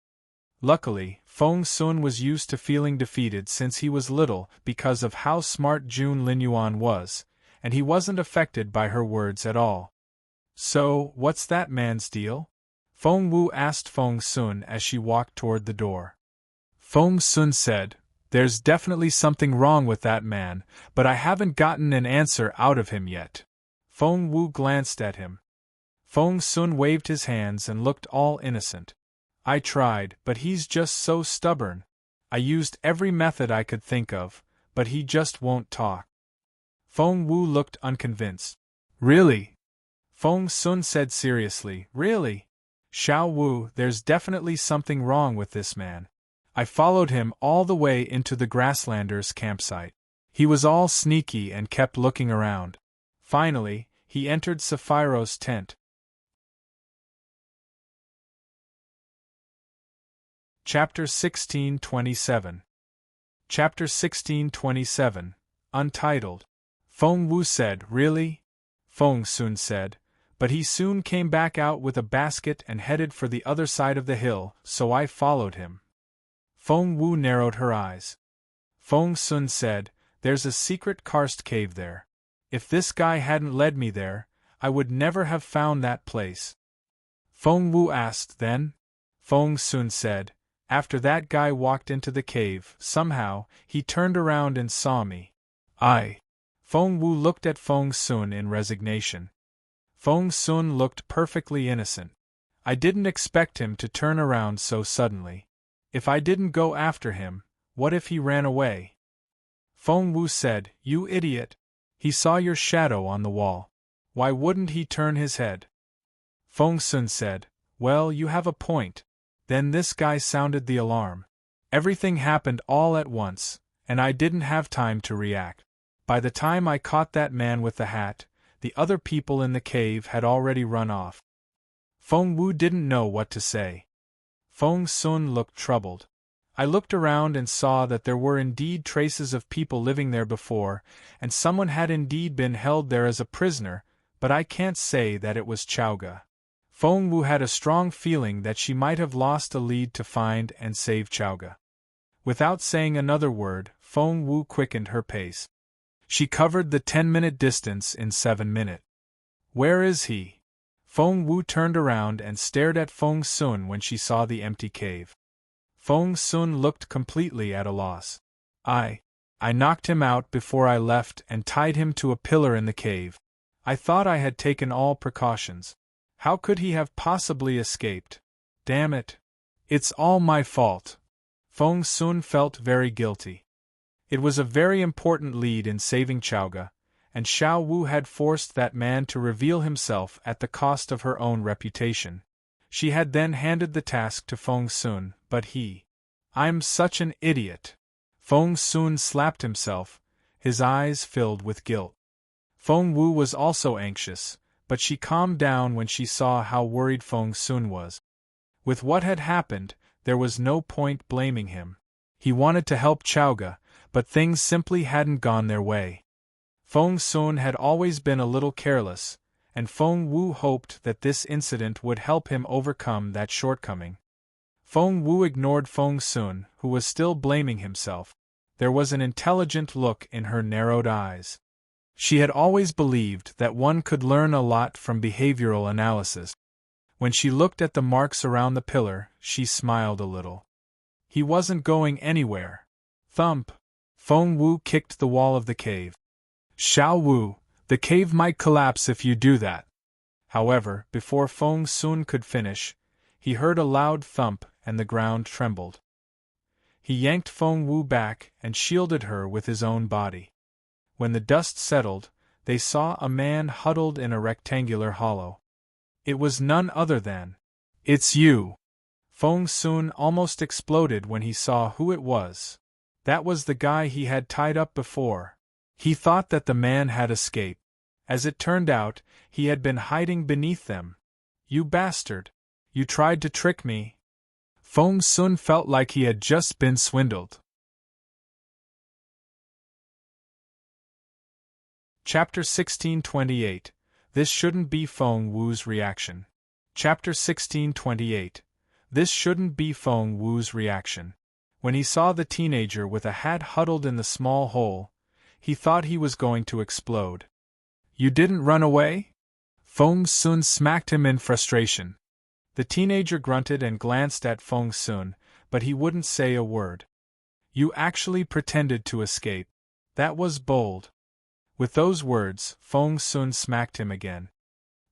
Luckily, Feng Sun was used to feeling defeated since he was little because of how smart Jun Linyuan was, and he wasn't affected by her words at all. So, what's that man's deal? Feng Wu asked Feng Sun as she walked toward the door. Feng Sun said, there's definitely something wrong with that man, but I haven't gotten an answer out of him yet. Feng Wu glanced at him. Feng Sun waved his hands and looked all innocent. I tried, but he's just so stubborn. I used every method I could think of, but he just won't talk. Feng Wu looked unconvinced. Really? Feng Sun said seriously, really? Xiao Wu, there's definitely something wrong with this man. I followed him all the way into the Grasslanders' campsite. He was all sneaky and kept looking around. Finally, he entered Saphiro's tent. Chapter 1627. Chapter 1627, Untitled. Feng Wu said, really? Feng Sun said, but he soon came back out with a basket and headed for the other side of the hill, so I followed him. Feng Wu narrowed her eyes. Feng Sun said, there's a secret karst cave there. If this guy hadn't led me there, I would never have found that place. Feng Wu asked, then? Feng Sun said, after that guy walked into the cave, somehow, he turned around and saw me. Feng Wu looked at Feng Sun in resignation. Feng Sun looked perfectly innocent. I didn't expect him to turn around so suddenly. If I didn't go after him, what if he ran away? Feng Wu said, you idiot. He saw your shadow on the wall. Why wouldn't he turn his head? Feng Sun said, well, you have a point. Then this guy sounded the alarm. Everything happened all at once, and I didn't have time to react. By the time I caught that man with the hat, the other people in the cave had already run off. Feng Wu didn't know what to say. Feng Sun looked troubled. I looked around and saw that there were indeed traces of people living there before, and someone had indeed been held there as a prisoner, but I can't say that it was Chowga. Feng Wu had a strong feeling that she might have lost a lead to find and save Chowga. Without saying another word, Feng Wu quickened her pace. She covered the 10-minute distance in 7 minutes. Where is he? Feng Wu turned around and stared at Feng Sun when she saw the empty cave. Feng Sun looked completely at a loss. I knocked him out before I left and tied him to a pillar in the cave. I thought I had taken all precautions. How could he have possibly escaped? Damn it! It's all my fault. Feng Sun felt very guilty. It was a very important lead in saving Chowga, and Xiao Wu had forced that man to reveal himself at the cost of her own reputation. She had then handed the task to Feng Sun, but he... I'm such an idiot. Feng Sun slapped himself, his eyes filled with guilt. Feng Wu was also anxious, but she calmed down when she saw how worried Feng Sun was. With what had happened, there was no point blaming him. He wanted to help Chowga, but things simply hadn't gone their way. Feng Sun had always been a little careless, and Feng Wu hoped that this incident would help him overcome that shortcoming. Feng Wu ignored Feng Sun, who was still blaming himself. There was an intelligent look in her narrowed eyes. She had always believed that one could learn a lot from behavioral analysis. When she looked at the marks around the pillar, she smiled a little. He wasn't going anywhere. Thump! Feng Wu kicked the wall of the cave. Xiao Wu, the cave might collapse if you do that. However, before Feng Sun could finish, he heard a loud thump and the ground trembled. He yanked Feng Wu back and shielded her with his own body. When the dust settled, they saw a man huddled in a rectangular hollow. It was none other than... It's you! Feng Sun almost exploded when he saw who it was. That was the guy he had tied up before. He thought that the man had escaped. As it turned out, he had been hiding beneath them. You bastard! You tried to trick me! Feng Sun felt like he had just been swindled. Chapter 1628. This shouldn't be Feng Wu's reaction. Chapter 1628. This shouldn't be Feng Wu's reaction. When he saw the teenager with a hat huddled in the small hole, he thought he was going to explode. You didn't run away? Feng Sun smacked him in frustration. The teenager grunted and glanced at Feng Sun, but he wouldn't say a word. You actually pretended to escape. That was bold. With those words, Feng Sun smacked him again.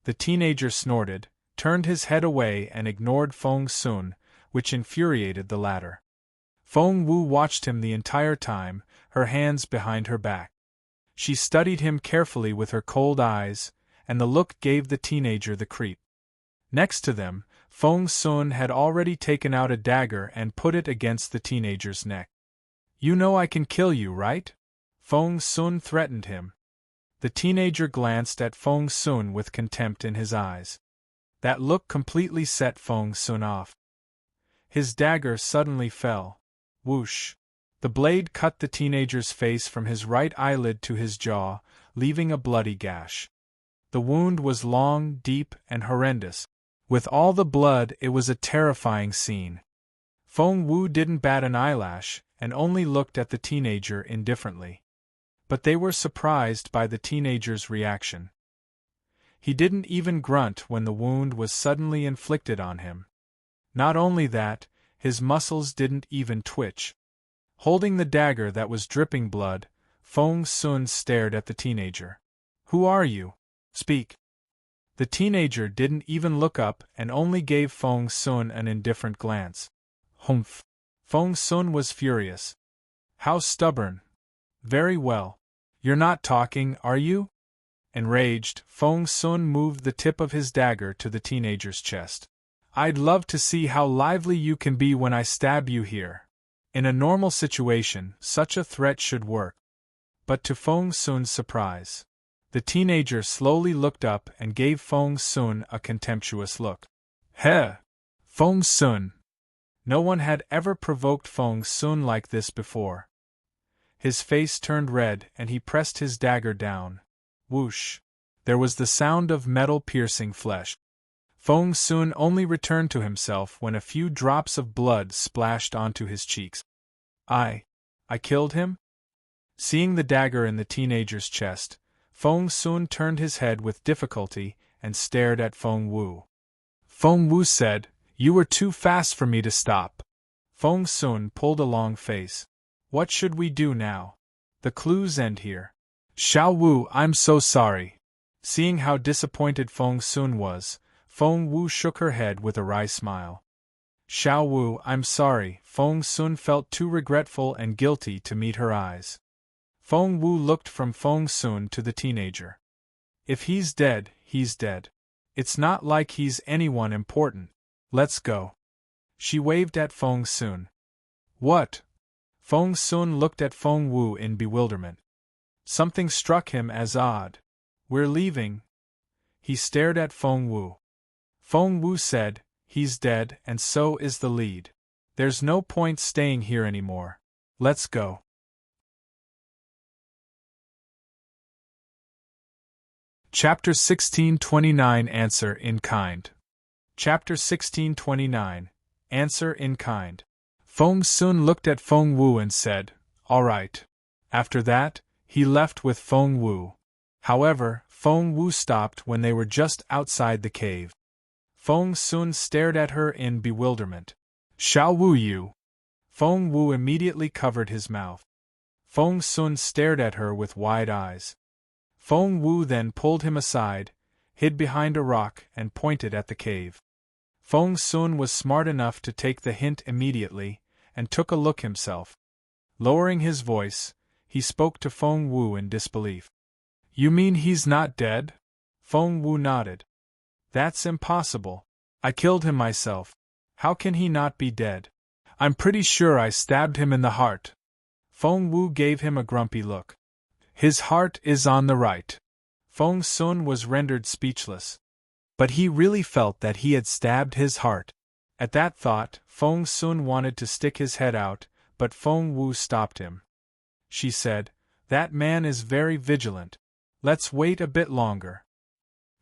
The teenager snorted, turned his head away and ignored Feng Sun, which infuriated the latter. Feng Wu watched him the entire time, her hands behind her back. She studied him carefully with her cold eyes, and the look gave the teenager the creep. Next to them, Feng Sun had already taken out a dagger and put it against the teenager's neck. You know I can kill you, right? Feng Sun threatened him. The teenager glanced at Feng Sun with contempt in his eyes. That look completely set Feng Sun off. His dagger suddenly fell. Whoosh! The blade cut the teenager's face from his right eyelid to his jaw, leaving a bloody gash. The wound was long, deep, and horrendous. With all the blood, it was a terrifying scene. Feng Wu didn't bat an eyelash, and only looked at the teenager indifferently. But they were surprised by the teenager's reaction. He didn't even grunt when the wound was suddenly inflicted on him. Not only that, his muscles didn't even twitch. Holding the dagger that was dripping blood, Feng Sun stared at the teenager. Who are you? Speak. The teenager didn't even look up and only gave Feng Sun an indifferent glance. Humph! Feng Sun was furious. How stubborn! Very well. You're not talking, are you? Enraged, Feng Sun moved the tip of his dagger to the teenager's chest. I'd love to see how lively you can be when I stab you here. In a normal situation, such a threat should work. But to Feng Sun's surprise, the teenager slowly looked up and gave Feng Sun a contemptuous look. Heh! Feng Sun! No one had ever provoked Feng Sun like this before. His face turned red and he pressed his dagger down. Whoosh! There was the sound of metal piercing flesh. Feng Sun only returned to himself when a few drops of blood splashed onto his cheeks. I killed him? Seeing the dagger in the teenager's chest, Feng Sun turned his head with difficulty and stared at Feng Wu. Feng Wu said, "You were too fast for me to stop." Feng Sun pulled a long face. "What should we do now? The clues end here." "Xiao Wu, I'm so sorry." Seeing how disappointed Feng Sun was, Feng Wu shook her head with a wry smile. "Xiao Wu, I'm sorry." Feng Sun felt too regretful and guilty to meet her eyes. Feng Wu looked from Feng Sun to the teenager. "If he's dead, he's dead. It's not like he's anyone important. Let's go." She waved at Feng Sun. "What?" Feng Sun looked at Feng Wu in bewilderment. Something struck him as odd. "We're leaving." He stared at Feng Wu. Feng Wu said, "He's dead and so is the lead. There's no point staying here anymore. Let's go." Chapter 1629 Answer in Kind. Chapter 1629 Answer in Kind. Feng Sun looked at Feng Wu and said, "All right." After that, he left with Feng Wu. However, Feng Wu stopped when they were just outside the cave. Feng Sun stared at her in bewilderment. "Xiao Wu, you!" Feng Wu immediately covered his mouth. Feng Sun stared at her with wide eyes. Feng Wu then pulled him aside, hid behind a rock and pointed at the cave. Feng Sun was smart enough to take the hint immediately, and took a look himself. Lowering his voice, he spoke to Feng Wu in disbelief. "You mean he's not dead?" Feng Wu nodded. "That's impossible. I killed him myself. How can he not be dead? I'm pretty sure I stabbed him in the heart." Feng Wu gave him a grumpy look. "His heart is on the right." Feng Sun was rendered speechless. But he really felt that he had stabbed his heart. At that thought, Feng Sun wanted to stick his head out, but Feng Wu stopped him. She said, "That man is very vigilant. Let's wait a bit longer."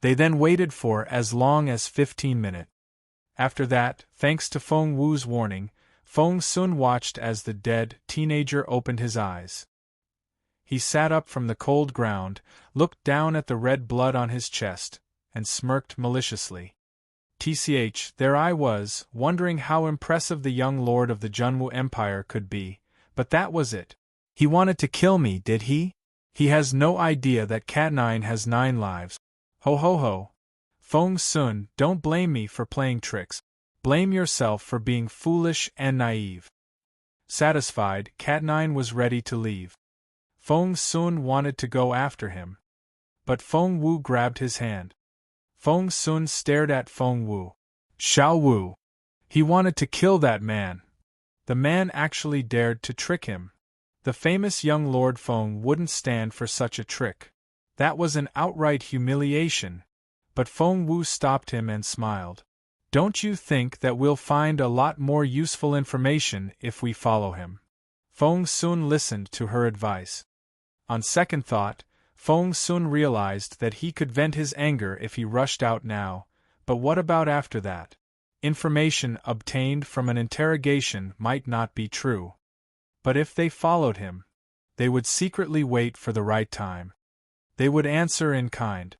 They then waited for as long as 15 minutes. After that, thanks to Feng Wu's warning, Feng Sun watched as the dead teenager opened his eyes. He sat up from the cold ground, looked down at the red blood on his chest, and smirked maliciously. There I was, wondering how impressive the young lord of the Junwu Empire could be, but that was it. He wanted to kill me, did he? He has no idea that Cat 9 has 9 lives. Ho ho ho. Feng Sun, don't blame me for playing tricks. Blame yourself for being foolish and naive. Satisfied, Cat 9 was ready to leave. Feng Sun wanted to go after him. But Feng Wu grabbed his hand. Feng Sun stared at Feng Wu. "Xiao Wu." He wanted to kill that man. The man actually dared to trick him. The famous young Lord Feng wouldn't stand for such a trick. That was an outright humiliation. But Feng Wu stopped him and smiled. "Don't you think that we'll find a lot more useful information if we follow him?" Feng Sun listened to her advice. On second thought, Feng Sun realized that he could vent his anger if he rushed out now, but what about after that? Information obtained from an interrogation might not be true. But if they followed him, they would secretly wait for the right time. They would answer in kind.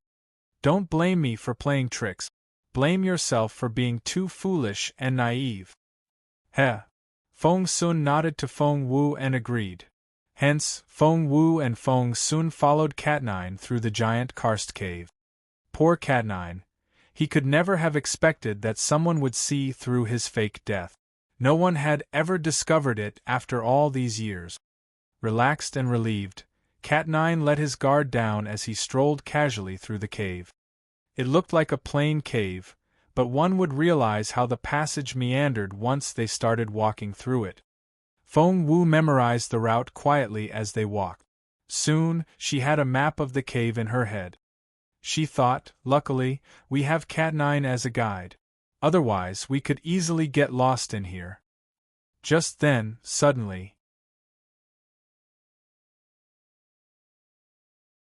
Don't blame me for playing tricks. Blame yourself for being too foolish and naive. Heh. Feng Sun nodded to Feng Wu and agreed. Hence, Feng Wu and Feng Sun followed Cat 9 through the giant karst cave. Poor Cat 9. He could never have expected that someone would see through his fake death. No one had ever discovered it after all these years. Relaxed and relieved, Cat 9 let his guard down as he strolled casually through the cave. It looked like a plain cave, but one would realize how the passage meandered once they started walking through it. Feng Wu memorized the route quietly as they walked. Soon, she had a map of the cave in her head. She thought, luckily, we have Cat 9 as a guide. Otherwise, we could easily get lost in here. Just then, suddenly.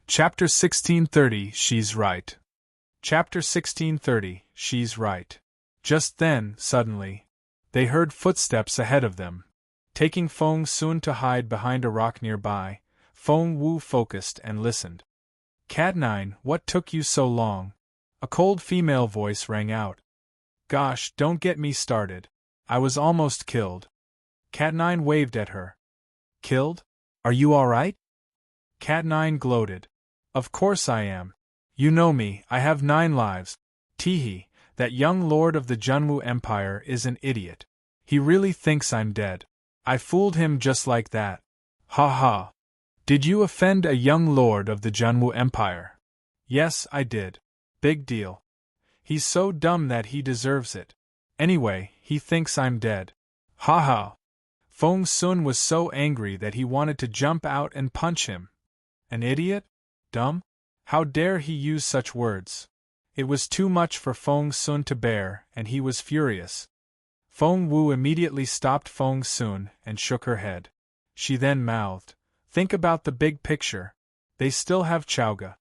Chapter 1630, She's Right. Chapter 1630, She's Right. Just then, suddenly, they heard footsteps ahead of them. Taking Feng Sun to hide behind a rock nearby, Feng Wu focused and listened. Cat 9, what took you so long? A cold female voice rang out. Gosh, don't get me started. I was almost killed. Cat 9 waved at her. Killed? Are you all right? Cat 9 gloated. Of course I am. You know me, I have 9 lives. Teehee, that young lord of the Junwu Empire is an idiot. He really thinks I'm dead. I fooled him just like that. Ha ha. Did you offend a young lord of the Junwu Empire? Yes, I did. Big deal. He's so dumb that he deserves it. Anyway, he thinks I'm dead. Ha ha. Feng Sun was so angry that he wanted to jump out and punch him. An idiot? Dumb? How dare he use such words? It was too much for Feng Sun to bear, and he was furious. Feng Wu immediately stopped Feng Sun and shook her head. She then mouthed, Think about the big picture. They still have Chaoga.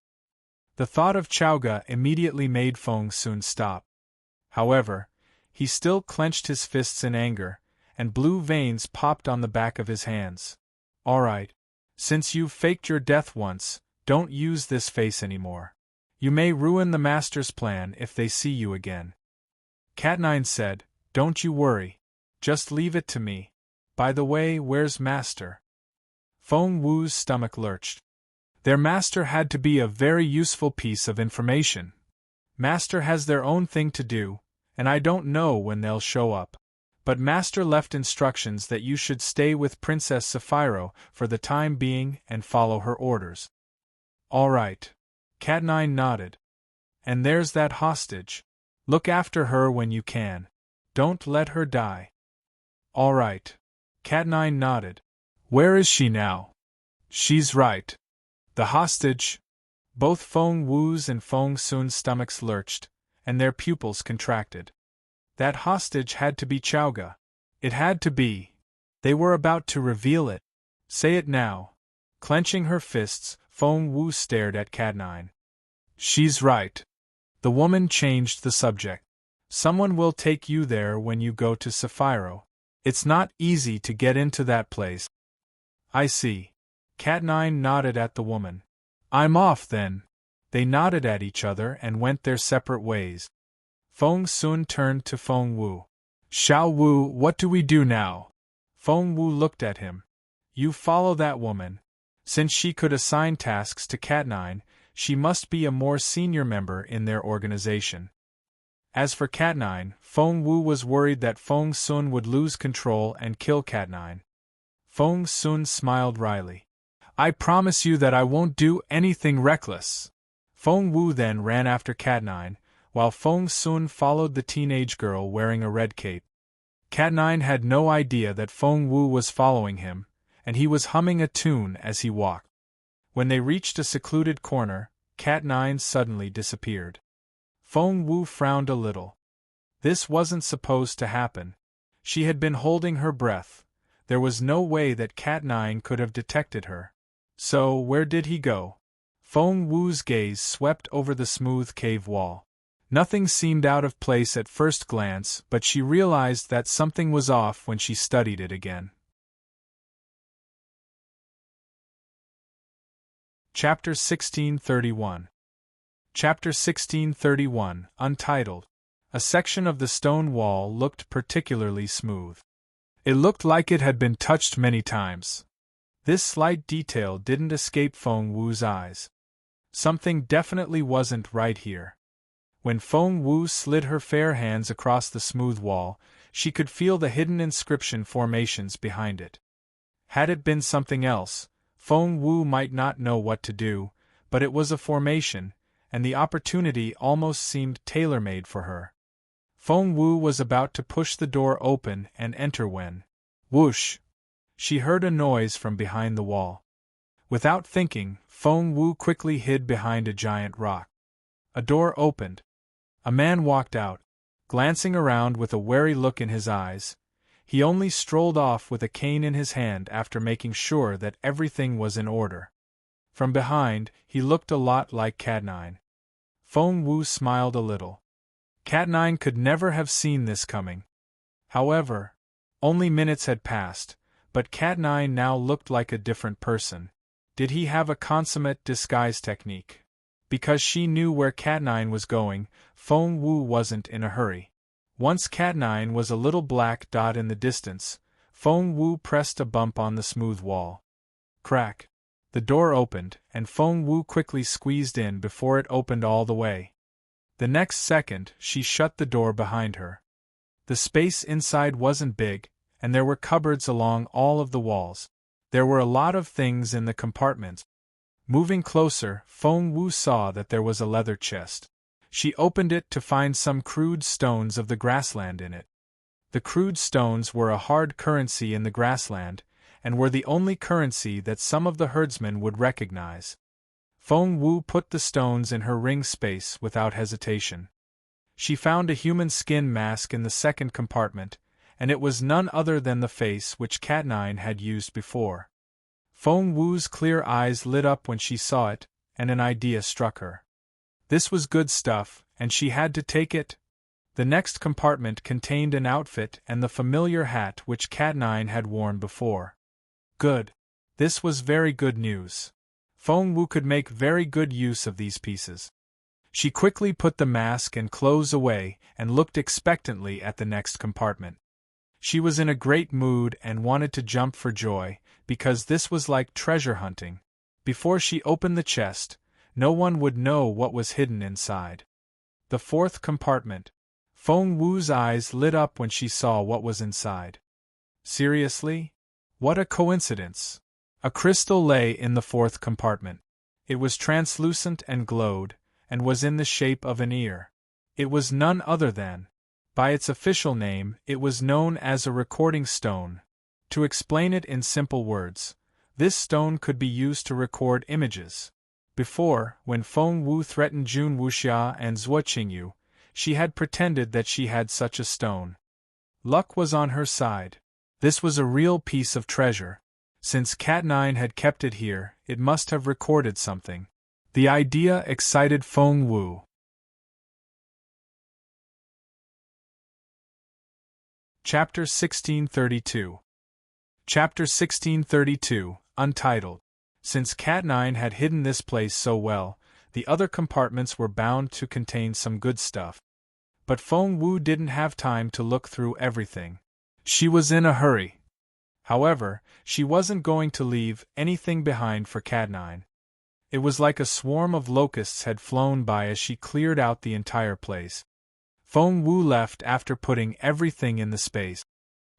The thought of Chaoga immediately made Feng Sun stop. However, he still clenched his fists in anger, and blue veins popped on the back of his hands. All right. Since you've faked your death once, don't use this face anymore. You may ruin the master's plan if they see you again. Cat 9 said, Don't you worry. Just leave it to me. By the way, where's master? Feng Wu's stomach lurched. Their master had to be a very useful piece of information. Master has their own thing to do, and I don't know when they'll show up. But master left instructions that you should stay with Princess Sapphiro for the time being and follow her orders. All right. Cat 9 nodded. And there's that hostage. Look after her when you can. Don't let her die. All right. Cat 9 nodded. Where is she now? She's right. The hostage. Both Feng Wu's and Feng Sun's stomachs lurched, and their pupils contracted. That hostage had to be Chaoga. It had to be. They were about to reveal it. Say it now. Clenching her fists, Feng Wu stared at Cat 9. She's right. The woman changed the subject. Someone will take you there when you go to Sapphiro. It's not easy to get into that place. I see. Cat 9 nodded at the woman. I'm off then. They nodded at each other and went their separate ways. Feng Sun turned to Feng Wu. Xiao Wu, what do we do now? Feng Wu looked at him. You follow that woman. Since she could assign tasks to Cat 9, she must be a more senior member in their organization. As for Cat 9, Feng Wu was worried that Feng Sun would lose control and kill Cat 9. Feng Sun smiled wryly. I promise you that I won't do anything reckless. Feng Wu then ran after Cat 9, while Feng Sun followed the teenage girl wearing a red cape. Cat 9 had no idea that Feng Wu was following him, and he was humming a tune as he walked. When they reached a secluded corner, Cat 9 suddenly disappeared. Feng Wu frowned a little. This wasn't supposed to happen. She had been holding her breath. There was no way that Cat 9 could have detected her. So, where did he go? Feng Wu's gaze swept over the smooth cave wall. Nothing seemed out of place at first glance, but she realized that something was off when she studied it again. Chapter 1631. Chapter 1631, Untitled. A section of the stone wall looked particularly smooth. It looked like it had been touched many times. This slight detail didn't escape Feng Wu's eyes. Something definitely wasn't right here. When Feng Wu slid her fair hands across the smooth wall, she could feel the hidden inscription formations behind it. Had it been something else, Feng Wu might not know what to do, but it was a formation, and the opportunity almost seemed tailor-made for her. Feng Wu was about to push the door open and enter when, whoosh! She heard a noise from behind the wall. Without thinking, Feng Wu quickly hid behind a giant rock. A door opened. A man walked out, glancing around with a wary look in his eyes. He only strolled off with a cane in his hand after making sure that everything was in order. From behind, he looked a lot like Cat 9. Feng Wu smiled a little. Cat 9 could never have seen this coming. However, only minutes had passed, but Cat 9 now looked like a different person. Did he have a consummate disguise technique? Because she knew where Cat 9 was going, Feng Wu wasn't in a hurry. Once Cat 9 was a little black dot in the distance, Feng Wu pressed a bump on the smooth wall. Crack! The door opened, and Feng Wu quickly squeezed in before it opened all the way. The next second, she shut the door behind her. The space inside wasn't big, and there were cupboards along all of the walls. There were a lot of things in the compartments. Moving closer, Feng Wu saw that there was a leather chest. She opened it to find some crude stones of the grassland in it. The crude stones were a hard currency in the grassland, and were the only currency that some of the herdsmen would recognize. Feng Wu put the stones in her ring space without hesitation. She found a human skin mask in the second compartment, and it was none other than the face which Cat 9 had used before. Feng Wu's clear eyes lit up when she saw it, and an idea struck her. This was good stuff, and she had to take it. The next compartment contained an outfit and the familiar hat which Cat 9 had worn before. Good. This was very good news. Feng Wu could make very good use of these pieces. She quickly put the mask and clothes away and looked expectantly at the next compartment. She was in a great mood and wanted to jump for joy, because this was like treasure hunting. Before she opened the chest, no one would know what was hidden inside. The fourth compartment. Feng Wu's eyes lit up when she saw what was inside. Seriously? What a coincidence! A crystal lay in the fourth compartment. It was translucent and glowed, and was in the shape of an ear. It was none other than, by its official name, it was known as a recording stone. To explain it in simple words, this stone could be used to record images. Before, when Feng Wu threatened Jun Wuxia and Zhuo Qingyu, she had pretended that she had such a stone. Luck was on her side. This was a real piece of treasure. Since Cat 9 had kept it here, it must have recorded something. The idea excited Feng Wu. Chapter 1632. Chapter 1632, Untitled. Since Cat 9 had hidden this place so well, the other compartments were bound to contain some good stuff. But Feng Wu didn't have time to look through everything. She was in a hurry. However, she wasn't going to leave anything behind for Cat 9. It was like a swarm of locusts had flown by as she cleared out the entire place. Feng Wu left after putting everything in the space.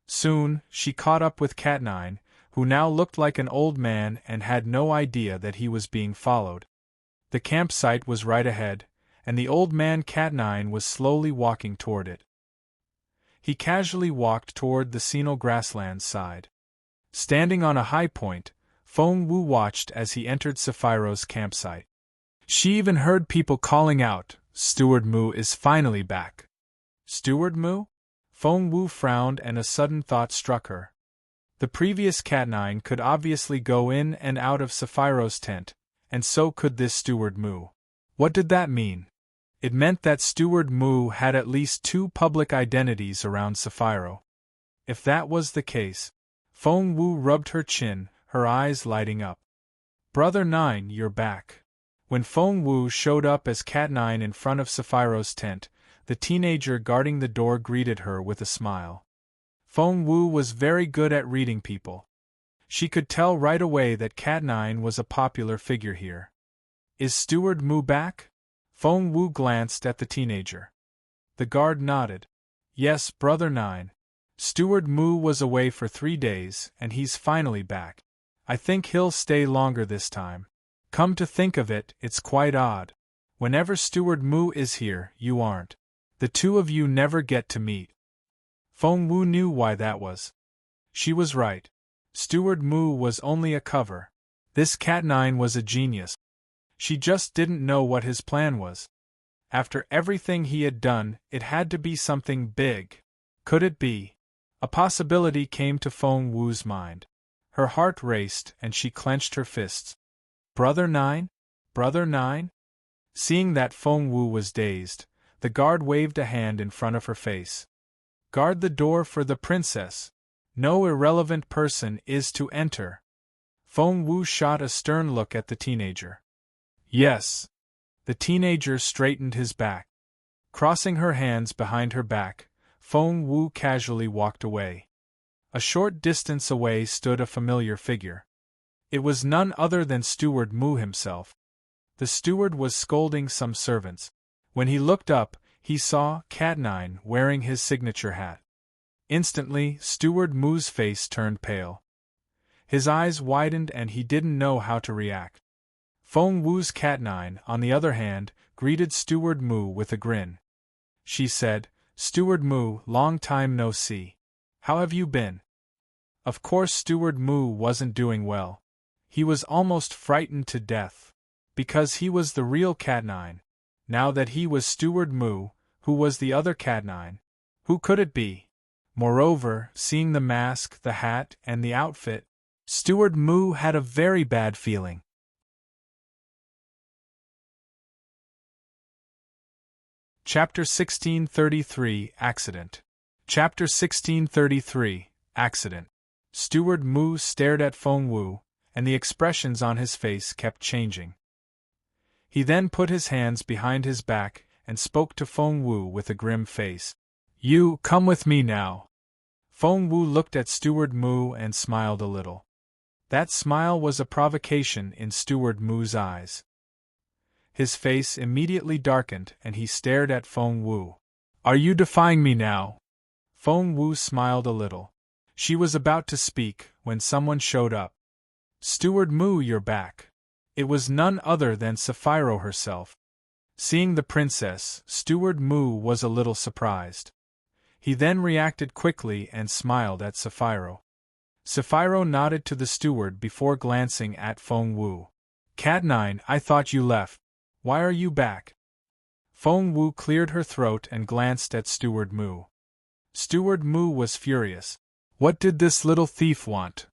Soon, she caught up with Cat 9, who now looked like an old man and had no idea that he was being followed. The campsite was right ahead, and the old man Cat 9 was slowly walking toward it. He casually walked toward the senile grassland side. Standing on a high point, Feng Wu watched as he entered Sapphiro's campsite. She even heard people calling out, "Steward Mu is finally back." Steward Mu? Feng Wu frowned and a sudden thought struck her. The previous Cat 9 could obviously go in and out of Sapphiro's tent, and so could this Steward Mu. What did that mean? It meant that Steward Mu had at least two public identities around Sapphiro. If that was the case, Feng Wu rubbed her chin, her eyes lighting up. "Brother 9, you're back." When Feng Wu showed up as Cat 9 in front of Sapphiro's tent, the teenager guarding the door greeted her with a smile. Feng Wu was very good at reading people. She could tell right away that Cat 9 was a popular figure here. "Is Steward Mu back?" Feng Wu glanced at the teenager. The guard nodded. "Yes, Brother 9. Steward Mu was away for 3 days, and he's finally back. I think he'll stay longer this time. Come to think of it, it's quite odd. Whenever Steward Mu is here, you aren't. The two of you never get to meet." Feng Wu knew why that was. She was right. Steward Mu was only a cover. This Cat 9 was a genius. She just didn't know what his plan was. After everything he had done, it had to be something big. Could it be? A possibility came to Feng Wu's mind. Her heart raced and she clenched her fists. Brother Nine? Brother Nine? Seeing that Feng Wu was dazed, the guard waved a hand in front of her face. Guard the door for the princess. No irrelevant person is to enter. Feng Wu shot a stern look at the teenager. Yes. The teenager straightened his back. Crossing her hands behind her back, Feng Wu casually walked away. A short distance away stood a familiar figure. It was none other than Steward Mu himself. The steward was scolding some servants. When he looked up, he saw Cat 9 wearing his signature hat. Instantly, Steward Mu's face turned pale. His eyes widened and he didn't know how to react. Feng Wu's Cat 9, on the other hand, greeted Steward Mu with a grin. She said, Steward Mu, long time no see. How have you been? Of course Steward Mu wasn't doing well. He was almost frightened to death. Because he was the real Cat 9. Now that he was Steward Mu, who was the other Cat 9? Who could it be? Moreover, seeing the mask, the hat, and the outfit, Steward Mu had a very bad feeling. Chapter 1633 Accident. Chapter 1633 Accident. Steward Mu stared at Feng Wu, and the expressions on his face kept changing. He then put his hands behind his back and spoke to Feng Wu with a grim face. You, come with me now. Feng Wu looked at Steward Mu and smiled a little. That smile was a provocation in Steward Mu's eyes. His face immediately darkened and he stared at Feng Wu. Are you defying me now? Feng Wu smiled a little. She was about to speak when someone showed up. Steward Mu, you're back. It was none other than Sapphiro herself. Seeing the princess, Steward Mu was a little surprised. He then reacted quickly and smiled at Sapphiro. Sapphiro nodded to the steward before glancing at Feng Wu. Cat 9, I thought you left. Why are you back? Feng Wu cleared her throat and glanced at Steward Mu. Steward Mu was furious. What did this little thief want?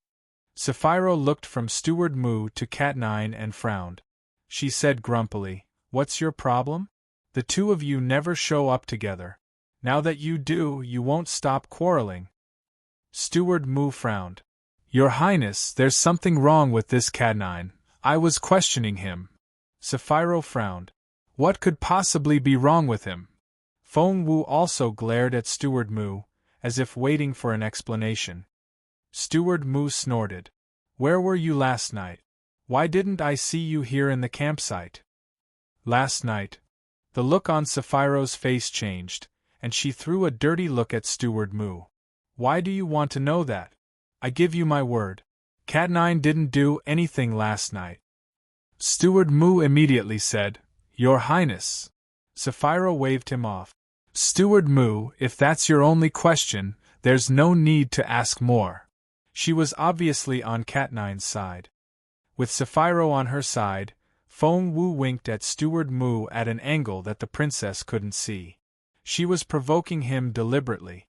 Sapphiro looked from Steward Mu to Cat 9 and frowned. She said grumpily, What's your problem? The two of you never show up together. Now that you do, you won't stop quarreling. Steward Mu frowned. Your Highness, there's something wrong with this Cat 9. I was questioning him. Sapphiro frowned. What could possibly be wrong with him? Feng Wu also glared at Steward Mu, as if waiting for an explanation. Steward Mu snorted. Where were you last night? Why didn't I see you here in the campsite? Last night. The look on Sapphiro's face changed, and she threw a dirty look at Steward Mu. Why do you want to know that? I give you my word. Cat 9 didn't do anything last night. Steward Mu immediately said, Your Highness. Sapphiro waved him off. Steward Mu, if that's your only question, there's no need to ask more. She was obviously on Cat 9's side. With Sapphiro on her side, Feng Wu winked at Steward Mu at an angle that the princess couldn't see. She was provoking him deliberately.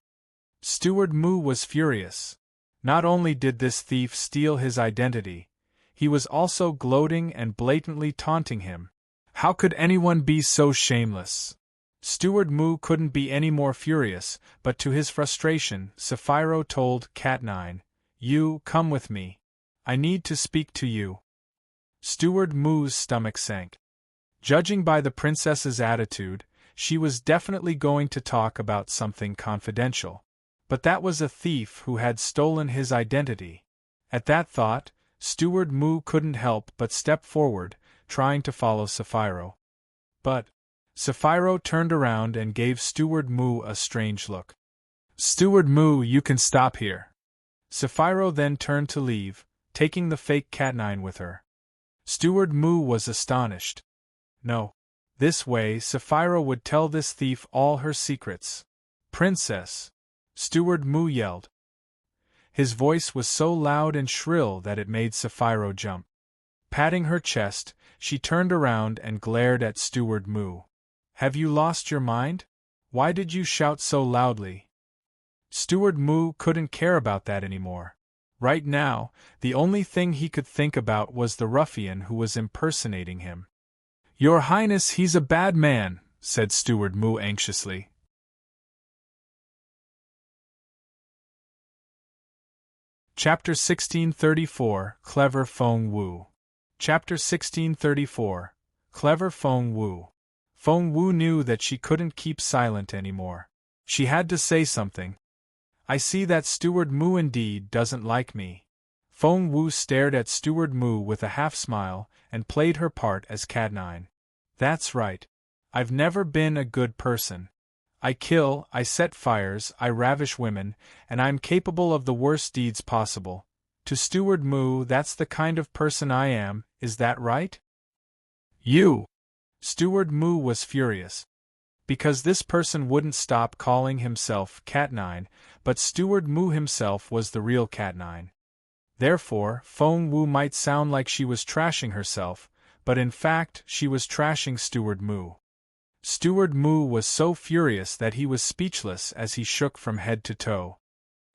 Steward Mu was furious. Not only did this thief steal his identity, he was also gloating and blatantly taunting him. How could anyone be so shameless? Steward Mu couldn't be any more furious, but to his frustration, Sapphiro told Cat 9, You, come with me. I need to speak to you. Steward Mu's stomach sank. Judging by the princess's attitude, she was definitely going to talk about something confidential. But that was a thief who had stolen his identity. At that thought, Steward Mu couldn't help but step forward, trying to follow Sapphiro. But Sapphiro turned around and gave Steward Mu a strange look. Steward Mu, you can stop here. Sapphiro then turned to leave, taking the fake Cat 9 with her. Steward Mu was astonished. No. This way Sapphiro would tell this thief all her secrets. Princess! Steward Mu yelled. His voice was so loud and shrill that it made Sapphiro jump. Patting her chest, she turned around and glared at Steward Mu. Have you lost your mind? Why did you shout so loudly? Steward Mu couldn't care about that anymore. Right now, the only thing he could think about was the ruffian who was impersonating him. "Your Highness, he's a bad man," said Steward Mu anxiously. Chapter 1634, Clever Feng Wu. Chapter 1634, Clever Feng Wu. Feng Wu knew that she couldn't keep silent anymore. She had to say something. "I see that Steward Mu indeed doesn't like me." Feng Wu stared at Steward Mu with a half-smile and played her part as Cat9. "That's right. I've never been a good person. I kill, I set fires, I ravish women, and I'm capable of the worst deeds possible. To Steward Mu, that's the kind of person I am, is that right?" "You!" Steward Mu was furious. Because this person wouldn't stop calling himself Cat9, but Steward Mu himself was the real Cat9. Therefore, Feng Wu might sound like she was trashing herself, but in fact she was trashing Steward Mu. Steward Mu was so furious that he was speechless as he shook from head to toe.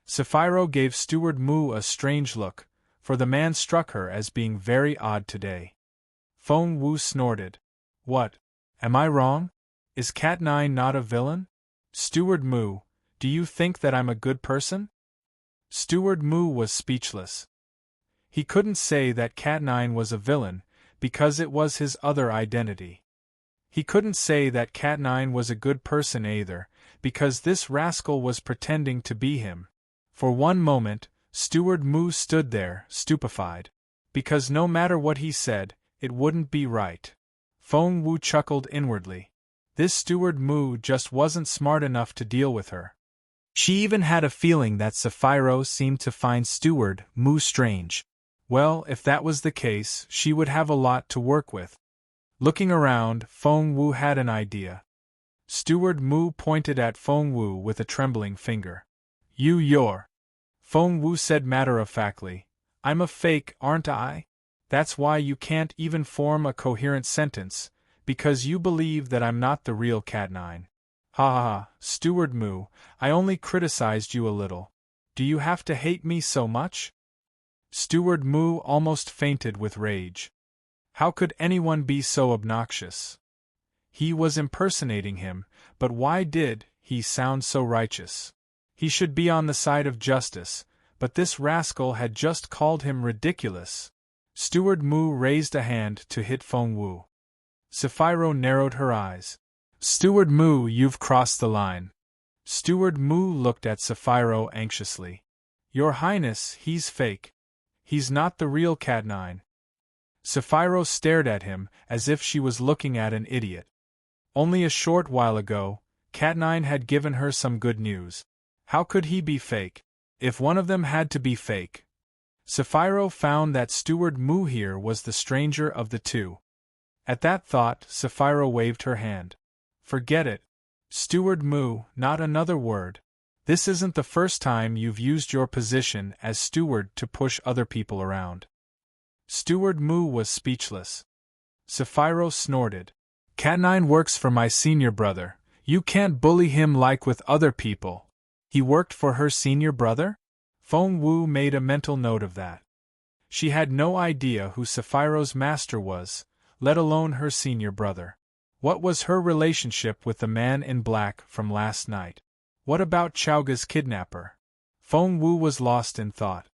Sapphiro gave Steward Mu a strange look, for the man struck her as being very odd today. Feng Wu snorted. "What? Am I wrong? Is Cat9 not a villain? Steward Mu, do you think that I'm a good person?" Steward Mu was speechless. He couldn't say that Cat9 was a villain, because it was his other identity. He couldn't say that Cat9 was a good person either, because this rascal was pretending to be him. For one moment, Steward Mu stood there, stupefied. Because no matter what he said, it wouldn't be right. Feng Wu chuckled inwardly. This Steward Mu just wasn't smart enough to deal with her. She even had a feeling that Sapphiro seemed to find Steward Mu strange. Well, if that was the case, she would have a lot to work with. Looking around, Feng Wu had an idea. Steward Mu pointed at Feng Wu with a trembling finger. You're. Feng Wu said matter-of-factly, "I'm a fake, aren't I? That's why you can't even form a coherent sentence, because you believe that I'm not the real Cat9. Ha ha ha, Steward Mu, I only criticized you a little. Do you have to hate me so much?" Steward Mu almost fainted with rage. How could anyone be so obnoxious? He was impersonating him, but why did he sound so righteous? He should be on the side of justice, but this rascal had just called him ridiculous. Steward Mu raised a hand to hit Feng Wu. Sapphiro narrowed her eyes. "Steward Mu, you've crossed the line." Steward Mu looked at Sapphiro anxiously. "Your Highness, he's fake. He's not the real Cat9." Sapphiro stared at him as if she was looking at an idiot. Only a short while ago, Cat9 had given her some good news. How could he be fake? If one of them had to be fake. Sapphiro found that Steward Mu here was the stranger of the two. At that thought, Sapphiro waved her hand. "Forget it. Steward Mu, not another word. This isn't the first time you've used your position as steward to push other people around." Steward Mu was speechless. Sapphiro snorted. "Cat9 works for my senior brother. You can't bully him like with other people." He worked for her senior brother? Feng Wu made a mental note of that. She had no idea who Sapphiro's master was, let alone her senior brother. What was her relationship with the man in black from last night? What about Chowga's kidnapper? Feng Wu was lost in thought.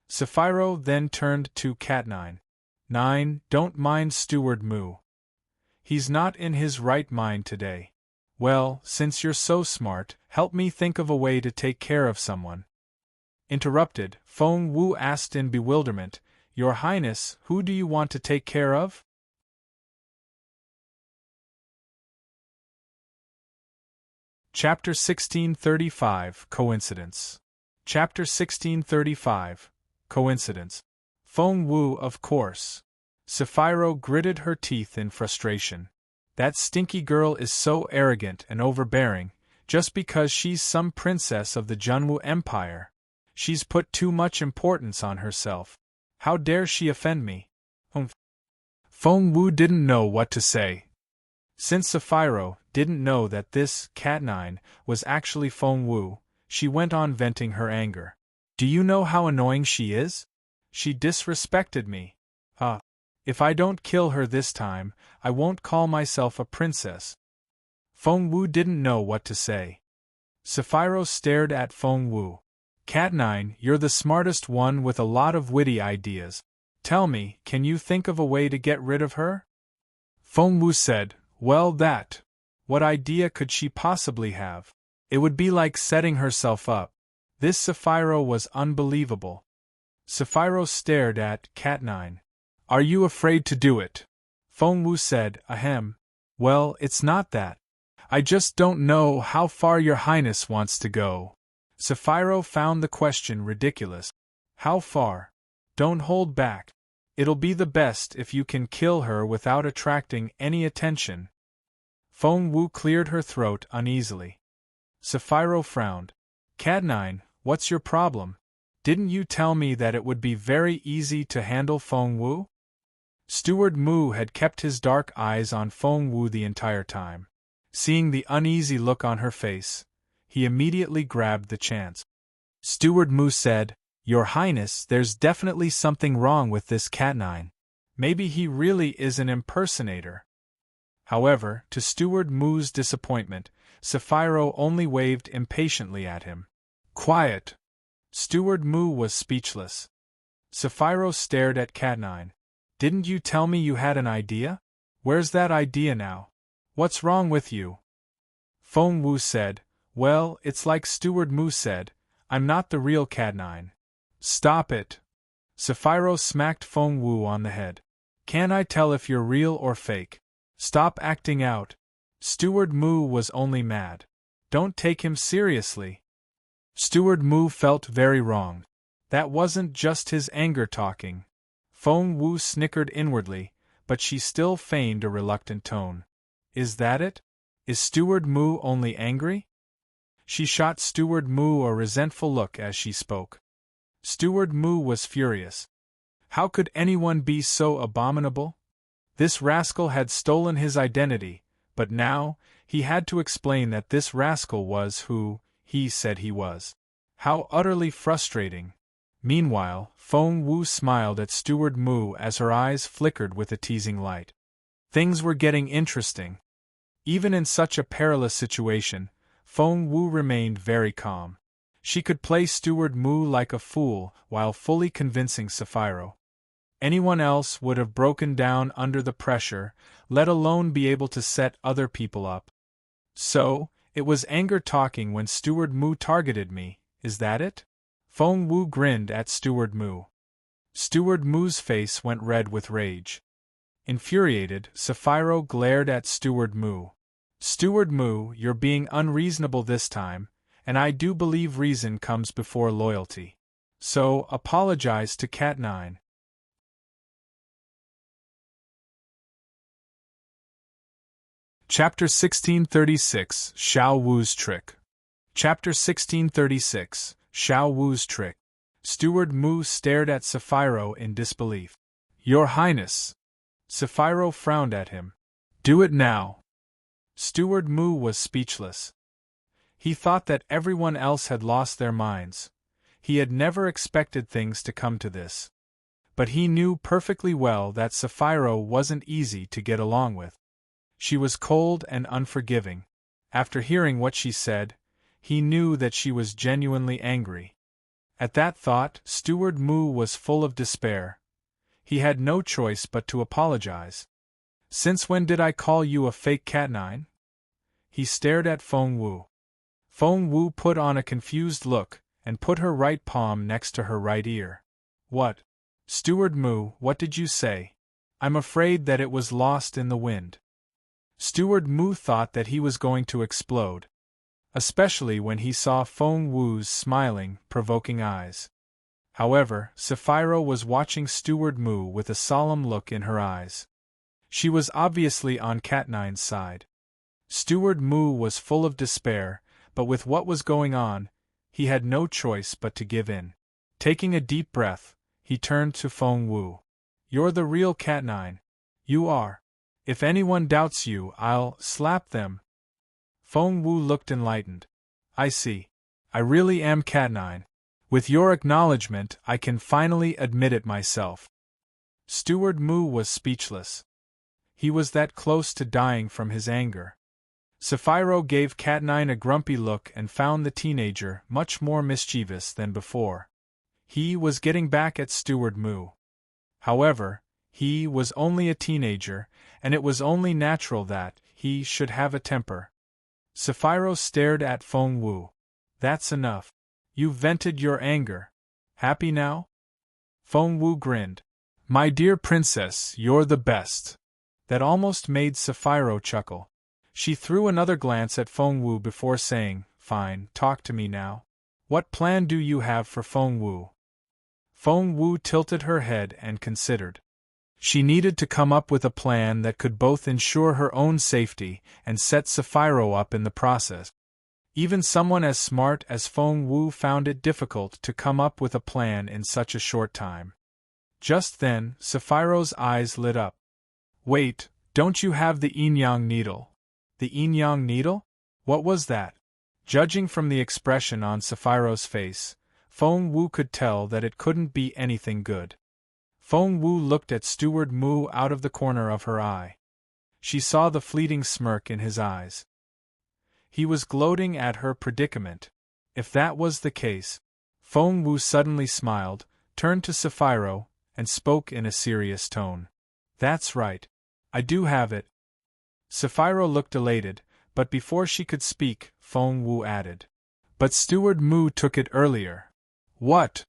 Sapphiro then turned to Cat9. "9, don't mind Steward Mu. He's not in his right mind today. Well, since you're so smart, help me think of a way to take care of someone." Interrupted, Feng Wu asked in bewilderment, "Your Highness, who do you want to take care of?" Chapter 1635, Coincidence. Chapter 1635, Coincidence. Feng Wu, of course. Sapphiro gritted her teeth in frustration. That stinky girl is so arrogant and overbearing, just because she's some princess of the Junwu Empire. She's put too much importance on herself. How dare she offend me? Feng Wu didn't know what to say. Since Sapphiro didn't know that this Cat9 was actually Feng Wu, she went on venting her anger. Do you know how annoying she is? She disrespected me. If I don't kill her this time, I won't call myself a princess. Feng Wu didn't know what to say. Sapphiro stared at Feng Wu. Cat 9, you're the smartest one with a lot of witty ideas. Tell me, can you think of a way to get rid of her? Feng Wu said, well, what idea could she possibly have? It would be like setting herself up. This Sapphiro was unbelievable. Sapphiro stared at Cat 9. Are you afraid to do it? Feng Wu said, ahem. Well, it's not that. I just don't know how far your highness wants to go. Sapphiro found the question ridiculous. How far? Don't hold back. It'll be the best if you can kill her without attracting any attention. Feng Wu cleared her throat uneasily. Sapphiro frowned. Cat 9, what's your problem? Didn't you tell me that it would be very easy to handle Feng Wu? Steward Mu had kept his dark eyes on Feng Wu the entire time. Seeing the uneasy look on her face, he immediately grabbed the chance. Steward Mu said, Your Highness, there's definitely something wrong with this Cat 9. Maybe he really is an impersonator. However, to Steward Mu's disappointment, Sapphiro only waved impatiently at him. Quiet! Steward Mu was speechless. Sapphiro stared at Cat 9. Didn't you tell me you had an idea? Where's that idea now? What's wrong with you? Feng Wu said, Well, it's like Steward Mu said, I'm not the real Cat 9. Stop it! Sapphiro smacked Feng Wu on the head. Can I tell if you're real or fake? Stop acting out. Steward Mu was only mad. Don't take him seriously. Steward Mu felt very wrong. That wasn't just his anger talking. Feng Wu snickered inwardly, but she still feigned a reluctant tone. Is that it? Is Steward Mu only angry? She shot Steward Mu a resentful look as she spoke. Steward Mu was furious. How could anyone be so abominable? This rascal had stolen his identity, but now, he had to explain that this rascal was who he said he was. How utterly frustrating. Meanwhile, Feng Wu smiled at Steward Mu as her eyes flickered with a teasing light. Things were getting interesting. Even in such a perilous situation, Feng Wu remained very calm. She could play Steward Mu like a fool while fully convincing Sapphiro. Anyone else would have broken down under the pressure, let alone be able to set other people up. So, it was anger talking when Steward Mu targeted me, is that it? Feng Wu grinned at Steward Mu. Steward Mu's face went red with rage. Infuriated, Sapphiro glared at Steward Mu. Steward Mu, you're being unreasonable this time, and I do believe reason comes before loyalty. So, apologize to Cat 9. Chapter 1636, Xiao Wu's Trick. Chapter 1636, Xiao Wu's Trick. Steward Mu stared at Sapphiro in disbelief. Your Highness! Sapphiro frowned at him. Do it now! Steward Mu was speechless. He thought that everyone else had lost their minds. He had never expected things to come to this. But he knew perfectly well that Sapphiro wasn't easy to get along with. She was cold and unforgiving. After hearing what she said, he knew that she was genuinely angry. At that thought, Steward Mu was full of despair. He had no choice but to apologize. Since when did I call you a fake Cat 9? He stared at Feng Wu. Feng Wu put on a confused look, and put her right palm next to her right ear. What? Steward Mu, what did you say? I'm afraid that it was lost in the wind. Steward Mu thought that he was going to explode. Especially when he saw Feng Wu's smiling, provoking eyes. However, Sapphiro was watching Steward Mu with a solemn look in her eyes. She was obviously on Cat 9's side. Steward Mu was full of despair, but with what was going on, he had no choice but to give in. Taking a deep breath, he turned to Feng Wu. You're the real Cat 9. You are. If anyone doubts you, I'll slap them. Feng Wu looked enlightened. I see. I really am Cat9. With your acknowledgement, I can finally admit it myself. Steward Moo was speechless. He was that close to dying from his anger. Sapphiro gave Cat9 a grumpy look and found the teenager much more mischievous than before. He was getting back at Steward Moo. However, he was only a teenager, and it was only natural that he should have a temper. Sapphiro stared at Feng Wu. That's enough. You've vented your anger. Happy now? Feng Wu grinned. My dear princess, you're the best. That almost made Sapphiro chuckle. She threw another glance at Feng Wu before saying, Fine, talk to me now. What plan do you have for Feng Wu? Feng Wu tilted her head and considered. She needed to come up with a plan that could both ensure her own safety and set Sapphiro up in the process. Even someone as smart as Feng Wu found it difficult to come up with a plan in such a short time. Just then, Sapphiro's eyes lit up. Wait, don't you have the yin-yang needle? The yin-yang needle? What was that? Judging from the expression on Sapphiro's face, Feng Wu could tell that it couldn't be anything good. Feng Wu looked at Steward Moo out of the corner of her eye. She saw the fleeting smirk in his eyes. He was gloating at her predicament. If that was the case, Feng Wu suddenly smiled, turned to Sapphiro, and spoke in a serious tone. That's right. I do have it. Sapphiro looked elated, but before she could speak, Feng Wu added. But Steward Moo took it earlier. What?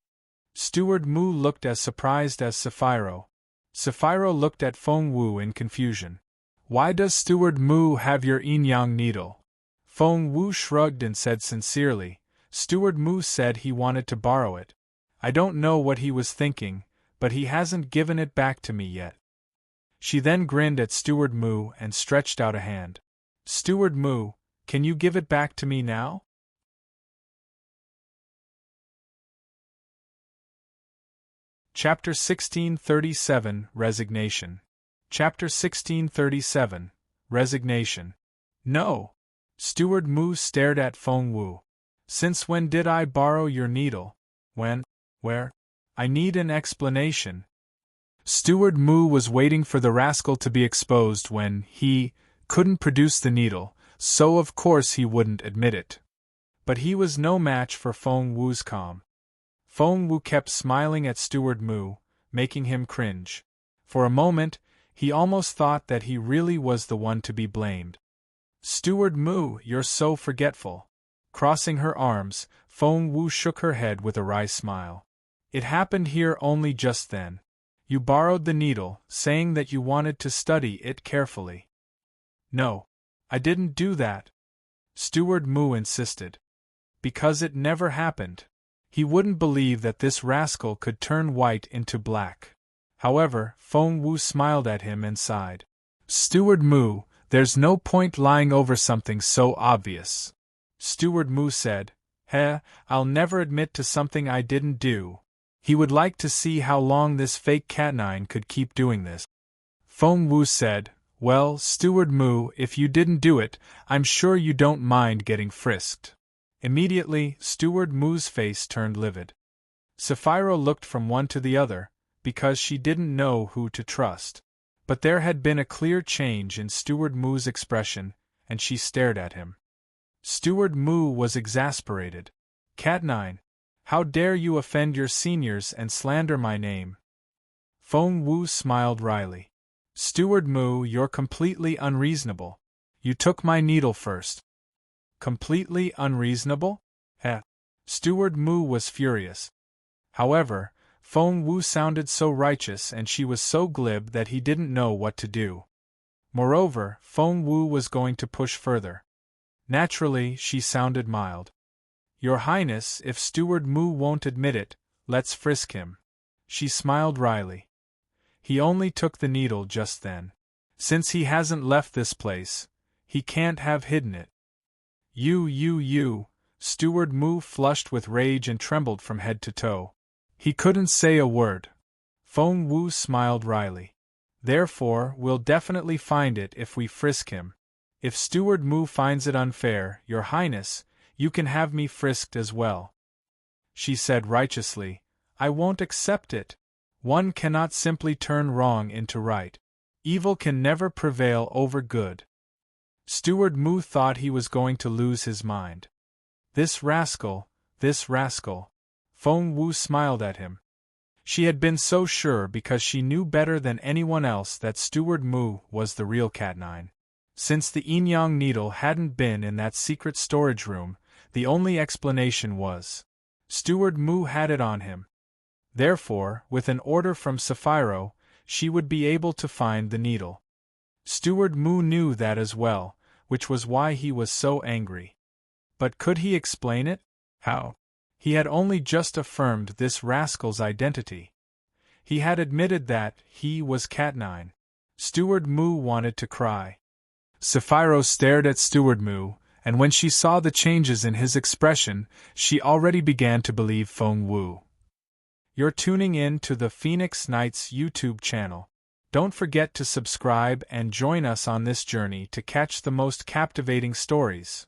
Steward Moo looked as surprised as Sapphiro. Sapphiro looked at Feng Wu in confusion. Why does Steward Moo have your yin-yang needle? Feng Wu shrugged and said sincerely, Steward Moo said he wanted to borrow it. I don't know what he was thinking, but he hasn't given it back to me yet. She then grinned at Steward Moo and stretched out a hand. Steward Moo, can you give it back to me now? Chapter 1637, Resignation. Chapter 1637, Resignation. No. Steward Moo stared at Feng Wu. Since when did I borrow your needle? When? Where? I need an explanation. Steward Moo was waiting for the rascal to be exposed when he couldn't produce the needle, so of course he wouldn't admit it. But he was no match for Feng Wu's calm. Feng Wu kept smiling at Steward Moo, making him cringe. For a moment, he almost thought that he really was the one to be blamed. Steward Moo, you're so forgetful. Crossing her arms, Feng Wu shook her head with a wry smile. It happened here only just then. You borrowed the needle, saying that you wanted to study it carefully. No. I didn't do that. Steward Moo insisted. Because it never happened. He wouldn't believe that this rascal could turn white into black. However, Feng Wu smiled at him and sighed. Steward Moo, there's no point lying over something so obvious. Steward Moo said, I'll never admit to something I didn't do. He would like to see how long this fake Cat9 could keep doing this. Feng Wu said, Well, Steward Moo, if you didn't do it, I'm sure you don't mind getting frisked. Immediately, Steward Moo's face turned livid. Sapphiro looked from one to the other, because she didn't know who to trust. But there had been a clear change in Steward Moo's expression, and she stared at him. Steward Moo was exasperated. Cat9, how dare you offend your seniors and slander my name? Feng Wu smiled wryly. Steward Moo, you're completely unreasonable. You took my needle first. Completely unreasonable? Steward Moo was furious. However, Feng Wu sounded so righteous and she was so glib that he didn't know what to do. Moreover, Feng Wu was going to push further. Naturally, she sounded mild. Your Highness, if Steward Moo won't admit it, let's frisk him. She smiled wryly. He only took the needle just then. Since he hasn't left this place, he can't have hidden it. You, Steward Moo flushed with rage and trembled from head to toe. He couldn't say a word. Feng Wu smiled wryly. Therefore, we'll definitely find it if we frisk him. If Steward Moo finds it unfair, Your Highness, You can have me frisked as well. She said righteously, I won't accept it. One cannot simply turn wrong into right. Evil can never prevail over good. Steward Mu thought he was going to lose his mind. This rascal, this rascal. Feng Wu smiled at him. She had been so sure because she knew better than anyone else that Steward Mu was the real Cat9. Since the yin-yang needle hadn't been in that secret storage room, the only explanation was Steward Mu had it on him. Therefore, with an order from Sapphiro, she would be able to find the needle. Steward Mu knew that as well, which was why he was so angry. But could he explain it? How? He had only just affirmed this rascal's identity. He had admitted that he was Cat9. Steward Mu wanted to cry. Sapphiro stared at Steward Mu, and when she saw the changes in his expression, she already began to believe Feng Wu. You're tuning in to the Phoenix Knights YouTube channel. Don't forget to subscribe and join us on this journey to catch the most captivating stories.